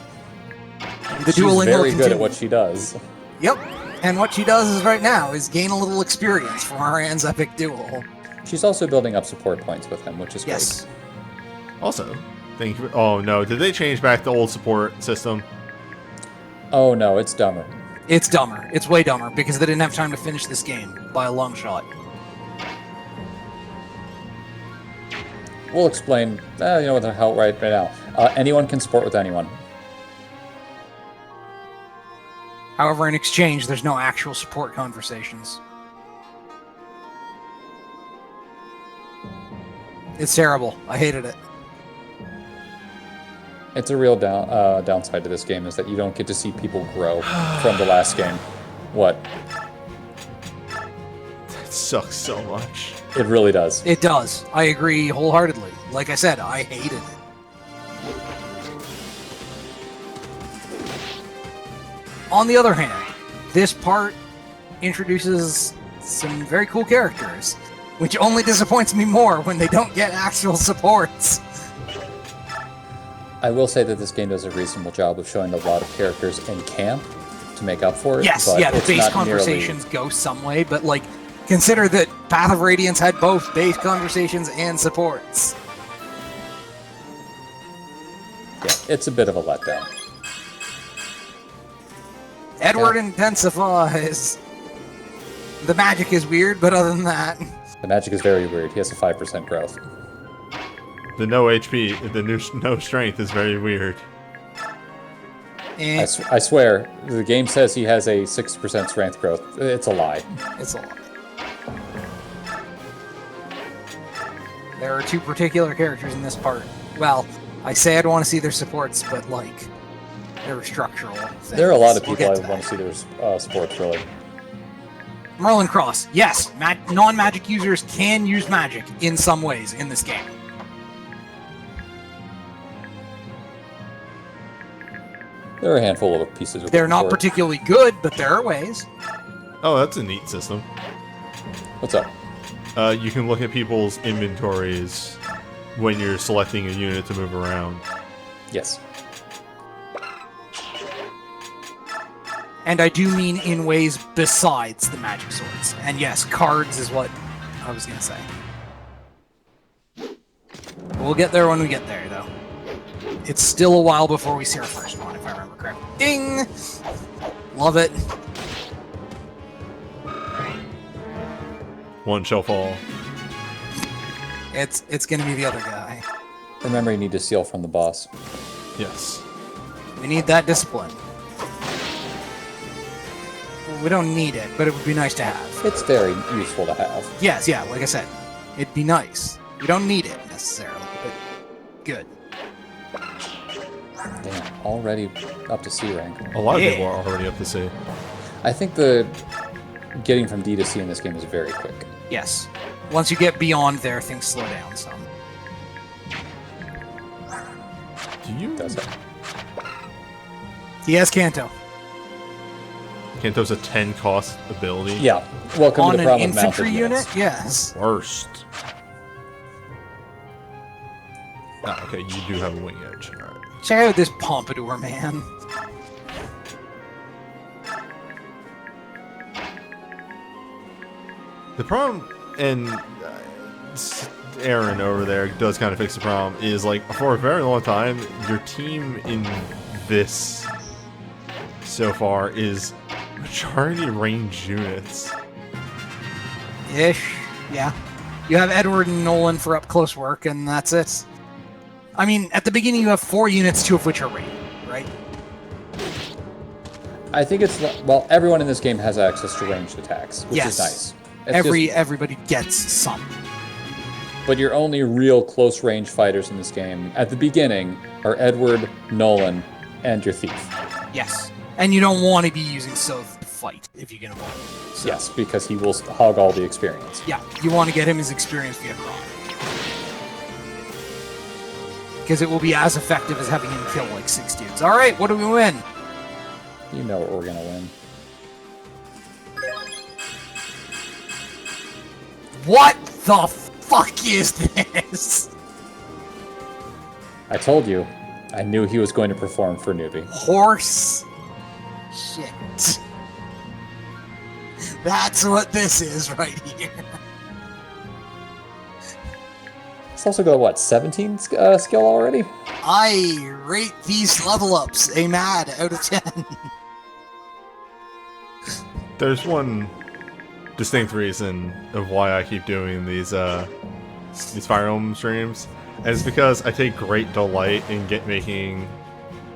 The She's dueling will very good continue. at what she does. Yep, and what she does is right now is gain a little experience from Ariane's epic duel. She's also building up support points with him, which is Yes. great. Also, thank you. Oh no, did they change back the old support system? Oh no, it's dumber. It's dumber. It's way dumber because they didn't have time to finish this game by a long shot. We'll explain, you know what the hell right now. Anyone can support with anyone. However, in exchange, there's no actual support conversations. It's terrible. I hated it. It's a real downside to this game is that you don't get to see people grow from the last game. What? It sucks so much. It really does. It does. I agree wholeheartedly. Like I said, I hated it. On the other hand, this part introduces some very cool characters, which only disappoints me more when they don't get actual supports. I will say that this game does a reasonable job of showing a lot of characters in camp to make up for it. Yes, but yeah, the it's base not conversations go some way, but like, consider that Path of Radiance had both base conversations and supports. Yeah, it's a bit of a letdown. Edward intensifies. The magic is weird, but other than that, The magic is very weird. He has a 5% growth. The no HP, the no strength is very weird. eh, I swear, the game says he has a 6% strength growth. It's a lie. it's a lot. There are two particular characters in this part. Well, I say I'd want to see their supports, but like, they're structural things. There are a lot of We'll people get I to want that. to see their sports, really. Merlin Cross, yes, non-magic users can use magic in some ways in this game. There are a handful of pieces of They're not support. particularly good, but there are ways. Oh, that's a neat system. What's up? You can look at people's inventories when you're selecting a unit to move around. Yes. And I do mean in ways besides the magic swords. And yes, cards is what I was going to say. We'll get there when we get there, though. It's still a while before we see our first one, if I remember correctly. Ding! Love it. One shall fall. It's going to be the other guy. Remember, you need to steal from the boss. Yes. We need that discipline. We don't need it, but it would be nice to have. It's very useful to have. Yes, yeah, like I said, it'd be nice. We don't need it necessarily, but good. Damn, already up to C rank. A lot of Yeah. people are already up to C. I think the getting from D to C in this game is very quick. Yes. Once you get beyond there, things slow down some. Do you? Does it? He has Kanto. Kanto's a 10 cost ability. Yeah. Welcome On to the an problem with mounted infantry unit? units. Yes. Worst. Ah, okay, you do have a wing edge. Alright. Check out this pompadour, man. The problem, and Aaron over there does kind of fix the problem, is like for a very long time, your team in this so far is majority range units. Ish. Yeah. You have Edward and Nolan for up close work, and that's it. I mean, at the beginning you have 4 units, 2 of which are ranged, right? I think it's well, everyone in this game has access to ranged attacks, which is nice. It's Everybody gets some. But your only real close range fighters in this game at the beginning are Edward, Nolan, and your thief. Yes. And you don't want to be using Soth to fight if you can avoid it. So, Yes, because he will hog all the experience. yeah, you want to get him his experience via Cron. Because it will be as effective as having him kill like 6 dudes. Alright, what do we win? You know what we're gonna win. What the fuck is this? I told you, I knew he was going to perform for Newbie. Horse shit. That's what this is right here. It's also got, what, 17 skill already? I rate these level ups a mad out of 10. There's one distinct reason of why I keep doing these Fire Emblem streams, and it's because I take great delight in making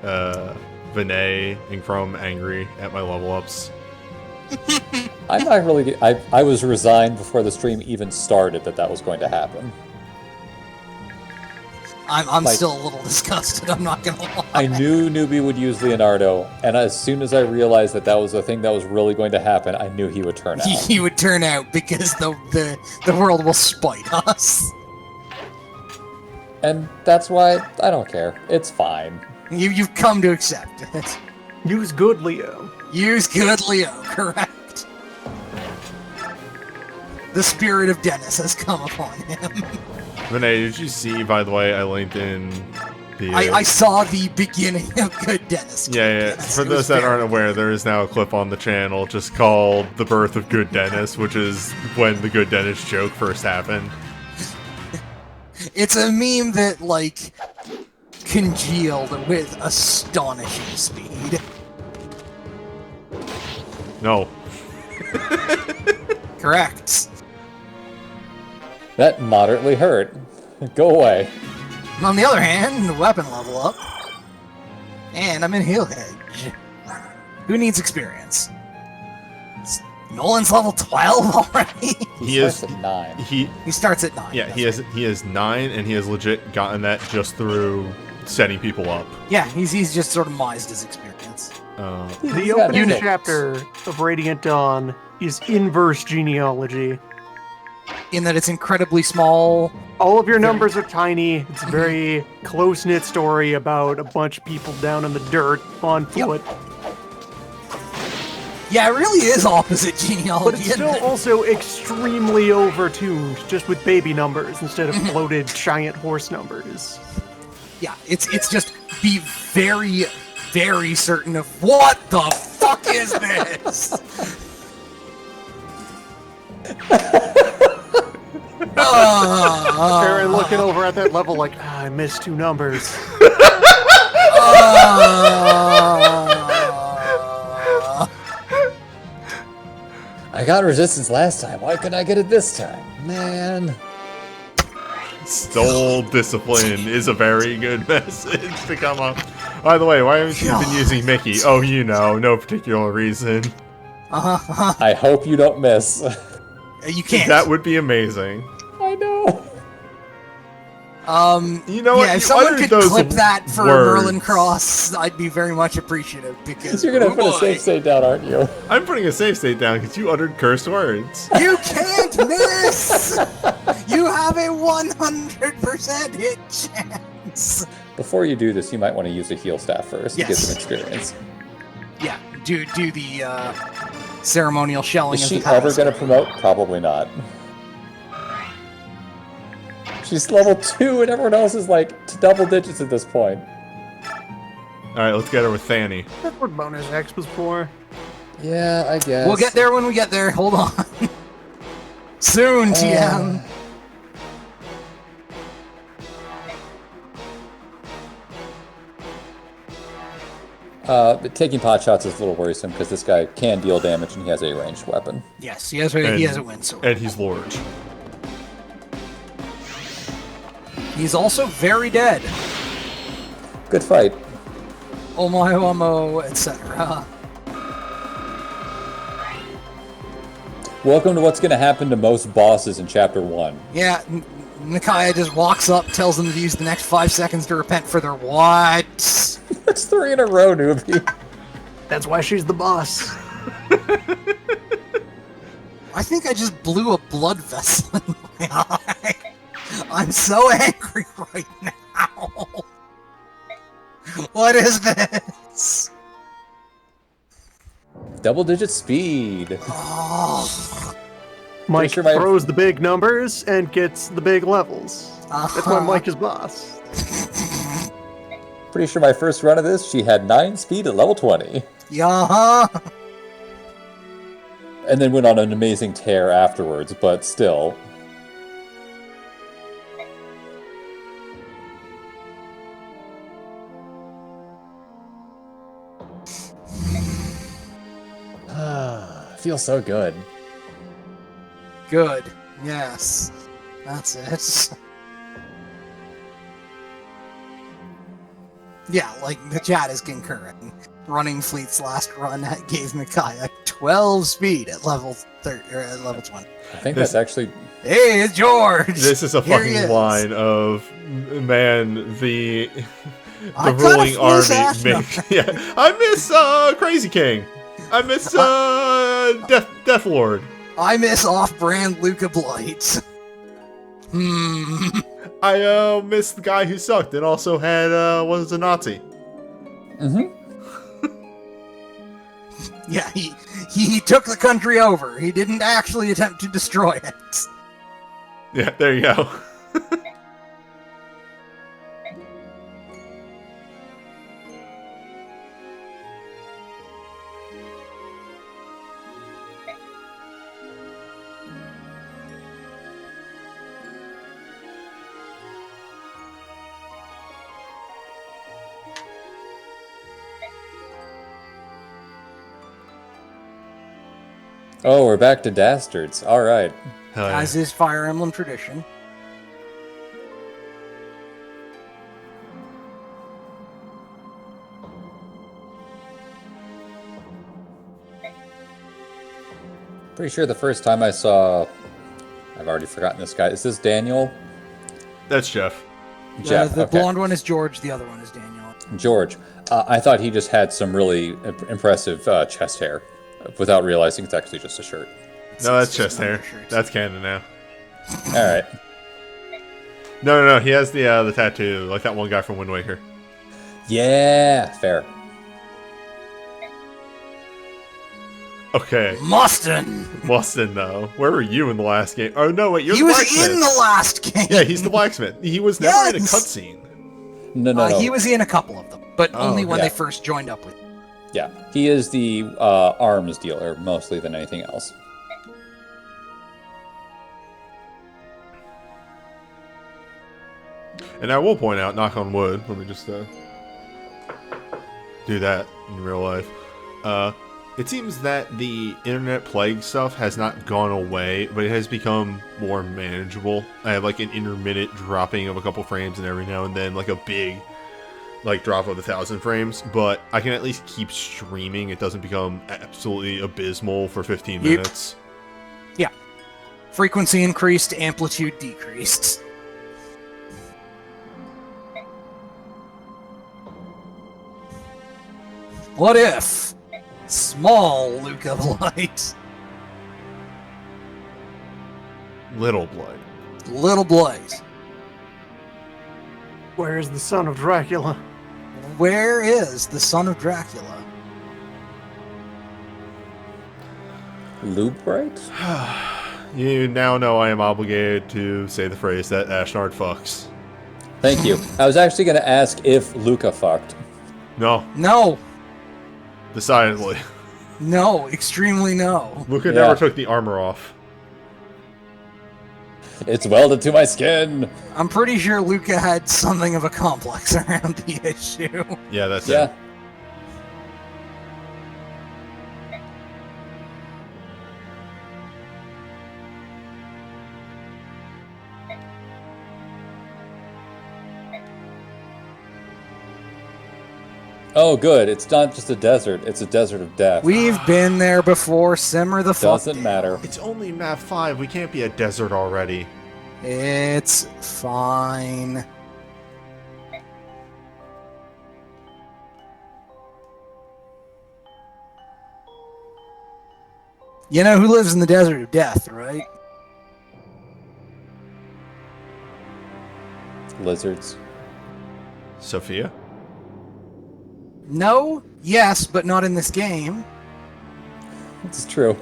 Vinay and Chrome angry at my level ups. I'm not really. I was resigned before the stream even started that was going to happen. I'm still a little disgusted, I'm not gonna lie. I knew Newbie would use Leonardo, and as soon as I realized that was a thing that was really going to happen, I knew he would turn out. He would turn out because the world will spite us. And that's why I don't care. It's fine. You've come to accept it. Use good, Leo. Use good Leo, correct. The spirit of Dennis has come upon him. Vinay, did you see, by the way, I linked in the... I saw the beginning of Good Dennis. Yeah. Dennis. For those that aren't aware, there is now a clip on the channel just called The Birth of Good Dennis, which is when the Good Dennis joke first happened. It's a meme that, like, congealed with astonishing speed. No. Correct. That moderately hurt. Go away. On the other hand, the weapon level up. And I'm in Heal Hedge. Who needs experience? Nolan's level 12 already? He starts at 9. He starts at 9. Yeah, he has 9, and he has legit gotten that just through setting people up. Yeah, he's just sort of mised his experience. The opening chapter of Radiant Dawn is inverse genealogy. In that it's incredibly small. All of your numbers are tiny. It's a very close-knit story about a bunch of people down in the dirt on foot. Yep. Yeah, it really is opposite genealogy. But it's still also extremely overtuned, just with baby numbers instead of bloated giant horse numbers. Yeah, it's just be very, very certain of what the fuck is this? Aaron looking over at that level like, I missed 2 numbers. I got resistance last time. Why couldn't I get it this time? Man. Soul discipline is a very good message to come up. By the way, why haven't you been using Mickey? Oh, you know, no particular reason. I hope you don't miss. You can't. That would be amazing. I know. You know what? Yeah, if You someone uttered could those clip that for words. Merlin Cross, I'd be very much appreciative because You're gonna put a safe state down, aren't you? I'm putting a safe state down because you uttered cursed words. You can't miss! You have a 100% hit chance! Before you do this, you might want to use a heal staff first to get Yes. some experience. Yeah, do the ceremonial shelling Is of she the ever past. going to promote? Probably not. She's level 2 and everyone else is like to double digits at this point. Alright, let's get her with Fanny. That's what bonus X was for. Yeah, I guess. We'll get there when we get there. Hold on. Soon, TM. But taking pot shots is a little worrisome because this guy can deal damage and he has a ranged weapon. Yes, he has a windsword. And he's large. He's also very dead. Good fight. Omo, etc. Welcome to what's going to happen to most bosses in Chapter 1. Yeah, Micaiah just walks up, tells them to use the next 5 seconds to repent for their what? That's 3 in a row, Newbie. That's why she's the boss. I think I just blew a blood vessel in my eye. I'm so angry right now. What is this? Double-digit speed. Oh. Mike sure my- throws the big numbers and gets the big levels. That's why Mike is boss. Pretty sure my first run of this, she had 9 speed at level 20. Yeah. And then went on an amazing tear afterwards, but still. Feels so good. Good. Yes. That's it. Yeah, like the chat is concurring. Running Fleet's last run gave Micaiah 12 speed at level 30 or at level 20. I think that's actually. Hey, it's George. This is a Here he fucking is. line of, man, the I ruling kinda miss army. Ashna. Yeah, I miss Crazy King. I miss Death Lord. I miss off-brand Luca Blight. I miss the guy who sucked and also had was a Nazi. Mm-hmm. Yeah, he took the country over. He didn't actually attempt to destroy it. Yeah, there you go. Oh, we're back to Dastards. All right. Hell yeah. As is Fire Emblem tradition. Pretty sure the first time I saw. I've already forgotten this guy. Is this Daniel? That's Jeff. Jeff. The okay. blonde one is George, the other one is Daniel. George. I thought he just had some really impressive chest hair, without realizing it's actually just a shirt. No, that's It's chest hair. undershirt. That's canon now. All right. No, he has the tattoo, like that one guy from Wind Waker. Yeah, fair. Okay, Mustin! Mustin, though. Where were you in the last game? Oh, no, wait, you're He the was blacksmith. in the last game! Yeah, he's the blacksmith. He was never in a Yes! cutscene. No. He was in a couple of them, but only when yeah. they first joined up with. Yeah, he is the arms dealer mostly than anything else. And I will point out, knock on wood, let me just do that in real life. It seems that the internet plague stuff has not gone away, but it has become more manageable. I have like an intermittent dropping of a couple frames and every now and then like a big like drop of 1,000 frames, but I can at least keep streaming. It doesn't become absolutely abysmal for 15 minutes. Yeah. Frequency increased, amplitude decreased. What if small Luca Blight, Little blood. little Blight, Where is the son of Dracula? where is the son of Dracula? Lubright? You now know I am obligated to say the phrase that Ashnard fucks. Thank you. I was actually going to ask if Luca fucked. No, No, decidedly. no, extremely no. Luca Yeah. never took the armor off. It's welded to my skin. I'm pretty sure Luca had something of a complex around the issue. Yeah, that's Yeah. it. Oh, good. It's not just a desert. It's a desert of death. We've been there before. Simmer the fuck. Doesn't matter. It's only map 5. We can't be a desert already. It's fine. You know who lives in the desert of death, right? Lizards. Sophia? No, yes, but not in this game. This is true.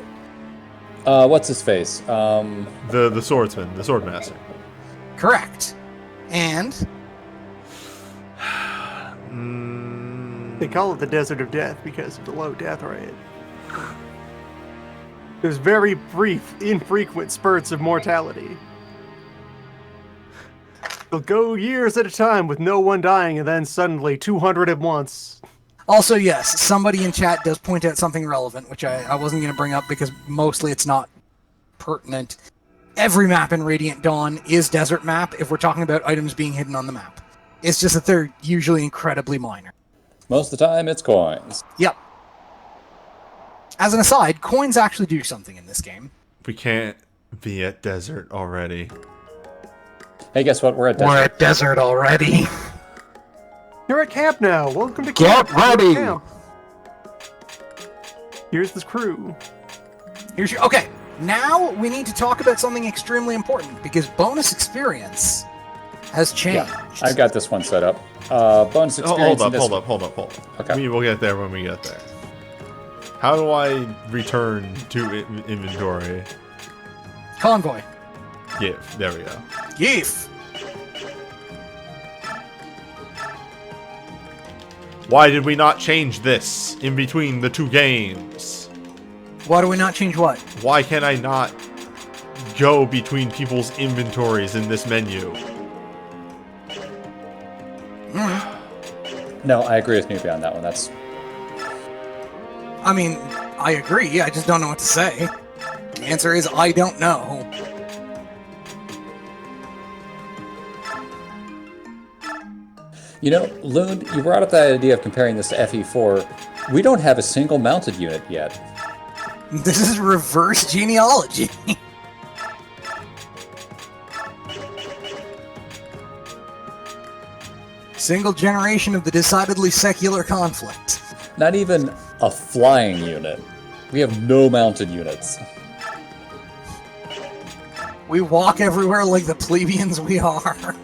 What's his face? The swordsman, the swordmaster. Correct. And They call it the Desert of Death because of the low death rate. There's very brief, infrequent spurts of mortality. They'll go years at a time with no one dying, and then suddenly 200 at once. also, yes, somebody in chat does point out something relevant, which I wasn't going to bring up because mostly it's not pertinent. Every map in Radiant Dawn is desert map if we're talking about items being hidden on the map. It's just that they're usually incredibly minor. Most of the time, it's coins. Yep. As an aside, coins actually do something in this game. We can't be at desert already. Hey, guess what? We're at desert. We're at desert already. You're at camp now. Welcome to Get camp. ready. Camp. Here's this crew. Here's your... Okay, now we need to talk about something extremely important because bonus experience has changed. Yeah, I've got this one set up. Bonus experience. Hold up. Okay. We'll get there when we get there. How do I return to inventory? Convoy. Yeah, there we go. Yeef. Why did we not change this in between the two games? Why do we not change what? Why can I not go between people's inventories in this menu? No, I agree with Newbie on that one. That's I mean, I agree. I just don't know what to say. The answer is I don't know. You know, Loon, you brought up that idea of comparing this to FE4. We don't have a single mounted unit yet. This is reverse genealogy. Single generation of the decidedly secular conflict. Not even a flying unit. We have no mounted units. We walk everywhere like the plebeians we are.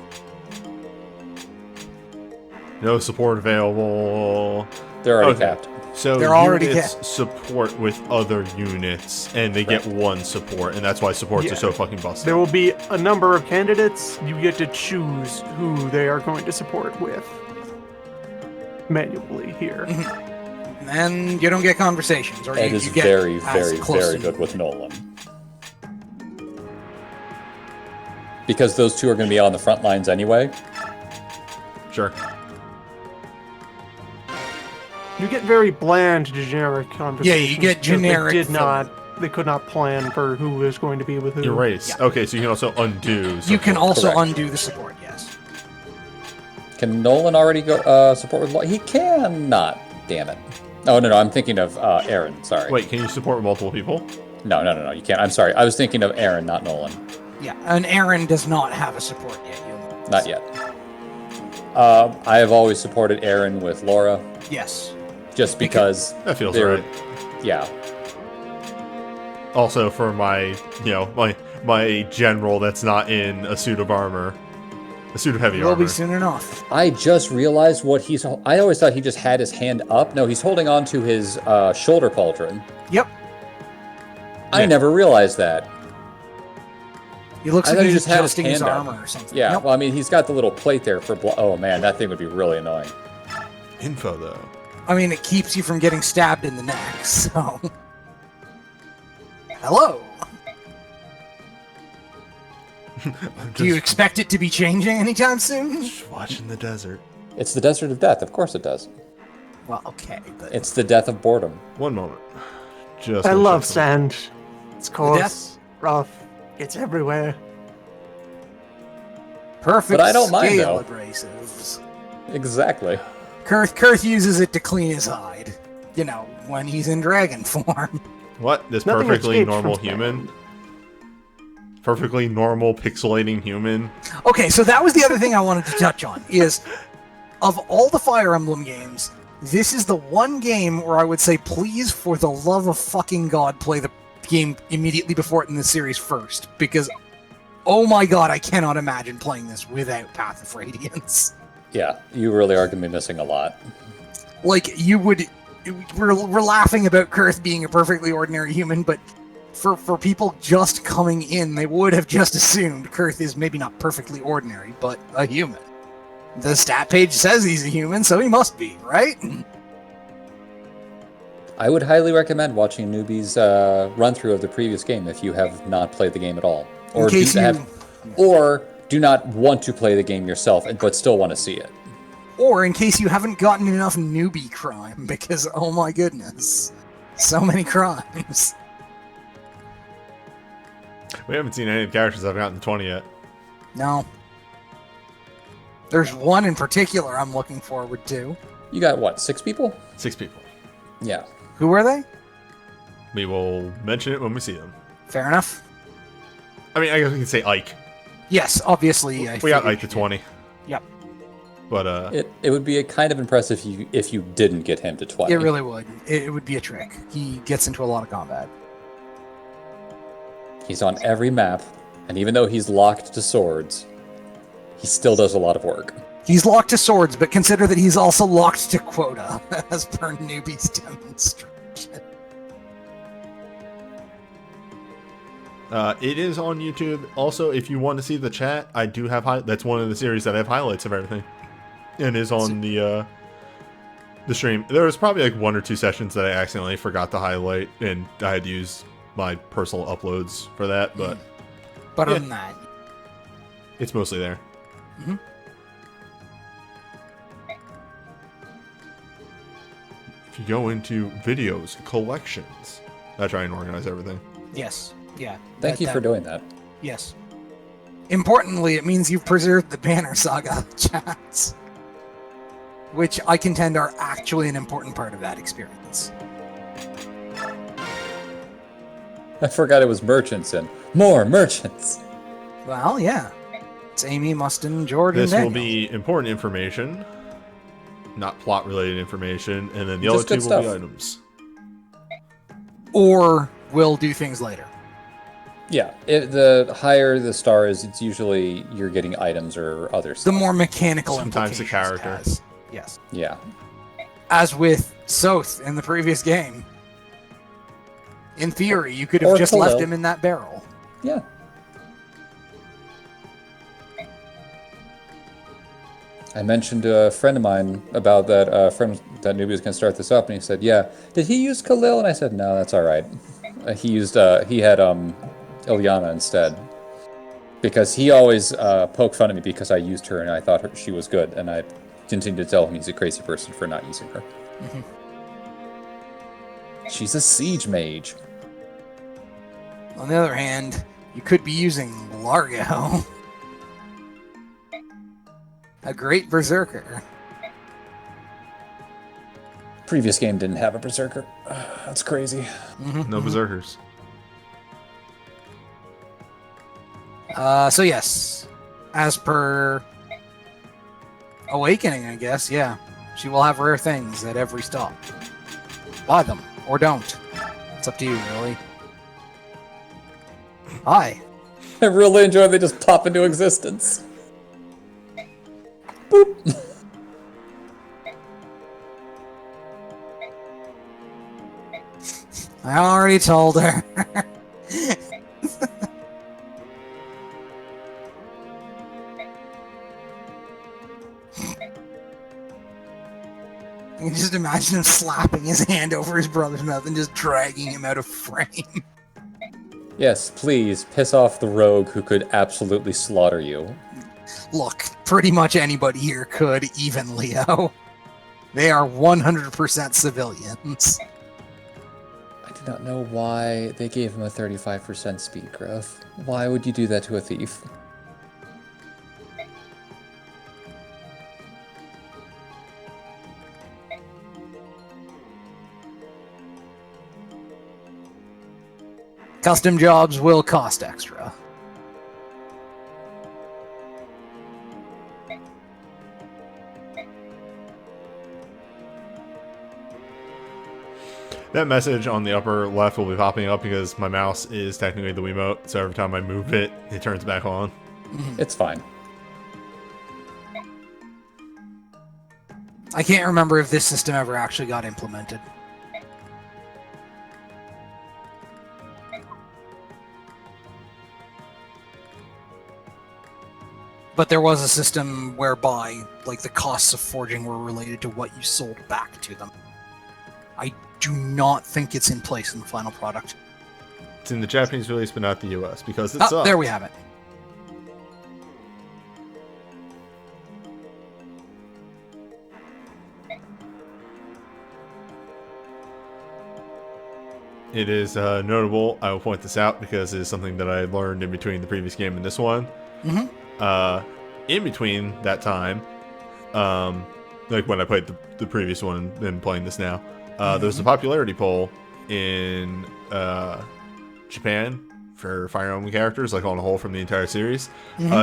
No support available. They're already Okay. capped. So They're already units capped. support with other units, and they get one support, and that's why supports Yeah. are so fucking busted. There will be a number of candidates. You get to choose who they are going to support with manually here. And you don't get conversations. Or Ed you is get very, as very, close very to- good with Nolan. Because those two are going to be on the front lines anyway. Sure. You get very bland, generic conversations. Yeah, you get generic They filler. They could not plan for who was going to be with who. Erase. Yeah. Okay, so you can also undo. You can support. also Correct. undo the support, yes. Can Nolan already go support with... He cannot. Damn it. Oh, no, I'm thinking of Aaron. Sorry. Wait, can you support multiple people? No, you can't. I'm sorry. I was thinking of Aaron, not Nolan. Yeah, and Aaron does not have a support yet. You'll Not yet. I have always supported Aaron with Laura, Yes. just because That feels they're... right. Yeah. Also for my, my general that's not in a suit of armor. A suit of heavy Will armor. be soon enough. I just realized what he's... I always thought he just had his hand up. No, he's holding on to his shoulder pauldron. Yep. I Yeah. never realized that. He looks I like thought he he's just had his adjusting his hand up. armor or something. Yeah, Nope. well, I mean, he's got the little plate there for... Oh, man, that thing would be really annoying. Info, though. I mean, it keeps you from getting stabbed in the neck, so... Hello. Do you expect it to be changing anytime soon? Just watching the desert. It's the desert of death. Of course it does. Well, okay, but... It's the death of boredom. One moment. Just I gonna love check something. sand. It's coarse, rough, it's everywhere. Perfect But I don't mind, scale though. abrasives. Exactly. Kurth uses it to clean his hide. You know, when he's in dragon form. What? This Nothing perfectly escapes normal from human? Perfectly normal, pixelating human? Okay, so that was the other thing I wanted to touch on, is of all the Fire Emblem games, this is the one game where I would say, please, for the love of fucking God, play the game immediately before it in the series first, because, oh my god, I cannot imagine playing this without Path of Radiance. Yeah, you really are going to be missing a lot. Like, you would... We're laughing about Kurth being a perfectly ordinary human, but for people just coming in, they would have just assumed Kurth is maybe not perfectly ordinary, but a human. The stat page says he's a human, so he must be, right? I would highly recommend watching Newbie's run-through of the previous game if you have not played the game at all. Or do not want to play the game yourself, but still want to see it. Or in case you haven't gotten enough newbie crime, because, oh my goodness, so many crimes. We haven't seen any of the characters that have gotten 20 yet. No. There's one in particular I'm looking forward to. You got, what, 6 people? 6 people. Yeah. Who are they? We will mention it when we see them. Fair enough. I mean, I guess we can say Ike. Yes, obviously. We got Ike to 20. Yep. But it would be kind of impressive if you didn't get him to 20. It really would. It would be a trick. He gets into a lot of combat. He's on every map, and even though he's locked to swords, he still does a lot of work. He's locked to swords, but consider that he's also locked to quota, as per Newbie's demonstration. it is on YouTube. Also, if you want to see the chat, I do have that's one of the series that I have highlights of everything. And is on the stream. There was probably like 1 or 2 sessions that I accidentally forgot to highlight, and I had to use my personal uploads for that, but... But other than that... It's mostly there. Mm-hmm. If you go into videos, collections, I try and organize everything. Yes. Yeah. Thank you for doing that. Yes. Importantly, it means you've preserved the Banner Saga chats, which I contend are actually an important part of that experience. I forgot it was merchants and more merchants. Well, yeah. It's Amy, Mustin, Jordan, This Daniel. will be important information, not plot-related information, and then the Just other 2 good will be stuff. items. Or we'll do things later. Yeah, the higher the star is, it's usually you're getting items or other stuff. The more mechanical Sometimes the implications it character. has. Yes. Yeah. As with Soth in the previous game. In theory, you could have Or just Khalil. left him in that barrel. Yeah. I mentioned to a friend of mine about that friend that Newbie was going to start this up, and he said, "Yeah, did he use Khalil?" And I said, "No, that's all right. He had Ilyana instead, because he always poked fun at me because I used her and I thought she was good, and I continued to tell him he's a crazy person for not using her. Mm-hmm. She's a siege mage." On the other hand, you could be using Largo. A great berserker. Previous game didn't have a berserker. That's crazy. Mm-hmm. No berserkers. So yes, as per Awakening, I guess, yeah. She will have rare things at every stop. Buy them, or don't. It's up to you, really. Hi. I really enjoy they just pop into existence. Boop. I already told her. I can just imagine him slapping his hand over his brother's mouth and just dragging him out of frame. Yes, please, piss off the rogue who could absolutely slaughter you. Look, pretty much anybody here could, even Leo. They are 100% civilians. I do not know why they gave him a 35% speed growth. Why would you do that to a thief? Custom jobs will cost extra. That message on the upper left will be popping up because my mouse is technically the Wiimote, so every time I move it, it turns back on. It's fine. I can't remember if this system ever actually got implemented. But there was a system whereby, like, the costs of forging were related to what you sold back to them. I do not think it's in place in the final product. It's in the Japanese release, but not the US, because it sucks. There we have it. It is notable. I will point this out because it is something that I learned in between the previous game and this one. In between that time, like when I played the previous one and playing this now, there's a popularity poll in Japan for Fire Emblem characters, like on a whole from the entire series.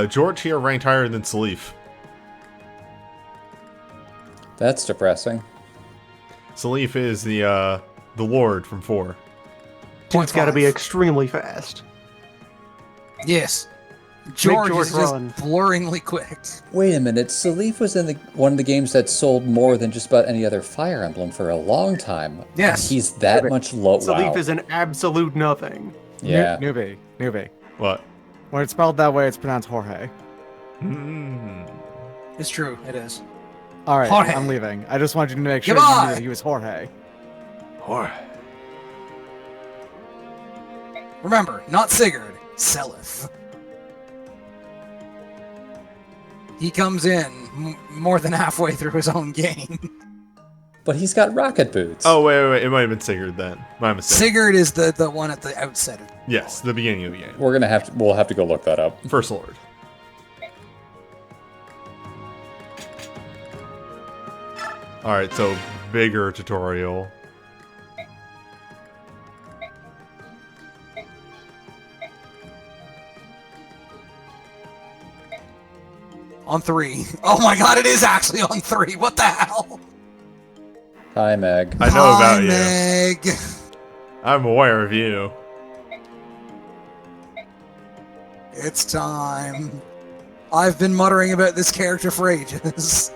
George here ranked higher than Salif. That's depressing. Salif is the Lord from 4. Dude's got to be extremely fast. Yes. George George is just run. blurringly quick. Wait a minute, Salif was in one of the games that sold more than just about any other Fire Emblem for a long time. Yes. He's that much low. Salif Wow. is an absolute nothing. Yeah. Newbie. What? When it's spelled that way, it's pronounced Jorge. It's true, it is. All right, Jorge. I'm leaving. I just wanted you to make sure you Goodbye. knew that he was Jorge. Remember, not Sigurd, Selith. He comes in more than halfway through his own game. But he's got rocket boots. Oh, wait. It might have been Sigurd then. My mistake. Sigurd is the one at the outset of Yes, the beginning of the game. We'll have to go look that up. First Lord. Alright, so bigger tutorial. on 3. Oh my god, it is actually on 3. What the hell? Hi, Meg. I know about you. Meg. I'm aware of you. It's time. I've been muttering about this character for ages.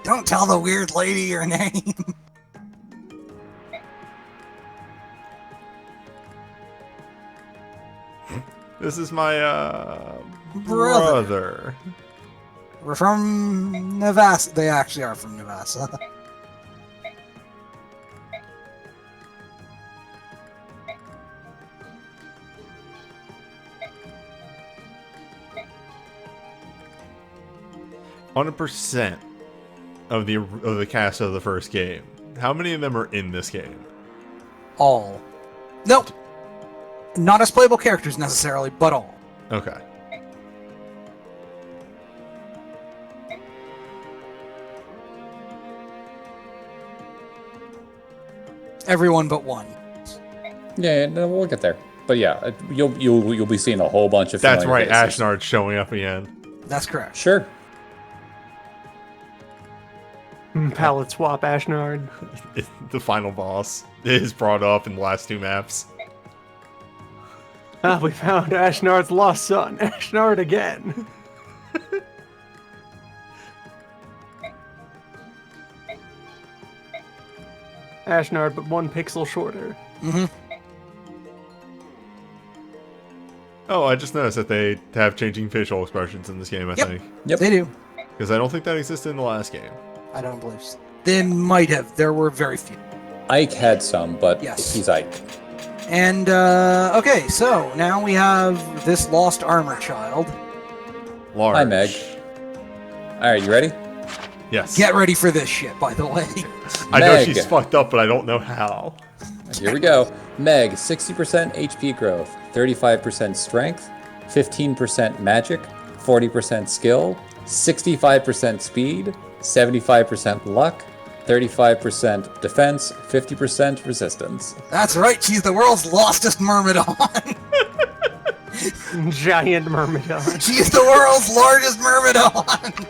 Don't tell the weird lady your name. This is my brother. We're from Nevada. They actually are from Nevada. On a percent of the cast of the first game, how many of them are in this game? All. Nope. Not as playable characters necessarily, but all. Okay. Everyone but one. Yeah, no, we'll get there. But yeah, you'll be seeing a whole bunch of. That's familiar right. faces. Ashnard's showing up again. That's correct. Sure. Palette swap Ashnard. The final boss is brought up in the last 2 maps. Ah, we found Ashnard's lost son. Ashnard again. Ashnard, but 1 pixel shorter. Mm-hmm. Oh, I just noticed that they have changing facial expressions in this game, I think. Yep. They do. Because I don't think that existed in the last game. I don't believe so. They might have. There were very few. Ike had some, but Yes. he's Ike. And, okay, so now we have this lost armor child. Large. Hi, Meg. Alright, you ready? Yes. Get ready for this shit, by the way. I know Meg. she's fucked up, but I don't know how. Here we go. Meg, 60% HP growth, 35% strength, 15% magic, 40% skill, 65% speed, 75% luck, 35% defense, 50% resistance. That's right, she's the world's lostest myrmidon. Giant myrmidon. She's the world's largest myrmidon.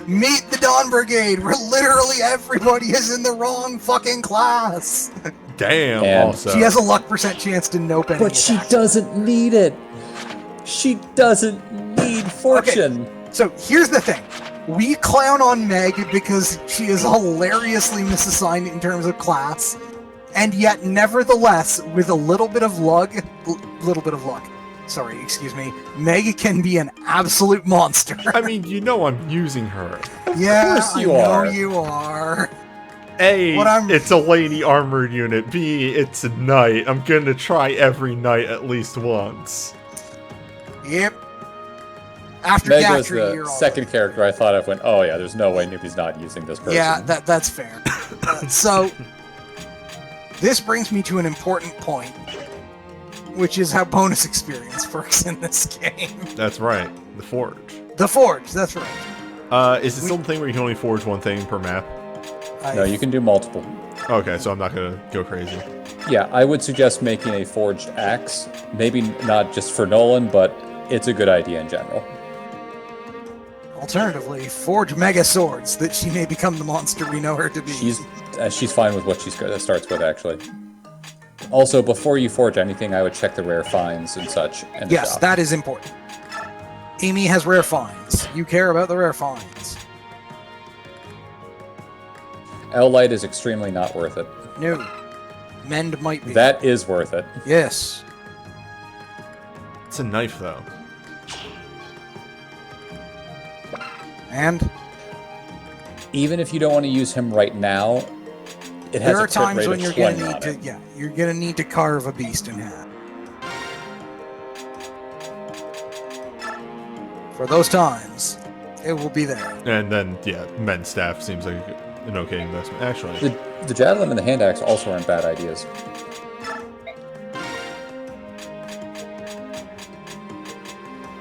Meet the Dawn Brigade, where literally everybody is in the wrong fucking class. Damn, And also. She has a luck percent chance to nope any But she attack. doesn't need it. She doesn't need fortune. Okay, so here's the thing. We clown on Meg because she is hilariously misassigned in terms of class, and yet nevertheless, with a little bit of luck, Meg can be an absolute monster. I mean, you know I'm using her. Yeah, course you I know are. you are. A, What I'm- it's a lady armored unit. B, it's a knight. I'm gonna try every night at least once. Yep. After Meg was Gatry, the you're all second character I thought of when, oh yeah, there's no way Newbie's not using this person. Yeah, that's fair. So, this brings me to an important point, which is how bonus experience works in this game. That's right. The Forge. The Forge, that's right. Is it still the thing where you can only forge one thing per map? No, you can do multiple. Okay, so I'm not gonna go crazy. Yeah, I would suggest making a forged axe. Maybe not just for Nolan, but it's a good idea in general. Alternatively, forge mega swords that she may become the monster we know her to be. She's fine with what starts with, actually. Also, before you forge anything, I would check the rare finds and such. In the Yes, shop. that is important. Amy has rare finds. You care about the rare finds. L-Light is extremely not worth it. No. Mend might be. That is worth it. Yes. It's a knife, though. And? Even if you don't want to use him right now, it has There are a crit times rate when of you're 20 gonna on need to, it. yeah, you're gonna need to carve a beast in half. For those times, it will be there. And then, yeah, men's staff seems like an okay investment. Actually, The javelin and the hand axe also aren't bad ideas.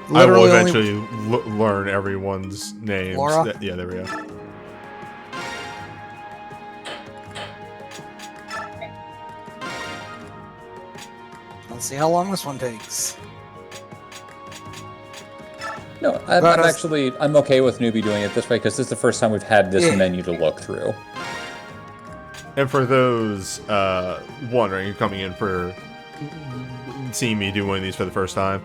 I will Literally only- eventually learn everyone's names. Laura? Yeah, there we go. Let's see how long this one takes. No, I'm But, I'm okay with Newbie doing it this way because this is the first time we've had this Yeah. menu to look through. And for those wondering, coming in for seeing me do one of these for the first time,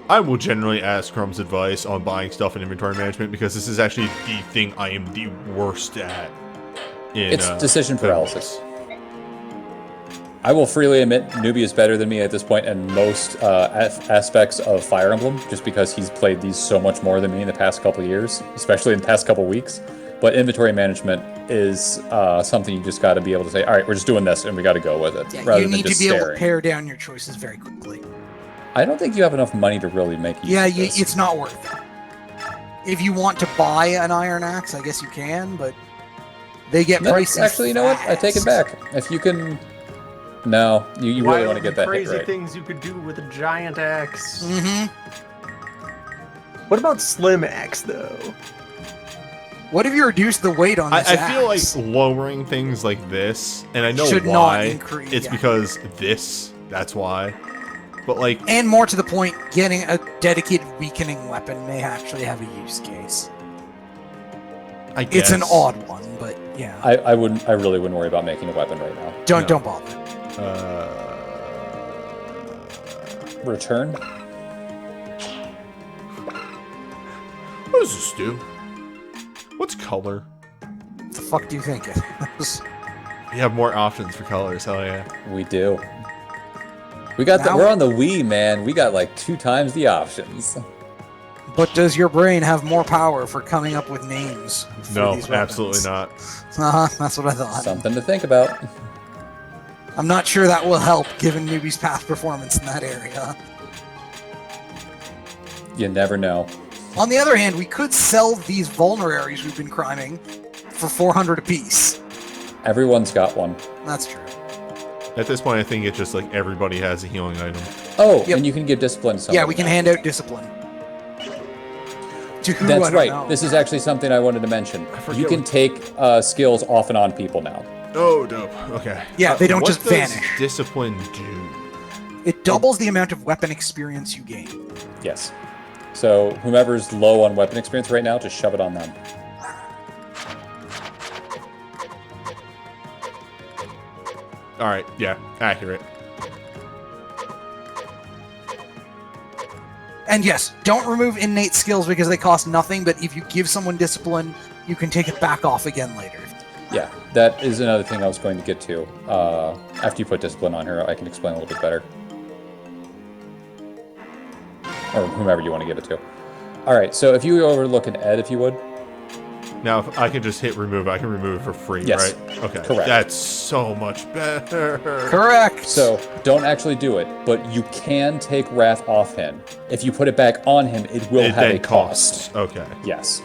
I will generally ask Crumb's advice on buying stuff and inventory management because this is actually the thing I am the worst at. It's decision paralysis. I will freely admit Newbie is better than me at this point in most aspects of Fire Emblem, just because he's played these so much more than me in the past couple of years, especially in the past couple of weeks. But inventory management is something you just got to be able to say, all right, we're just doing this, and we got to go with it, Yeah, rather you than need to just be able to staring. pare down your choices very quickly. I don't think you have enough money to really make use Yeah, of this. it's not worth it. If you want to buy an iron axe, I guess you can, but they get No, pricey. actually, you know what? I take it fast. back. If you can... No, you really want to get that hit crazy right. things you could do with a giant axe. Mm-hmm. What about slim axe though? What if you reduce the weight on this I feel like axe? lowering things like this, and I know Should not why. increase, It's yeah. because that's why. But like, And more to the point, getting a dedicated weakening weapon may actually have a use case. I guess It's an odd one, but yeah. I really wouldn't worry about making a weapon right now. Don't bother. Return? What does this do? What's color? What the fuck do you think it is? You have more options for colors. Hell yeah. We do. We got Now- we're on the Wii, man. We got like 2 times the options. But does your brain have more power for coming up with names? For No, these absolutely weapons? not. That's what I thought. Something to think about. I'm not sure that will help, given Newbie's past performance in that area. You never know. On the other hand, we could sell these vulneraries we've been criming for 400 apiece. Everyone's got one. That's true. At this point, I think it's just like everybody has a healing item. Oh, Yep. and you can give discipline to someone. Yeah, we can hand out discipline. To who, That's I don't right. know. This is actually something I wanted to mention. forget You can what- take skills off and on people now. Oh, dope. Okay. Yeah, they don't what just does vanish. Discipline do? It doubles the amount of weapon experience you gain. Yes. So whomever's low on weapon experience right now, just shove it on them. All right. Yeah. Accurate. And yes, don't remove innate skills because they cost nothing, but if you give someone discipline, you can take it back off again later. Yeah, that is another thing I was going to get to. After you put discipline on her, I can explain a little bit better. Or whomever you want to give it to. Alright, so if you go over to look at Ed, if you would. Now, if I can just hit remove, I can remove it for free, Yes. right? Okay. Correct. That's so much better. Correct! So, don't actually do it, but you can take Wrath off him. If you put it back on him, it will have then a cost. Okay. Yes.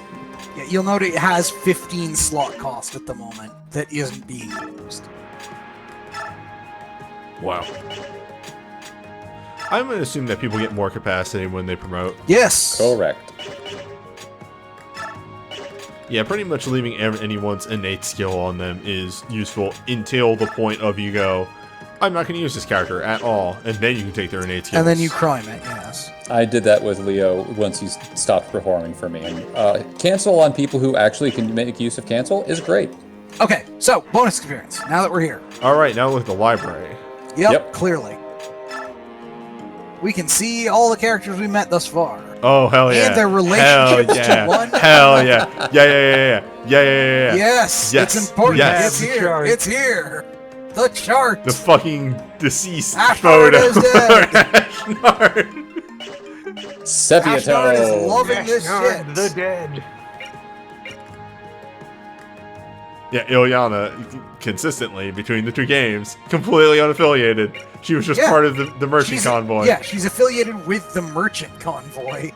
Yeah, you'll note it has 15 slot cost at the moment that isn't being used. Wow. I'm going to assume that people get more capacity when they promote. Yes! Correct. Yeah, pretty much leaving anyone's innate skill on them is useful until the point of you go, I'm not going to use this character at all, and then you can take their innate skills. And then you crime it, yes. I did that with Leo once he stopped performing for me. And cancel on people who actually can make use of cancel is great. Okay, so, bonus experience, now that we're here. All right, now look at the library. Yep, clearly. We can see all the characters we met thus far. Oh, hell yeah. And their relationships Hell yeah. to one. Hell yeah. Yeah. Yes, Yes. it's important. Yes. It's here. It's here. The chart. The fucking deceased Ashnard photo. is dead. Ashnard. Sepia Ashnard is Toe. loving this Ashnard shit. the dead. Yeah, Ilyana, consistently between the two games, completely unaffiliated. She was just part of the merchant convoy. Yeah, she's affiliated with the merchant convoy.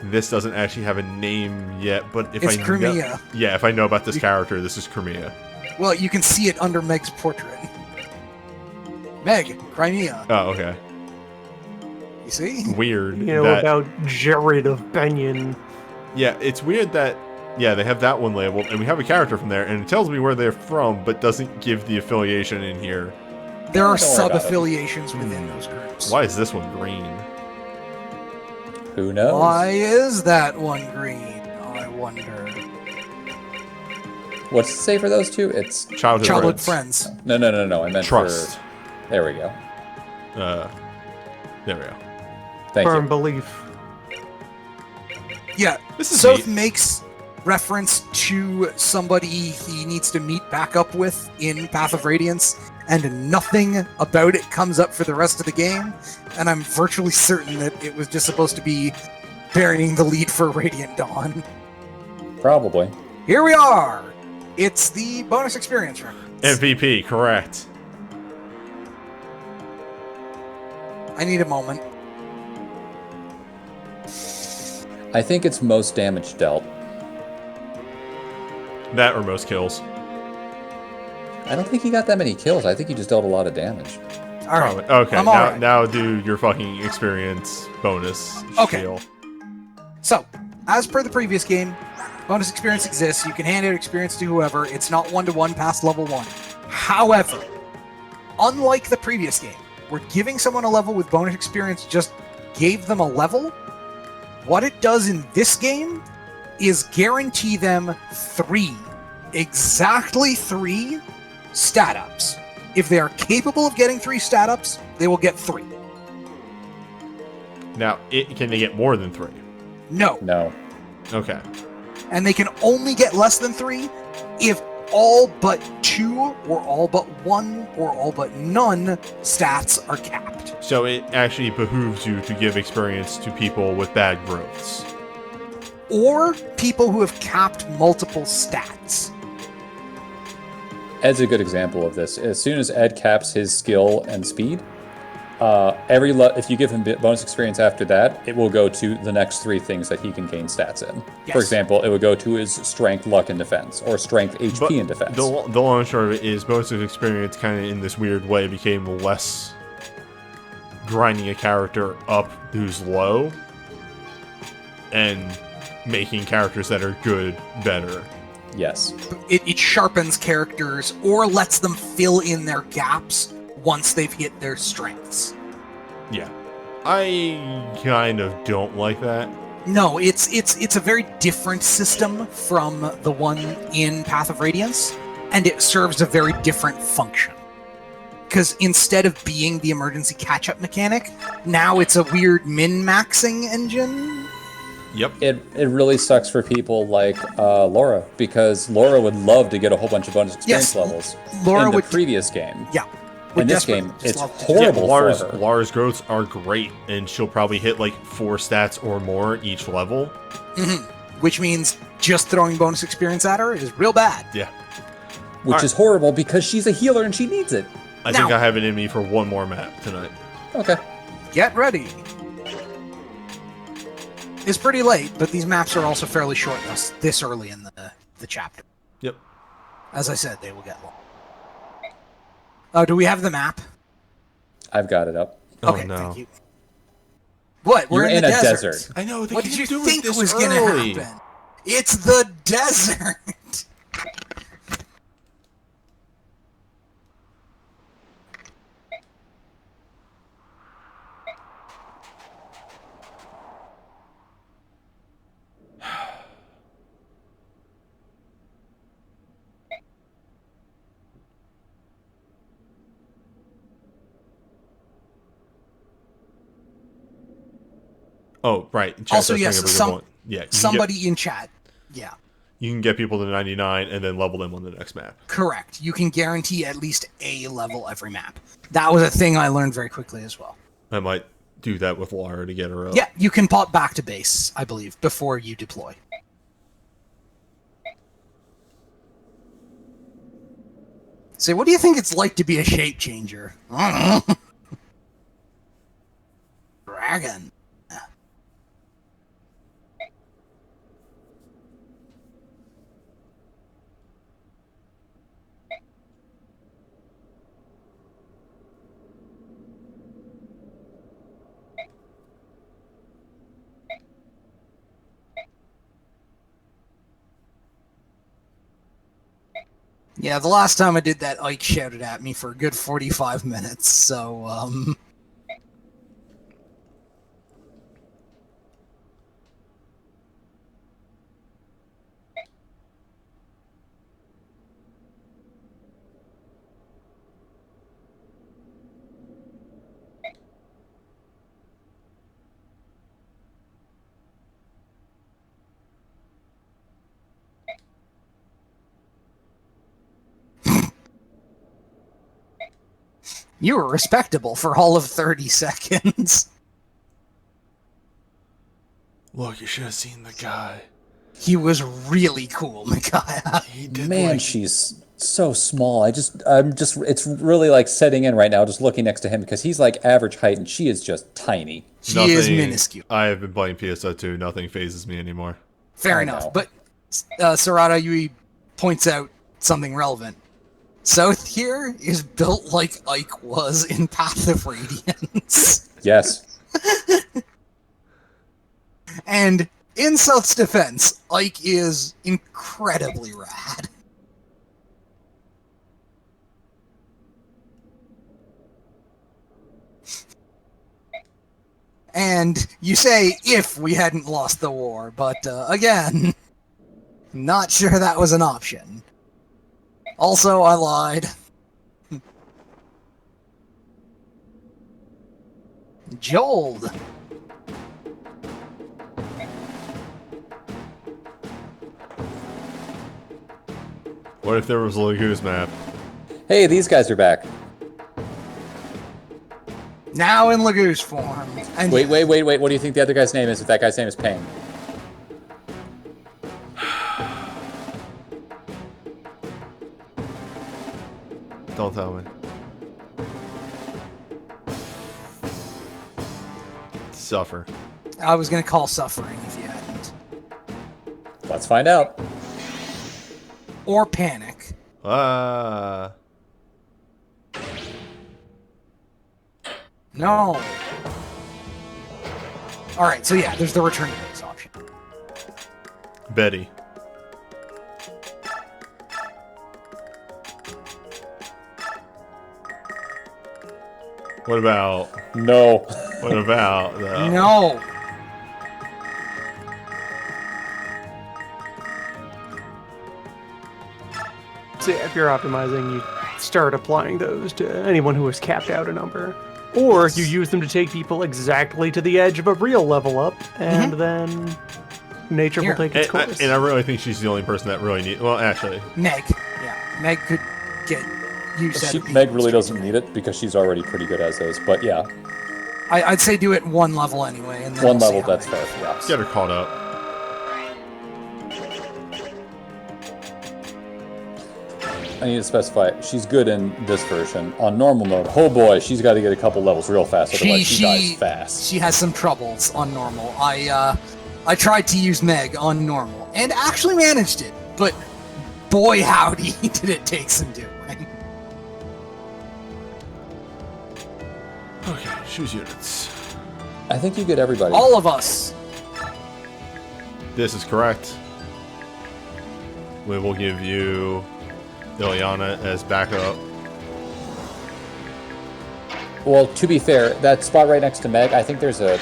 This doesn't actually have a name yet, but if It's I Crimea. know, yeah, if I know about this character, this is Crimea. Well, you can see it under Meg's portrait. Meg, Crimea. Oh, okay. You see? Weird. You know that, about Jared of Benyon. Yeah, it's weird that they have that one labeled, and we have a character from there, and it tells me where they're from, but doesn't give the affiliation in here. There are Don't worry about it. sub-affiliations within those groups. Why is this one green? Who knows? Why is that one green? I wonder. What's it say for those two? It's Childhood friends. No. I meant Trust. There we go. There we go. Thank Firm you. belief. Yeah, This is Soth neat. makes reference to somebody he needs to meet back up with in Path of Radiance, and nothing about it comes up for the rest of the game, and I'm virtually certain that it was just supposed to be burying the lead for Radiant Dawn. Probably. Here we are! It's the bonus experience record. MVP, correct. I need a moment. I think it's most damage dealt. That or most kills. I don't think he got that many kills. I think he just dealt a lot of damage. Alright. Okay, I'm now, alright. now do your fucking experience bonus Okay. spiel. So, as per the previous game, bonus experience exists. You can hand out experience to whoever. It's not one-to-one past level 1. However, unlike the previous game, where giving someone a level with bonus experience just gave them a level, what it does in this game is guarantee them 3, exactly 3 stat ups. If they are capable of getting 3 stat ups, they will get 3. Now, can they get more than 3? No. No. Okay. And they can only get less than 3 if all but 2 or all but 1 or all but none stats are capped. So it actually behooves you to give experience to people with bad growths. Or people who have capped multiple stats. Ed's a good example of this. As soon as Ed caps his skill and speed, if you give him bonus experience after that, it will go to the next 3 things that he can gain stats in. Yes. For example, it would go to his strength, luck, and defense, or strength, HP, and defense. The long and short of it is bonus of experience kind of in this weird way became less grinding a character up who's low and making characters that are good better. Yes. It sharpens characters or lets them fill in their gaps once they've hit their strengths. Yeah. I kind of don't like that. No, it's a very different system from the one in Path of Radiance, and it serves a very different function. Because instead of being the emergency catch-up mechanic, now it's a weird min-maxing engine. Yep. It really sucks for people like Laura, because Laura would love to get a whole bunch of bonus experience levels Laura in the would, previous game. Yeah. In this game, it's horrible for her. Lara's growths are great, and she'll probably hit like 4 stats or more each level. Which means just throwing bonus experience at her is real bad. Yeah. Which is horrible because she's a healer and she needs it. I think I have it in me for one more map tonight. Okay. Get ready. It's pretty late, but these maps are also fairly short this early in the chapter. Yep. As I said, they will get long. Oh, do we have the map? I've got it up. Okay, oh, no. thank you. What? We're You're in in the a desert. desert. I know. What did you think was going to happen? It's the desert. Oh, right. Chat Also, does yes, bring up a good point. Yeah. Chat does bring up a good point. Yeah. Somebody in chat. Yeah. You can get people to 99 and then level them on the next map. Correct. You can guarantee at least a level every map. That was a thing I learned very quickly as well. I might do that with Lara to get her up. Yeah, you can pop back to base, I believe, before you deploy. So what do you think it's like to be a shape changer? I don't know. Dragon. Yeah, the last time I did that, Ike shouted at me for a good 45 minutes, so, You were respectable for all of 30 seconds. Look, you should have seen the guy. He was really cool, Micaiah. He did Man, she's so small. It's really like setting in right now, just looking next to him, because he's like average height and she is just tiny. She is minuscule. I have been playing PSO2. Nothing phases me anymore. Fair enough. But Sarada Yui points out something relevant. South here is built like Ike was in Path of Radiance. Yes. And in South's defense, Ike is incredibly rad. And you say, if we hadn't lost the war, but again, not sure that was an option. Also, I lied. Jold. What if there was a Lagoose map? Hey, these guys are back. Now in Lagoose form. And Wait. What do you think the other guy's name is if that guy's name is Payne? Don't tell me. Suffer. I was going to call Suffering if you hadn't. Let's find out. Or Panic. No. Alright, so yeah, there's the return to base option. Betty. What about... No. What about... No. So yeah, if you're optimizing, you start applying those to anyone who has capped out a number. Or you use them to take people exactly to the edge of a real level up, and then nature will take its course. And I really think she's the only person that really needs... Well, actually... Meg. Yeah. Meg could get used Meg really doesn't need it because she's already pretty good as is, but yeah. I'd say do it one level anyway. And then one we'll level, that's fair, yeah. Get her caught up. I need to specify, she's good in this version. On normal mode, oh boy, she's got to get a couple levels real fast, otherwise she dies fast. She has some troubles on normal. I tried to use Meg on normal, and actually managed it, but boy howdy did it take some doing. Okay, choose units. I think you get everybody. All of us. This is correct. We will give you Ilyana as backup. Well, to be fair, that spot right next to Meg, I think there's a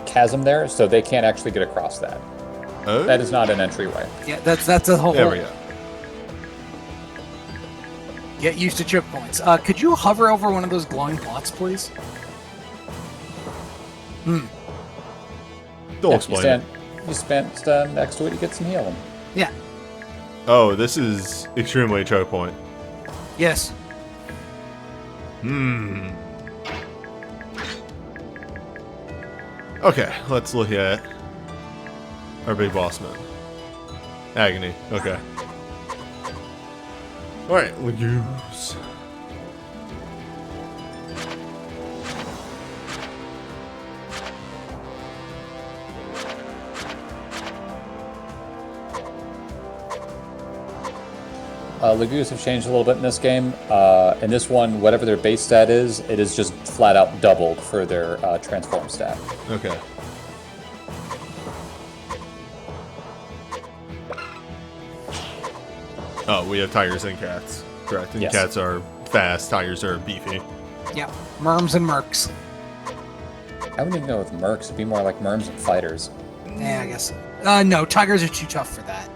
chasm there, so they can't actually get across that. Oh? That is not an entryway. Yeah, that's a whole. There we go. Get used to choke points. Could you hover over one of those glowing blocks, please? Don't explain it. You stand next to it, you get some healing. Yeah. Oh, this is extremely choke point. Yes. Okay, let's look at our big boss man. Agony. Okay. Alright, Legumes. Lagoos have changed a little bit in this game. In this one, whatever their base stat is, it is just flat out doubled for their transform stat. Okay. Oh, we have tigers and cats. Correct. And Yes. cats are fast, tigers are beefy. Yeah. Merms and mercs. I wouldn't even go with mercs. It'd be more like merms and fighters. Yeah, I guess. No, tigers are too tough for that.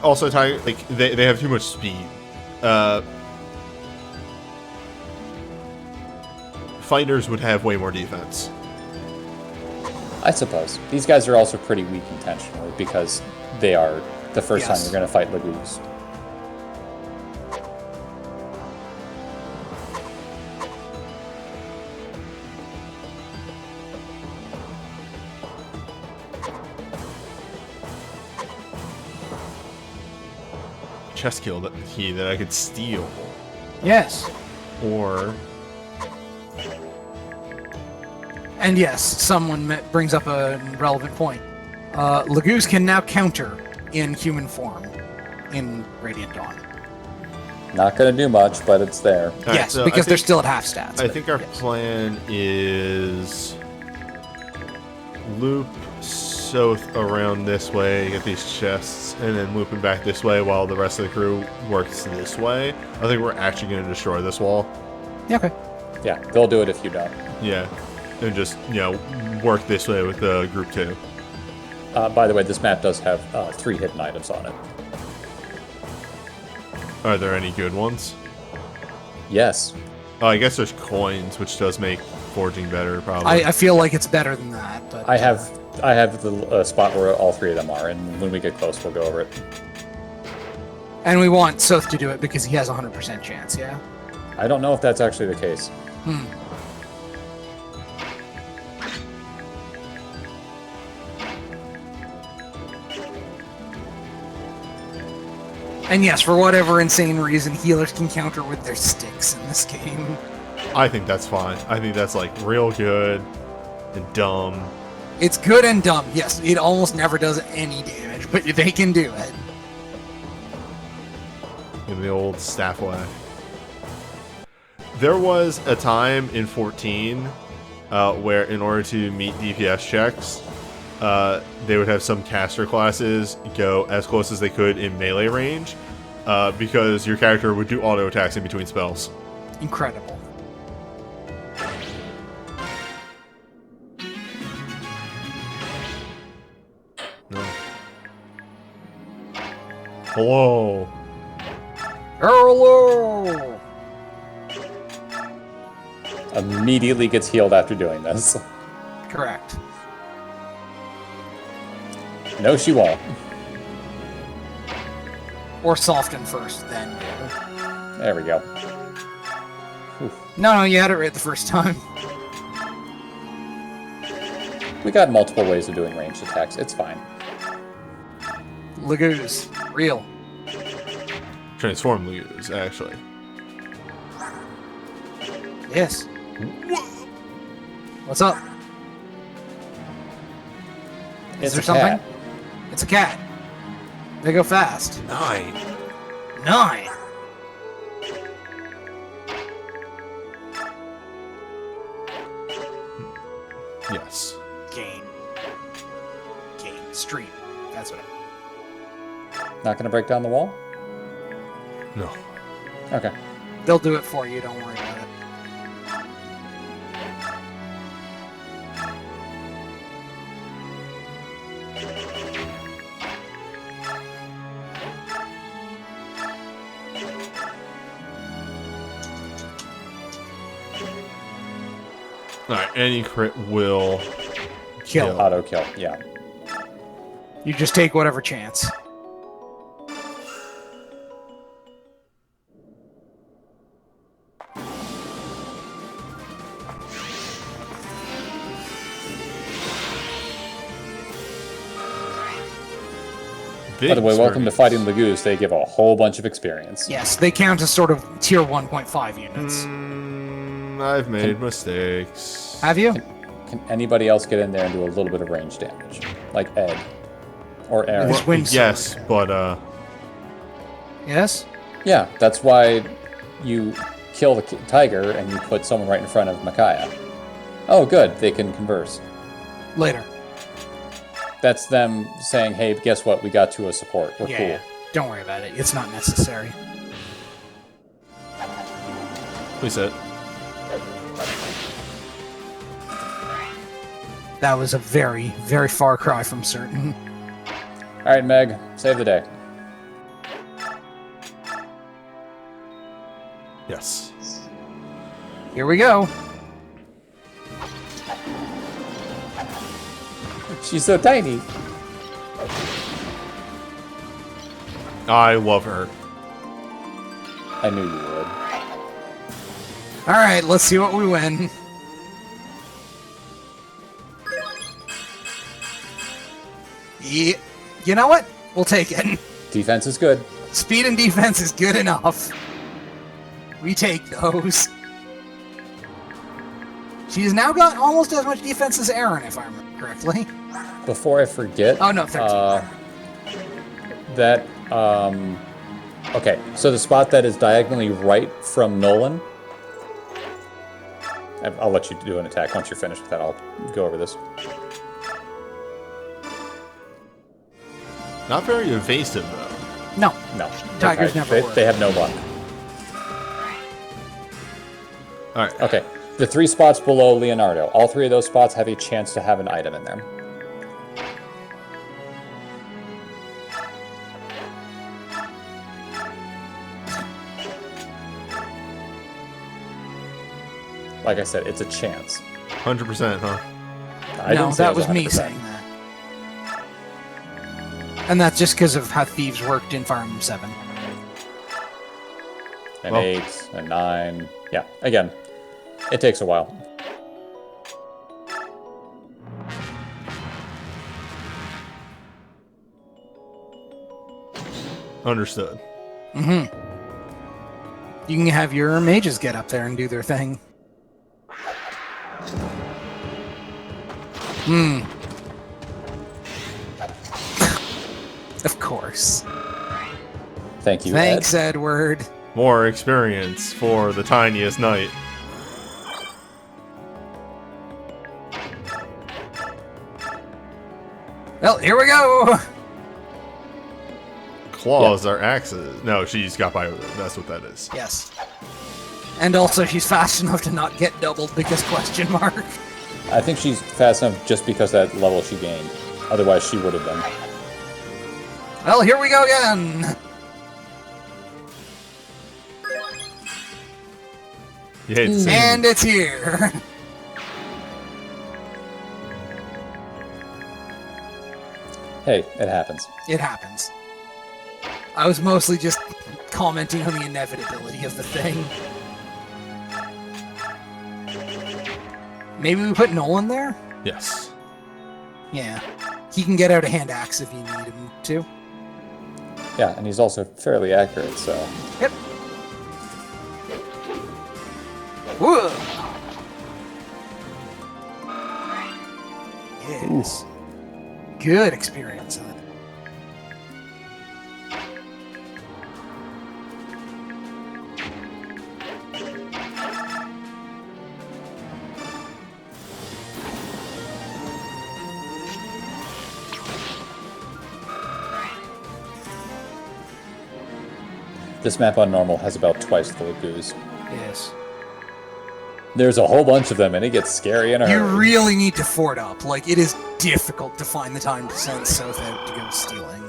Also, tiger, like they have too much speed. Fighters would have way more defense. I suppose. These guys are also pretty weak intentionally because they are the first time you're going to fight Lagoos. Chest kill that I could steal. Yes. Or... And yes, someone brings up a relevant point. Lagoos can now counter in human form in Radiant Dawn. Not going to do much, but it's there. Right, yes, so because they're still at half stats. I think our plan is loop south around this way, get these chests, and then looping back this way while the rest of the crew works this way. I think we're actually going to destroy this wall. Yeah, okay. Yeah, they'll do it if you don't. Yeah, and just, work this way with group 2. By the way, this map does have 3 hidden items on it. Are there any good ones? Yes. Oh, I guess there's coins, which does make forging better, probably. I feel like it's better than that. But I have the spot where all 3 of them are, and when we get close, we'll go over it. And we want Soth to do it because he has a 100% chance, yeah? I don't know if that's actually the case. And yes, for whatever insane reason, healers can counter with their sticks in this game. I think that's fine. I think that's, real good and dumb. It's good and dumb. Yes, it almost never does any damage, but they can do it. In the old staff way. There was a time in 14 where in order to meet DPS checks, they would have some caster classes go as close as they could in melee range, because your character would do auto attacks in between spells. Incredible. No. Hello. Hello! Immediately gets healed after doing this. Correct. No, she won't. Or soften first, then. There we go. No, you had it right the first time. We got multiple ways of doing ranged attacks. It's fine. Lagoos. Real. Transform Lugos, actually. Yes. What's up? Is It's there a something? cat. It's a cat. They go fast. 9. 9. Yes. Game. Stream. That's what Not gonna break down the wall? No. Okay. They'll do it for you, don't worry about it. Alright, any crit will Kill. Auto kill, yeah. You just take whatever chance. By the way, welcome to Fighting Lagoos. They give a whole bunch of experience. Yes, they count as sort of tier 1.5 units. I've made mistakes. Have you? Can anybody else get in there and do a little bit of range damage? Like Ed. Or Aaron. His wind Yes, but Yes? Yeah, that's why you kill the tiger and you put someone right in front of Micaiah. Oh, good. They can converse. Later. That's them saying, hey, guess what? We got to a support. We're cool. Don't worry about it. It's not necessary. please hit. That was a very, very far cry from certain. Alright, Meg. Save the day. Yes. Here we go. She's so tiny. I love her. I knew you would. Alright, let's see what we win. Yeah. You know what? We'll take it. Defense is good. Speed and defense is good enough. We take those. She's now got almost as much defense as Aaron, if I remember correctly. Before I forget... Oh, no, 13. Okay, so the spot that is diagonally right from Nolan... I'll let you do an attack. Once you're finished with that, I'll go over this. Not very evasive, though. No. No. Tigers never work. They have no luck. Alright. Okay, the 3 spots below Leonardo. All 3 of those spots have a chance to have an item in there. Like I said, it's a chance. 100%, huh? No, that was me saying that. And that's just because of how thieves worked in Fire Emblem 7. An 8, a 9. Yeah, again, it takes a while. Understood. Mm-hmm. You can have your mages get up there and do their thing. Of course. Thank you, Thanks, Edward. More experience for the tiniest knight. Well, here we go. Claws are axes. No, she's got bio. That's what that is. Yes. And also, she's fast enough to not get doubled because question mark. I think she's fast enough just because that level she gained. Otherwise, she would have been. Well, here we go again. You hate to see And it's here. Hey, it happens. It happens. I was mostly just commenting on the inevitability of the thing. Maybe we put Nolan there? Yes. Yeah. He can get out a hand axe if you need him to. Yeah, and he's also fairly accurate, so... Yep. Whoa! Yes. Good experience on it. This map on normal has about twice the lagoos. Yes. There's a whole bunch of them, and it gets scary in a You hurry. really need to fort up. Like, it is difficult to find the time to send South out to go stealing.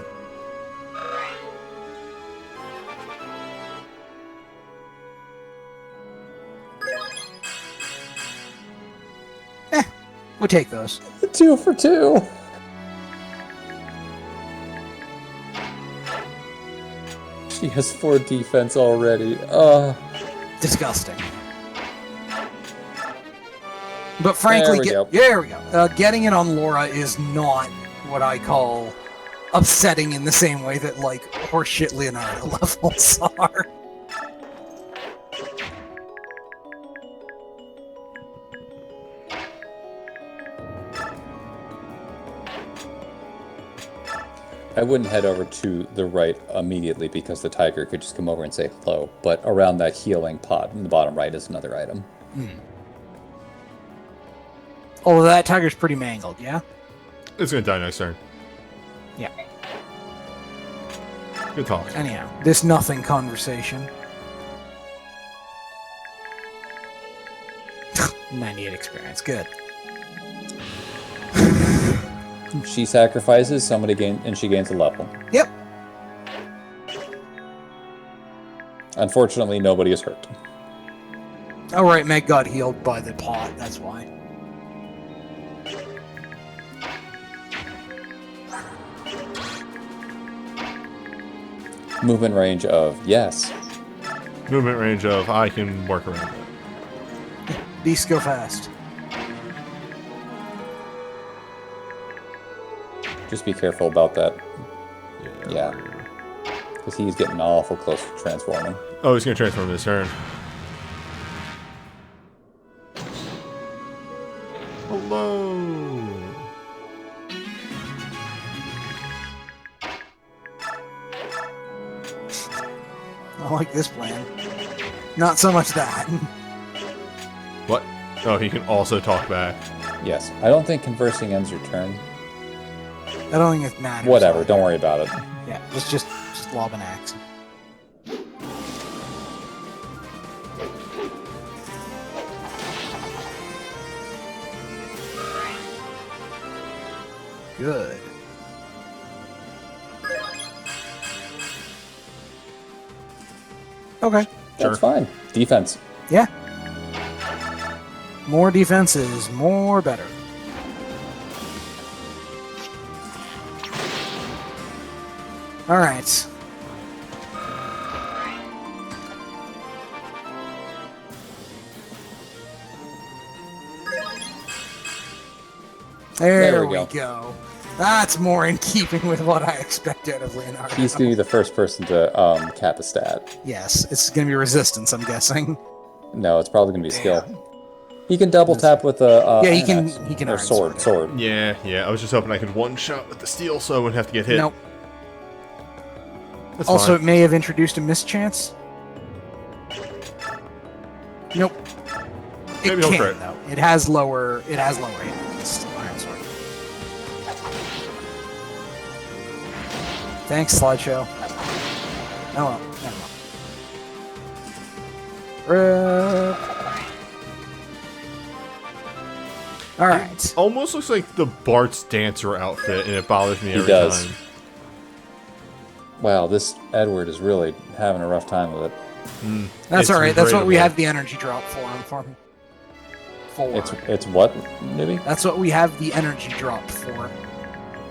We'll take those. 2 for 2. She has 4 defense already. Disgusting. But frankly, There we go. Getting it on Laura is not what I call upsetting in the same way that, like, horseshit Leonardo levels are. I wouldn't head over to the right immediately because the tiger could just come over and say hello, but around that healing pod in the bottom right is another item. Oh, that tiger's pretty mangled, yeah? It's gonna die next turn. Yeah. Good talk. Anyhow, this nothing conversation. 98 experience, good. She sacrifices, and she gains a level. Yep. Unfortunately, nobody is hurt. Oh, right, Meg got healed by the pot, that's why. Movement range of yes. Movement range of I can work around it. Beasts go fast. Just be careful about that. Yeah. Because he's getting awful close to transforming. Oh, he's gonna transform this turn. Hello. I like this plan. Not so much that. What? Oh, he can also talk back. Yes. I don't think conversing ends your turn. I don't think it matters. Whatever, don't worry about it. Yeah, just lob an axe. Good. Okay. That's fine. Defense. Yeah. More defenses, more better. All right. There we go. That's more in keeping with what I expect out of Leonardo. He's going to be the first person to cap a stat. Yes, it's going to be resistance, I'm guessing. No, it's probably going to be skill. He can double tap with a yeah, he can or sword. Yeah. I was just hoping I could one shot with the steel, so I wouldn't have to get hit. Nope. That's also, fine. it may have introduced a mischance. Nope. Maybe It he'll can, crit. though. It has lower hit points. Iron sword. Thanks, slideshow. Oh well, never mind. Alright. Almost looks like the Bart's dancer outfit, and it bothers me every does. time. Wow, this Edward is really having a rough time with it. That's alright, that's what we regrettable. have the energy drop for. It's what, Newbie? That's what we have the energy drop for.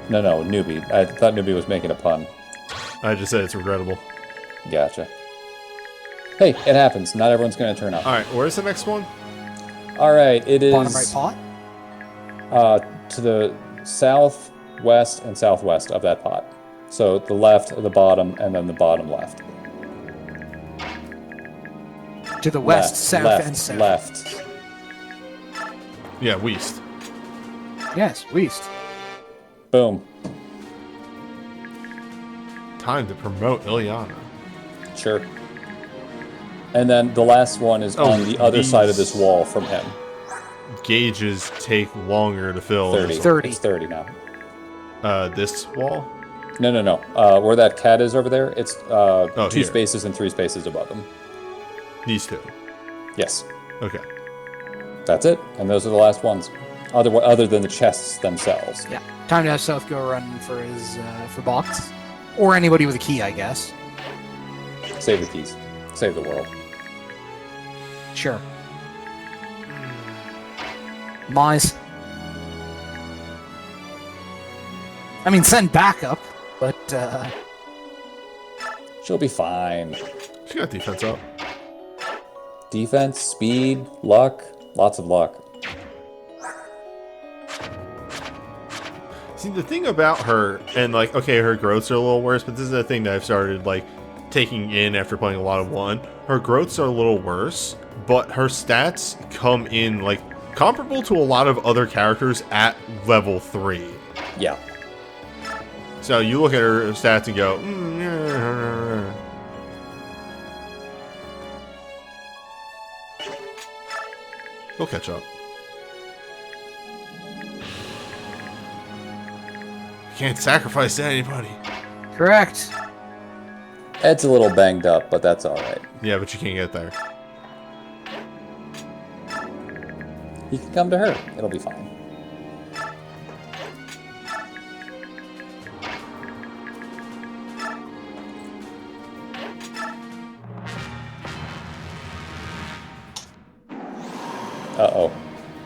No, Newbie. I thought Newbie was making a pun. I just said it's regrettable. Gotcha. Hey, it happens. Not everyone's going to turn up. Alright, where's the next one? Alright, it is... Bottom right pot? To the south, west, and southwest of that pot. So the left, the bottom, and then the bottom left. To the west, Left, south, left, and south. Left. Yeah, Weast. Yes, west. Boom. Time to promote Ilyana. Sure. And then the last one is on the other side of this wall from him. Gauges take longer to fill. 30. 30. It's 30 now. This wall? No. Where that cat is over there, it's 2 here. spaces and 3 spaces above him. These two. Yes. Okay. That's it. And those are the last ones. Other than the chests themselves. Yeah. Time to have South go run for his for box. Or anybody with a key, I guess. Save the keys. Save the world. Sure. Mize. I mean, send backup, but She'll be fine. She got defense up. Defense, speed, luck, lots of luck. See, the thing about her, and like, okay, her growths are a little worse, but this is the thing that I've started like taking in after playing a lot of 1. Her growths are a little worse, but her stats come in like comparable to a lot of other characters at level 3. Yeah. So you look at her stats and go, he'll catch up. Can't sacrifice to anybody. correct. Ed's a little banged up, but that's alright. Yeah, but you can't get there. He can come to her. It'll be fine. Uh-oh.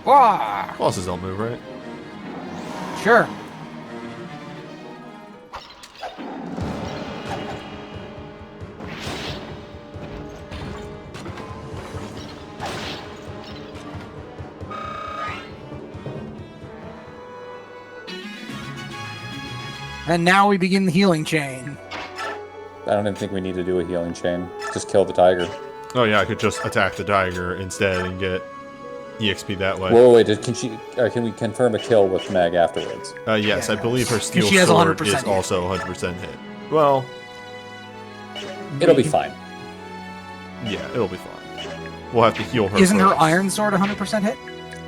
Wah! Bosses don't move, right? Sure. And now we begin the healing chain. I don't even think we need to do a healing chain. Just kill the tiger. Oh yeah, I could just attack the tiger instead and get EXP that way. Whoa, wait, can we confirm a kill with Meg afterwards? Yes, I believe her steel she has sword 100% is hit. also 100% hit. Well, It'll be fine. yeah, it'll be fine. We'll have to heal her. Isn't her first. iron sword 100% hit?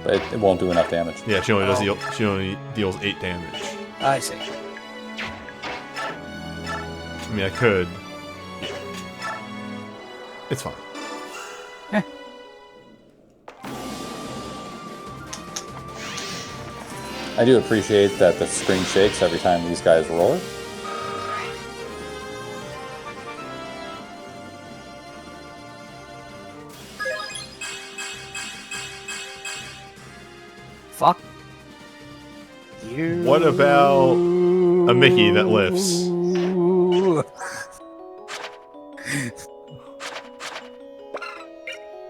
But it won't do enough damage. Yeah, she only deals 8 damage. I see. I mean, I could. Yeah. It's fine. I do appreciate that the screen shakes every time these guys roar. Fuck. You. What about a Mickey that lifts?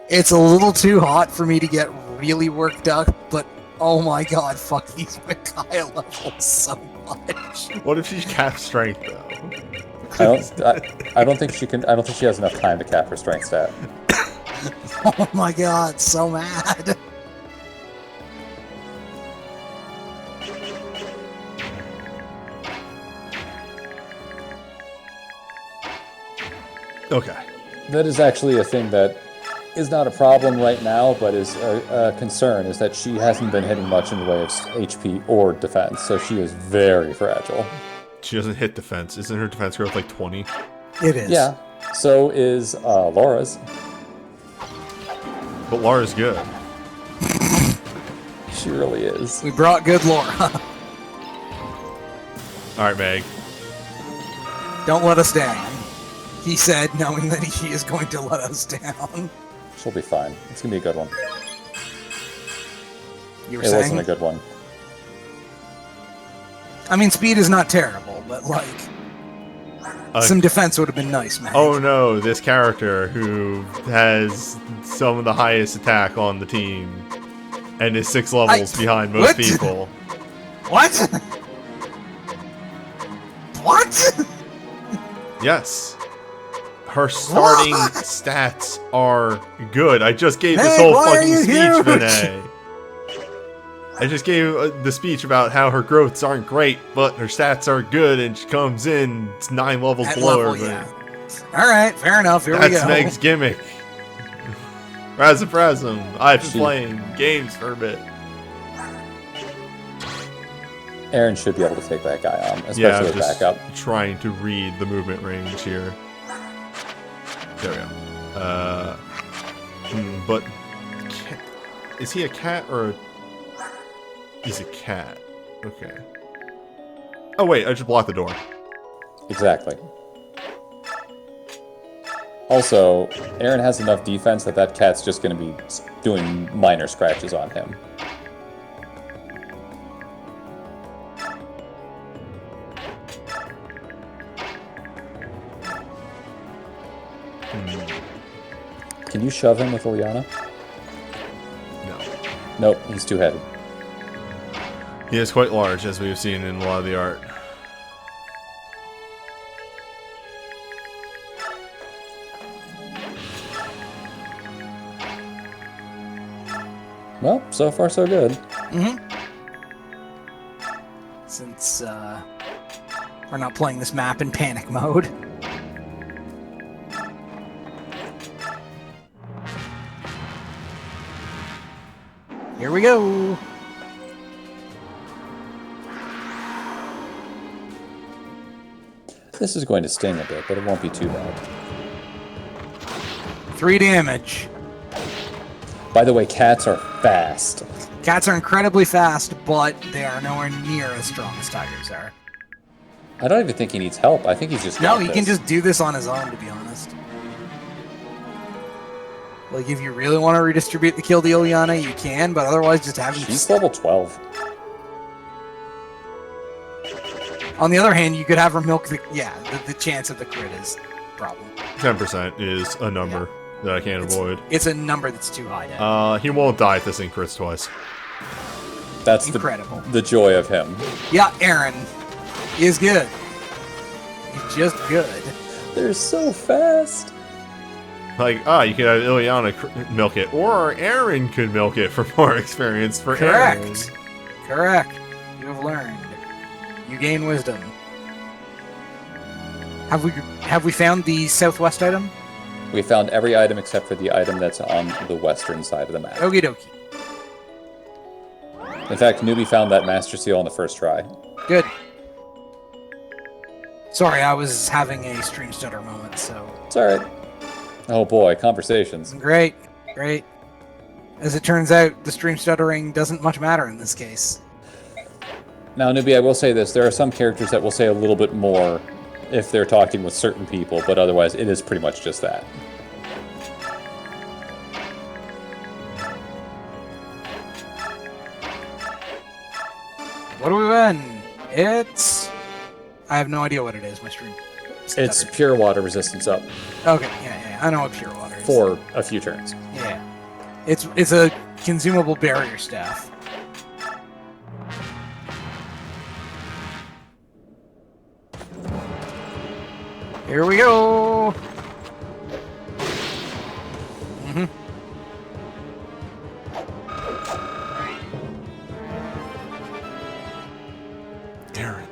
It's a little too hot for me to get really worked up, but oh my god, fuck these Micaiah levels so much. What if she's cap strength though? I don't think she can. I don't think she has enough time to cap her strength stat. Oh my god, so mad. Okay. That is actually a thing that is not a problem right now, but is a concern, is that she hasn't been hitting much in the way of HP or defense, so she is very fragile. she doesn't hit defense. Isn't her defense growth like 20? It is. Yeah. So is Laura's. But Laura's good. She really is. We brought good Laura. Alright, Meg. Don't let us down. He said, knowing that he is going to let us down. She'll be fine. It's gonna be a good one. You were It saying? wasn't a good one. I mean, speed is not terrible, but like, some defense would have been nice, man. Oh no, this character who has some of the highest attack on the team and is 6 levels behind most what? people. What? What? Yes. Her starting stats are good. I just gave this Hey, whole why are fucking you speech, huge? Vinay. I just gave the speech about how her growths aren't great, but her stats are good, and she comes in 9 levels At below level, her. yeah. Alright, fair enough, here we That's go. Meg's gimmick. Razaprazum. I've been playing games for a bit. Aaron should be able to take that guy on, especially Yeah, I'm with just backup. trying to read the movement range here. There we go. But is he a cat or he's a cat? Okay. Oh wait, I just blocked the door. Exactly. Also, Aaron has enough defense that that cat's just going to be doing minor scratches on him. Can you shove him with Ilyana? No. Nope, he's two-headed. He is quite large, as we've seen in a lot of the art. Well, so far so good. Since, we're not playing this map in panic mode. Here we go. This is going to sting a bit, but it won't be too bad. 3 damage. By the way, cats are fast. Cats are incredibly fast, but they are nowhere near as strong as tigers are. I don't even think he needs help. I think he's just No, got he this. can just do this on his own, to be honest. Like, if you really want to redistribute the kill to Ilyana, you can, but otherwise just have him... She's level 12. On the other hand, you could have her milk the... Yeah, the chance of the crit is a problem. 10% is a number that I can't avoid. It's a number that's too high to... He won't die if this thing crits twice. That's incredible. The joy of him. Yeah, Aaron is good. He's just good. They're so fast. Like, you could have Ilyana milk it, or Aaron could milk it for more experience for Aaron. Correct. Correct. You have learned. You gain wisdom. Have we found the southwest item? We found every item except for the item that's on the western side of the map. Okie dokie. In fact, Newbie found that Master Seal on the first try. Good. Sorry, I was having a stream stutter moment, so... It's alright. Oh boy, conversations. Great, great. As it turns out, the stream stuttering doesn't much matter in this case. Now, Newbie, I will say this. There are some characters that will say a little bit more if they're talking with certain people, but otherwise it is pretty much just that. What do we win? It's... I have no idea what it is, my stream. It's pure water resistance up. Okay, yeah, I know what pure water is. For a few turns. Yeah. It's a consumable barrier staff. Here we go! Aaron,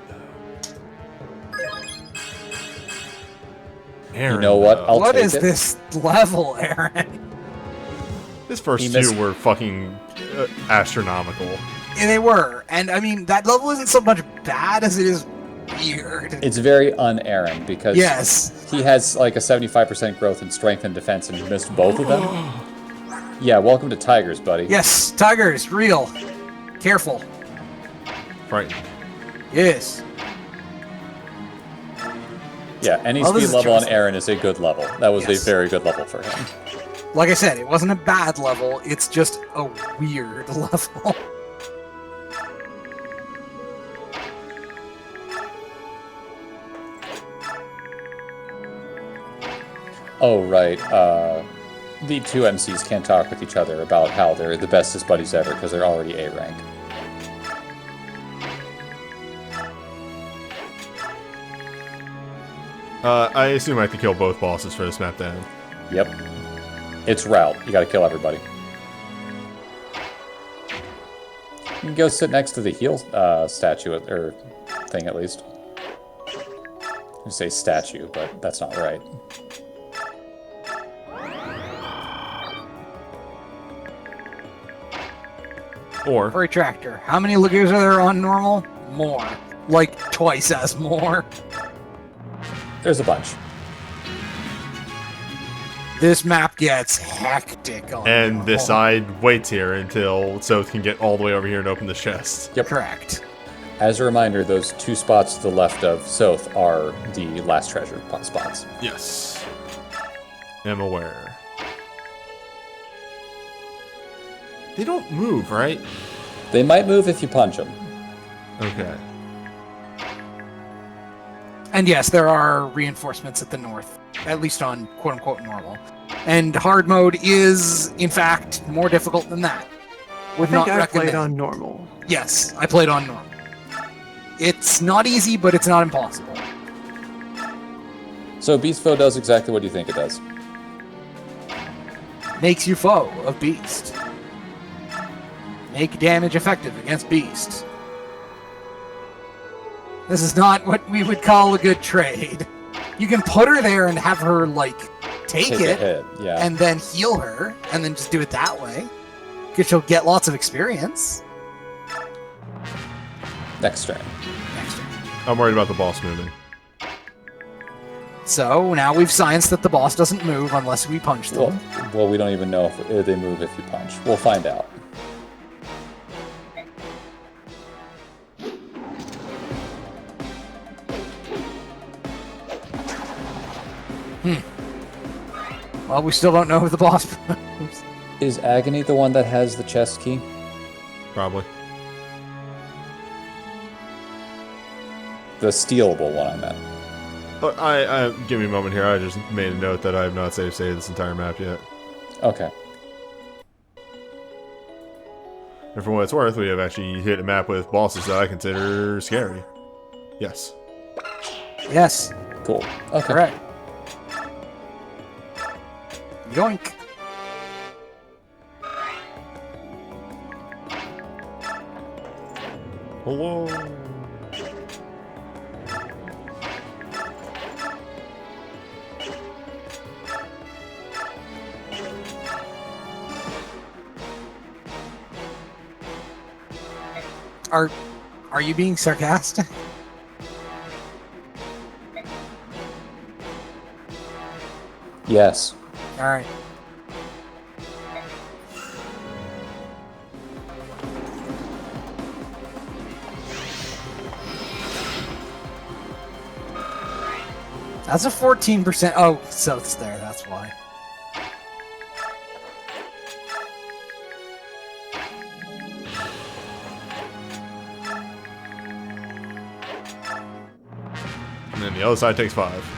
Aaron, you know what? I'll What take is it. this level, Aaron? This first two were fucking astronomical. And they were. And I mean, that level isn't so much bad as it is weird. It's very un-Aaron because Yes. he has like a 75% growth in strength and defense, and he missed both of them. Yeah, welcome to Tigers, buddy. Yes, Tigers, real. Careful. Right. Yes. Yeah, any Well, this speed is level on just- Aaron is a good level. That was Yes. a very good level for him. Like I said, it wasn't a bad level, it's just a weird level. Oh, right. The two MCs can't talk with each other about how they're the bestest buddies ever because they're already A rank. I assume I have to kill both bosses for this map then. Yep. It's route. You gotta kill everybody. You can go sit next to the heal statue, or thing at least. I say statue, but that's not right. Or Retractor. How many Lagoos are there on normal? More. Like twice as more. There's a bunch. This map gets hectic on and normal. this side waits here until Soth can get all the way over here and open this chest. Yep. Correct. As a reminder, those two spots to the left of Soth are the last treasure spots. Yes. Am aware. They don't move, right? They might move if you punch them. Okay. And yes, there are reinforcements at the north, at least on quote-unquote normal. And hard mode is, in fact, more difficult than that. Would I not think I recommend. played on normal. Yes, I played on normal. It's not easy, but it's not impossible. So Beast Foe does exactly what you think it does. Makes you foe of Beast. Make damage effective against Beast. This is not what we would call a good trade. You can put her there and have her, like, take a it, hit, yeah. and then heal her, and then just do it that way. Because she'll get lots of experience. Next turn. Next turn. I'm worried about the boss moving. So now we've scienced that the boss doesn't move unless we punch them. Well, we don't even know if they move if you punch. We'll find out. Well, we still don't know who the boss moves. Is Agony the one that has the chest key? Probably. The stealable one, I meant. But I give me a moment here. I just made a note that I have not saved this entire map yet. Okay. And for what it's worth, we have actually hit a map with bosses that I consider scary. Yes. Yes. Cool. Okay. Correct. Yoink. Hello. Are you being sarcastic? Yes. All right. That's a 14%. Oh, so it's there. That's why. And then the other side takes 5.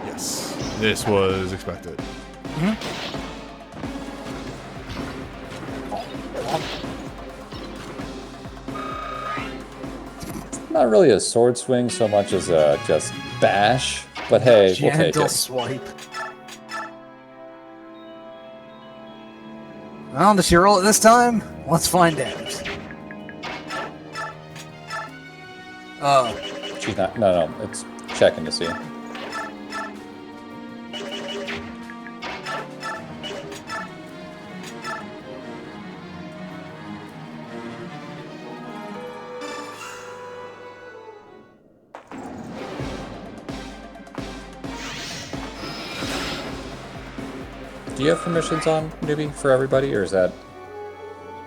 Yes. This was expected. Not really a sword swing so much as a just bash, but hey, we'll take Gentle it. swipe. Well, does she roll it this time? Let's find out. Oh. She's not. No, it's checking to see. Do you have permissions on, Newbie, for everybody, or is that...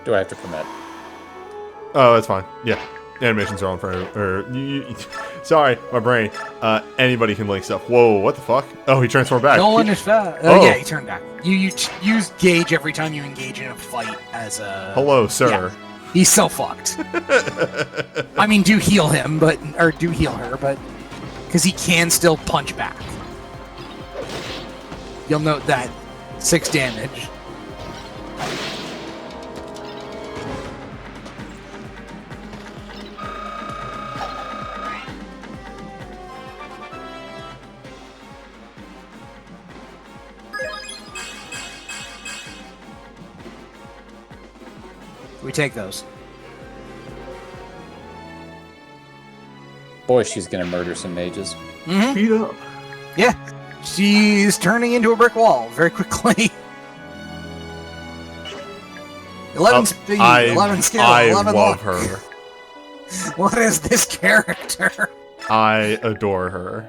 Do I have to permit? Oh, that's fine. Yeah. Animations are on for... sorry, my brain. Anybody can link stuff. Whoa, what the fuck? Oh, he transformed back. No one is fast. Oh. Yeah, he turned back. You use Gauge every time you engage in a fight as a... Hello, sir. Yeah, he's so fucked. I mean, do heal him, or do heal her, but... Because he can still punch back. You'll note that. 6 damage. We take those. Boy, she's gonna murder some mages. Mm-hmm. Beat up. Yeah. She's turning into a brick wall very quickly. 11 speed, 11 skill, 11 love luck. her. What is this character? I adore her.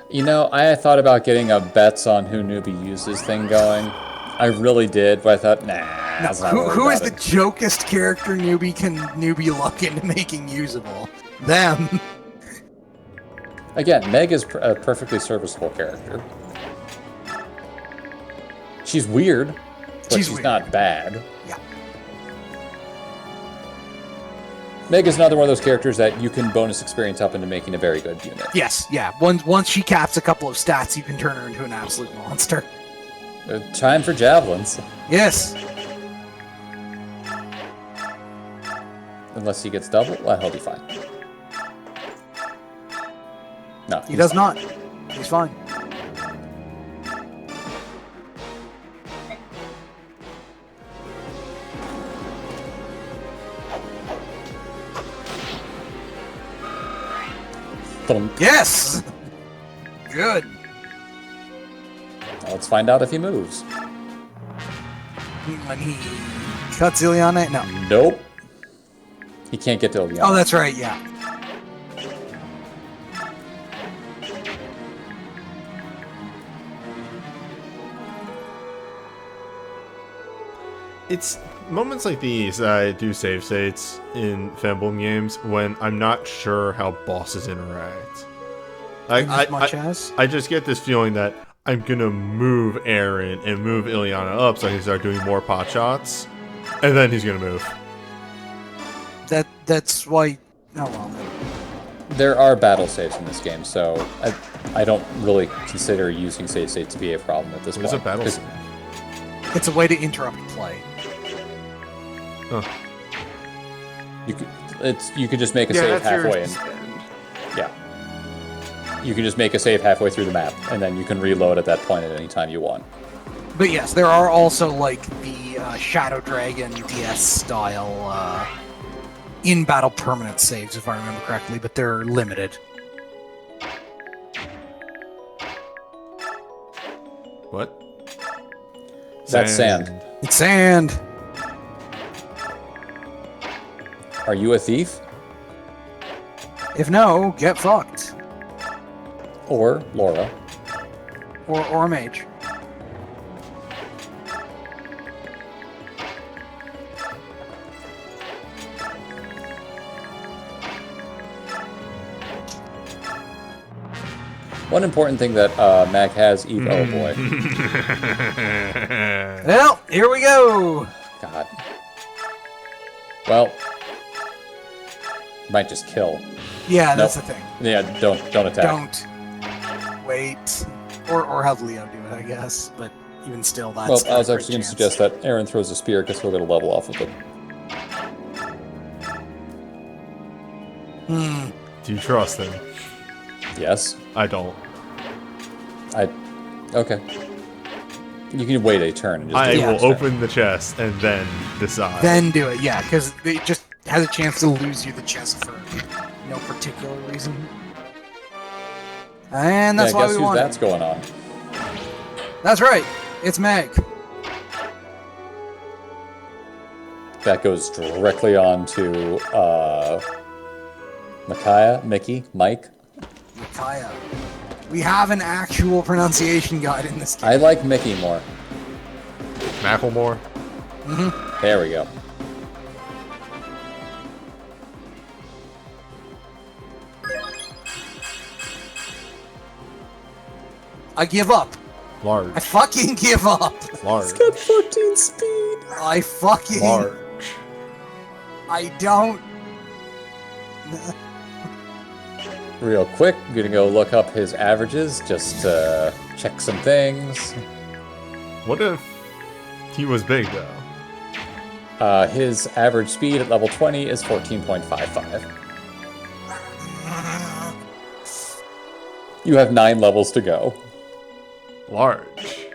You know, I thought about getting a bets on who Newbie uses thing going. I really did, but I thought, nah. That's not Who is the it. jokest character newbie luck into making usable? Them. Again, Meg is a perfectly serviceable character. She's weird, but she's weird. not bad. Yeah. Meg is another one of those characters that you can bonus experience up into making a very good unit. Yes, yeah. Once she caps a couple of stats, you can turn her into an absolute monster. Time for javelins. Yes. Unless he gets double, well, he'll be fine. No, He does not. He's fine. Thump. Yes! Good. Now let's find out if he moves. When he cuts Ileana? No. Nope. He can't get to Ileana. Oh, that's right, yeah. It's moments like these that I do save states in Emblem games when I'm not sure how bosses interact. I just get this feeling that I'm gonna move Aaron and move Ileana up so I can start doing more pot shots, and then he's gonna move. That's why... Oh, well. There are battle saves in this game, so I don't really consider using save state to be a problem at this What point. is a battle save? It's a way to interrupt play. Huh. You could just make a save halfway. Yeah. You can just make a save halfway through the map, and then you can reload at that point at any time you want. But yes, there are also, like, the Shadow Dragon DS style in-battle permanent saves, if I remember correctly, but they're limited. What? That's sand. It's sand! Are you a thief? If no, get fucked. Or Laura? Or a mage. One important thing that Mac has, oh boy. Well, here we go! God. Well, might just kill. Yeah, that's the thing. Yeah, don't attack. Don't. Wait. Or have Leo do it, I guess. But even still, that's Well, I was not a actually going great to suggest that Aaron throws a spear because he'll get a level off of it. Do you trust him? Yes. I don't. Okay. You can wait a turn and just I do it will next turn. open the chest and then decide. Then do it, yeah, because it just has a chance to lose you the chest for no particular reason. And that's yeah, why guess we who's want that's it. going on. That's right. It's Meg. That goes directly on to Micaiah, Mickey, Mike. Micaiah. We have an actual pronunciation guide in this game. I like Mickey more. Macklemore. There we go. I give up. Large. I fucking give up. Large. Got 14 speed. I fucking... Large. I don't... Real quick, I'm gonna go look up his averages, just to check some things. What if he was big, though? His average speed at level 20 is 14.55. You have 9 levels to go. Large.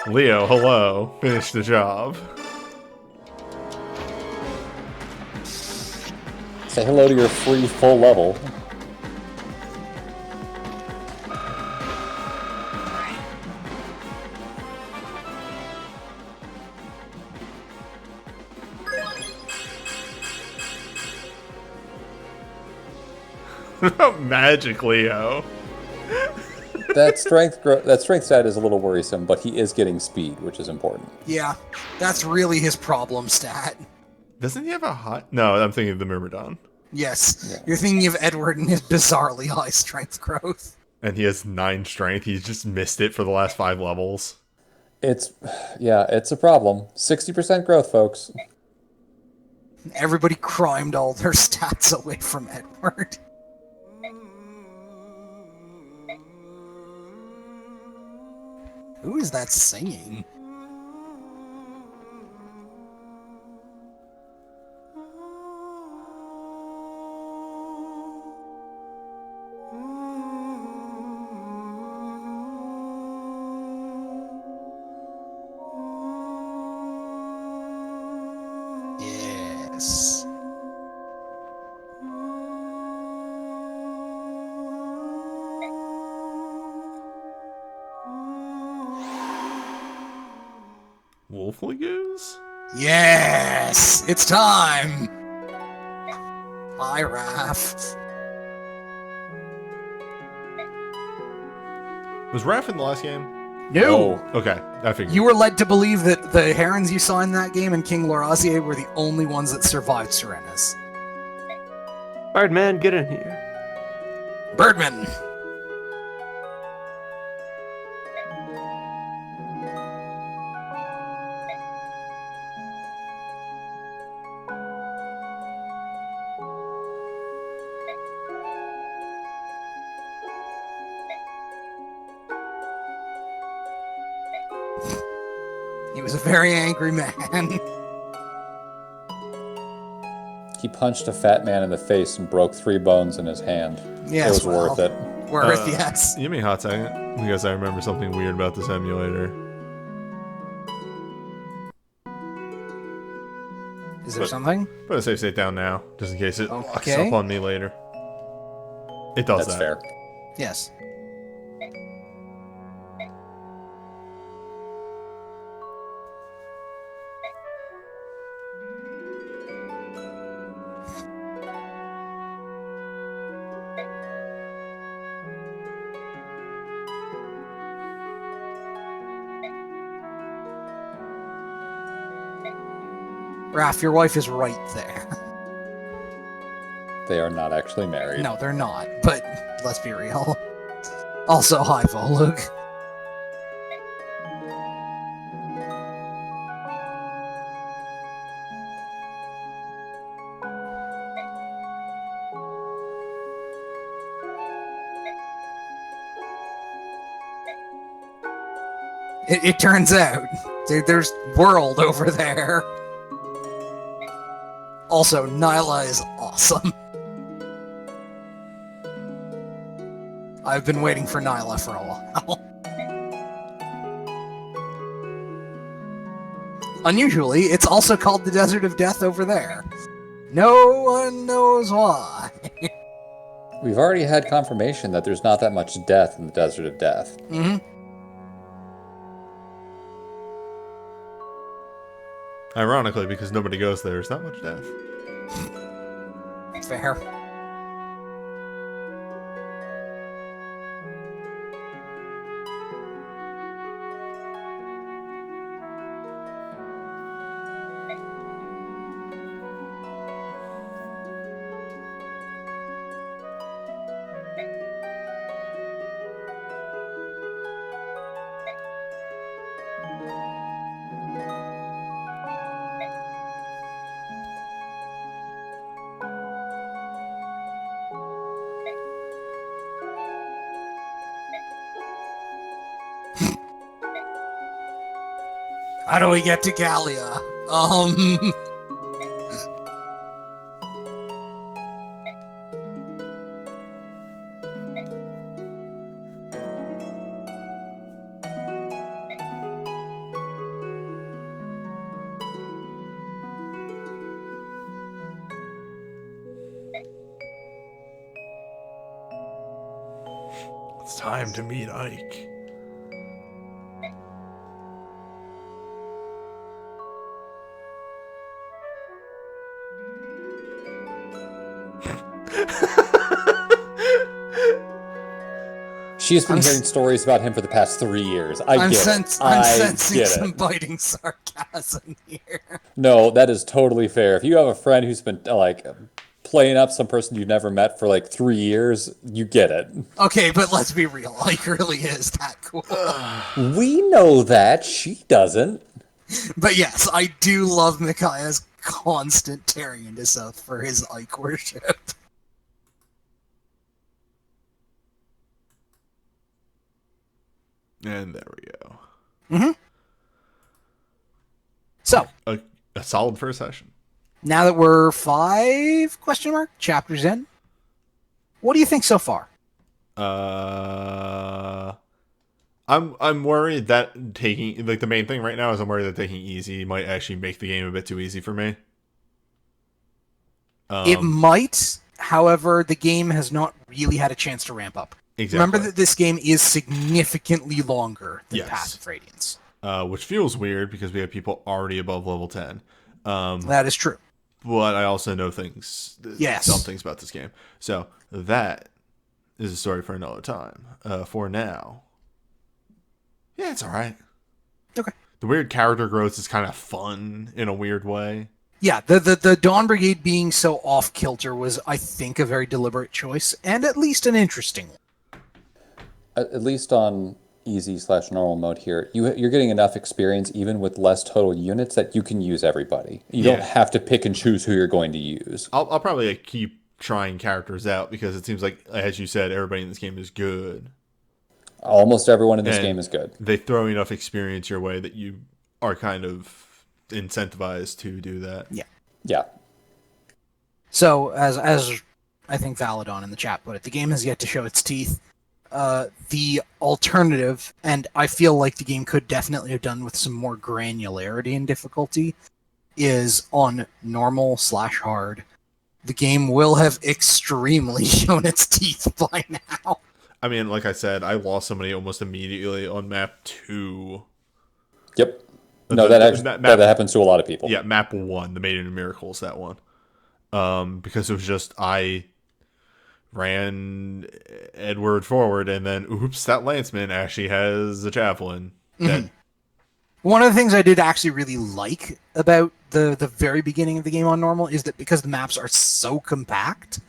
Leo, hello. Finish the job. Say hello to your free full level. What about Magic Leo? That strength stat is a little worrisome, but he is getting speed, which is important. Yeah, that's really his problem stat. Doesn't he have a high... No, I'm thinking of the Myrmidon. Yes, Yeah. you're thinking of Edward and his bizarrely high strength growth. And he has 9 strength. He's just missed it for the last 5 levels. It's a problem. 60% growth, folks. Everybody crimed all their stats away from Edward. Who is that singing? Yes. Wolfly Goose? Yes! It's time! Hi, Raph. Was Raph in the last game? No! Okay, I figured. You were led to believe that the Herons you saw in that game and King Lorazier were the only ones that survived Serenas. Birdman, get in here. Birdman! He was a very angry man. He punched a fat man in the face and broke 3 bones in his hand. Yes, it was well, worth it. Worth, yes. Give me a hot second, because I remember something weird about this emulator. Is there something? Put a save state down now, just in case it locks Okay. up on me later. It does That's that. fair. Yes. Raph, your wife is right there. They are not actually married. No, they're not, but let's be real. Also, hi, Volug. It turns out there's world over there. Also, Nyla is awesome. I've been waiting for Nyla for a while. Unusually, it's also called the Desert of Death over there. No one knows why. We've already had confirmation that there's not that much death in the Desert of Death. Mm-hmm. Ironically, because nobody goes there, there's not much death. Fair. How do we get to Gallia? It's time to meet Ike. She's been hearing stories about him for the past 3 years. I'm sensing some biting sarcasm here. No, that is totally fair. If you have a friend who's been like playing up some person you've never met for like 3 years, you get it. Okay, but let's be real. Ike really is that cool. We know that. She doesn't. But yes, I do love Micaiah's constant tearing into South for his Ike worship. And there we go. Mm-hmm. So, A solid first session. Now that we're 5 chapters in, what do you think so far? I'm worried that taking the main thing right now is I'm worried that taking easy might actually make the game a bit too easy for me. It might, however, the game has not really had a chance to ramp up. Exactly. Remember that this game is significantly longer than Path of Radiance. Which feels weird because we have people already above level 10. That is true. But I also know some things about this game. So that is a story for another time. For now, yeah, it's all right. Okay. The weird character growth is kind of fun in a weird way. Yeah, the Dawn Brigade being so off kilter was, I think, a very deliberate choice, and at least an interesting one. At least on easy/normal mode here, you're getting enough experience even with less total units that you can use everybody. You don't have to pick and choose who you're going to use. I'll probably keep trying characters out because it seems like, as you said, everybody in this game is good. Almost everyone in this game is good. They throw enough experience your way that you are kind of incentivized to do that. Yeah. Yeah. So, as I think Valadon in the chat put it, the game has yet to show its teeth. The alternative, and I feel like the game could definitely have done with some more granularity and difficulty, is on normal/hard. The game will have extremely shown its teeth by now. I mean, like I said, I lost somebody almost immediately on map 2. Yep. No, that happens to a lot of people. Yeah, map 1, the Maiden of Miracles, that one. Because it was just, I ran Edward forward, and then, oops, that lanceman actually has a javelin. Mm-hmm. One of the things I did actually really like about the very beginning of the game on normal is that because the maps are so compact,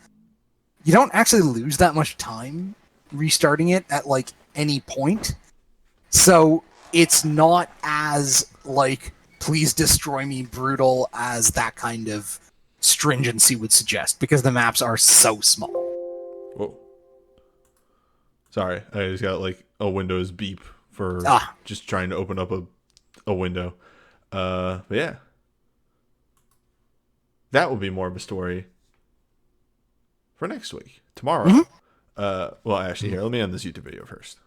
you don't actually lose that much time restarting it at like any point. So it's not as like please destroy me brutal as that kind of stringency would suggest, because the maps are so small. Whoa. Sorry, I just got like a Windows beep for just trying to open up a window. But yeah. That will be more of a story for next week. Tomorrow. Mm-hmm. Well, actually, here, let me end this YouTube video first.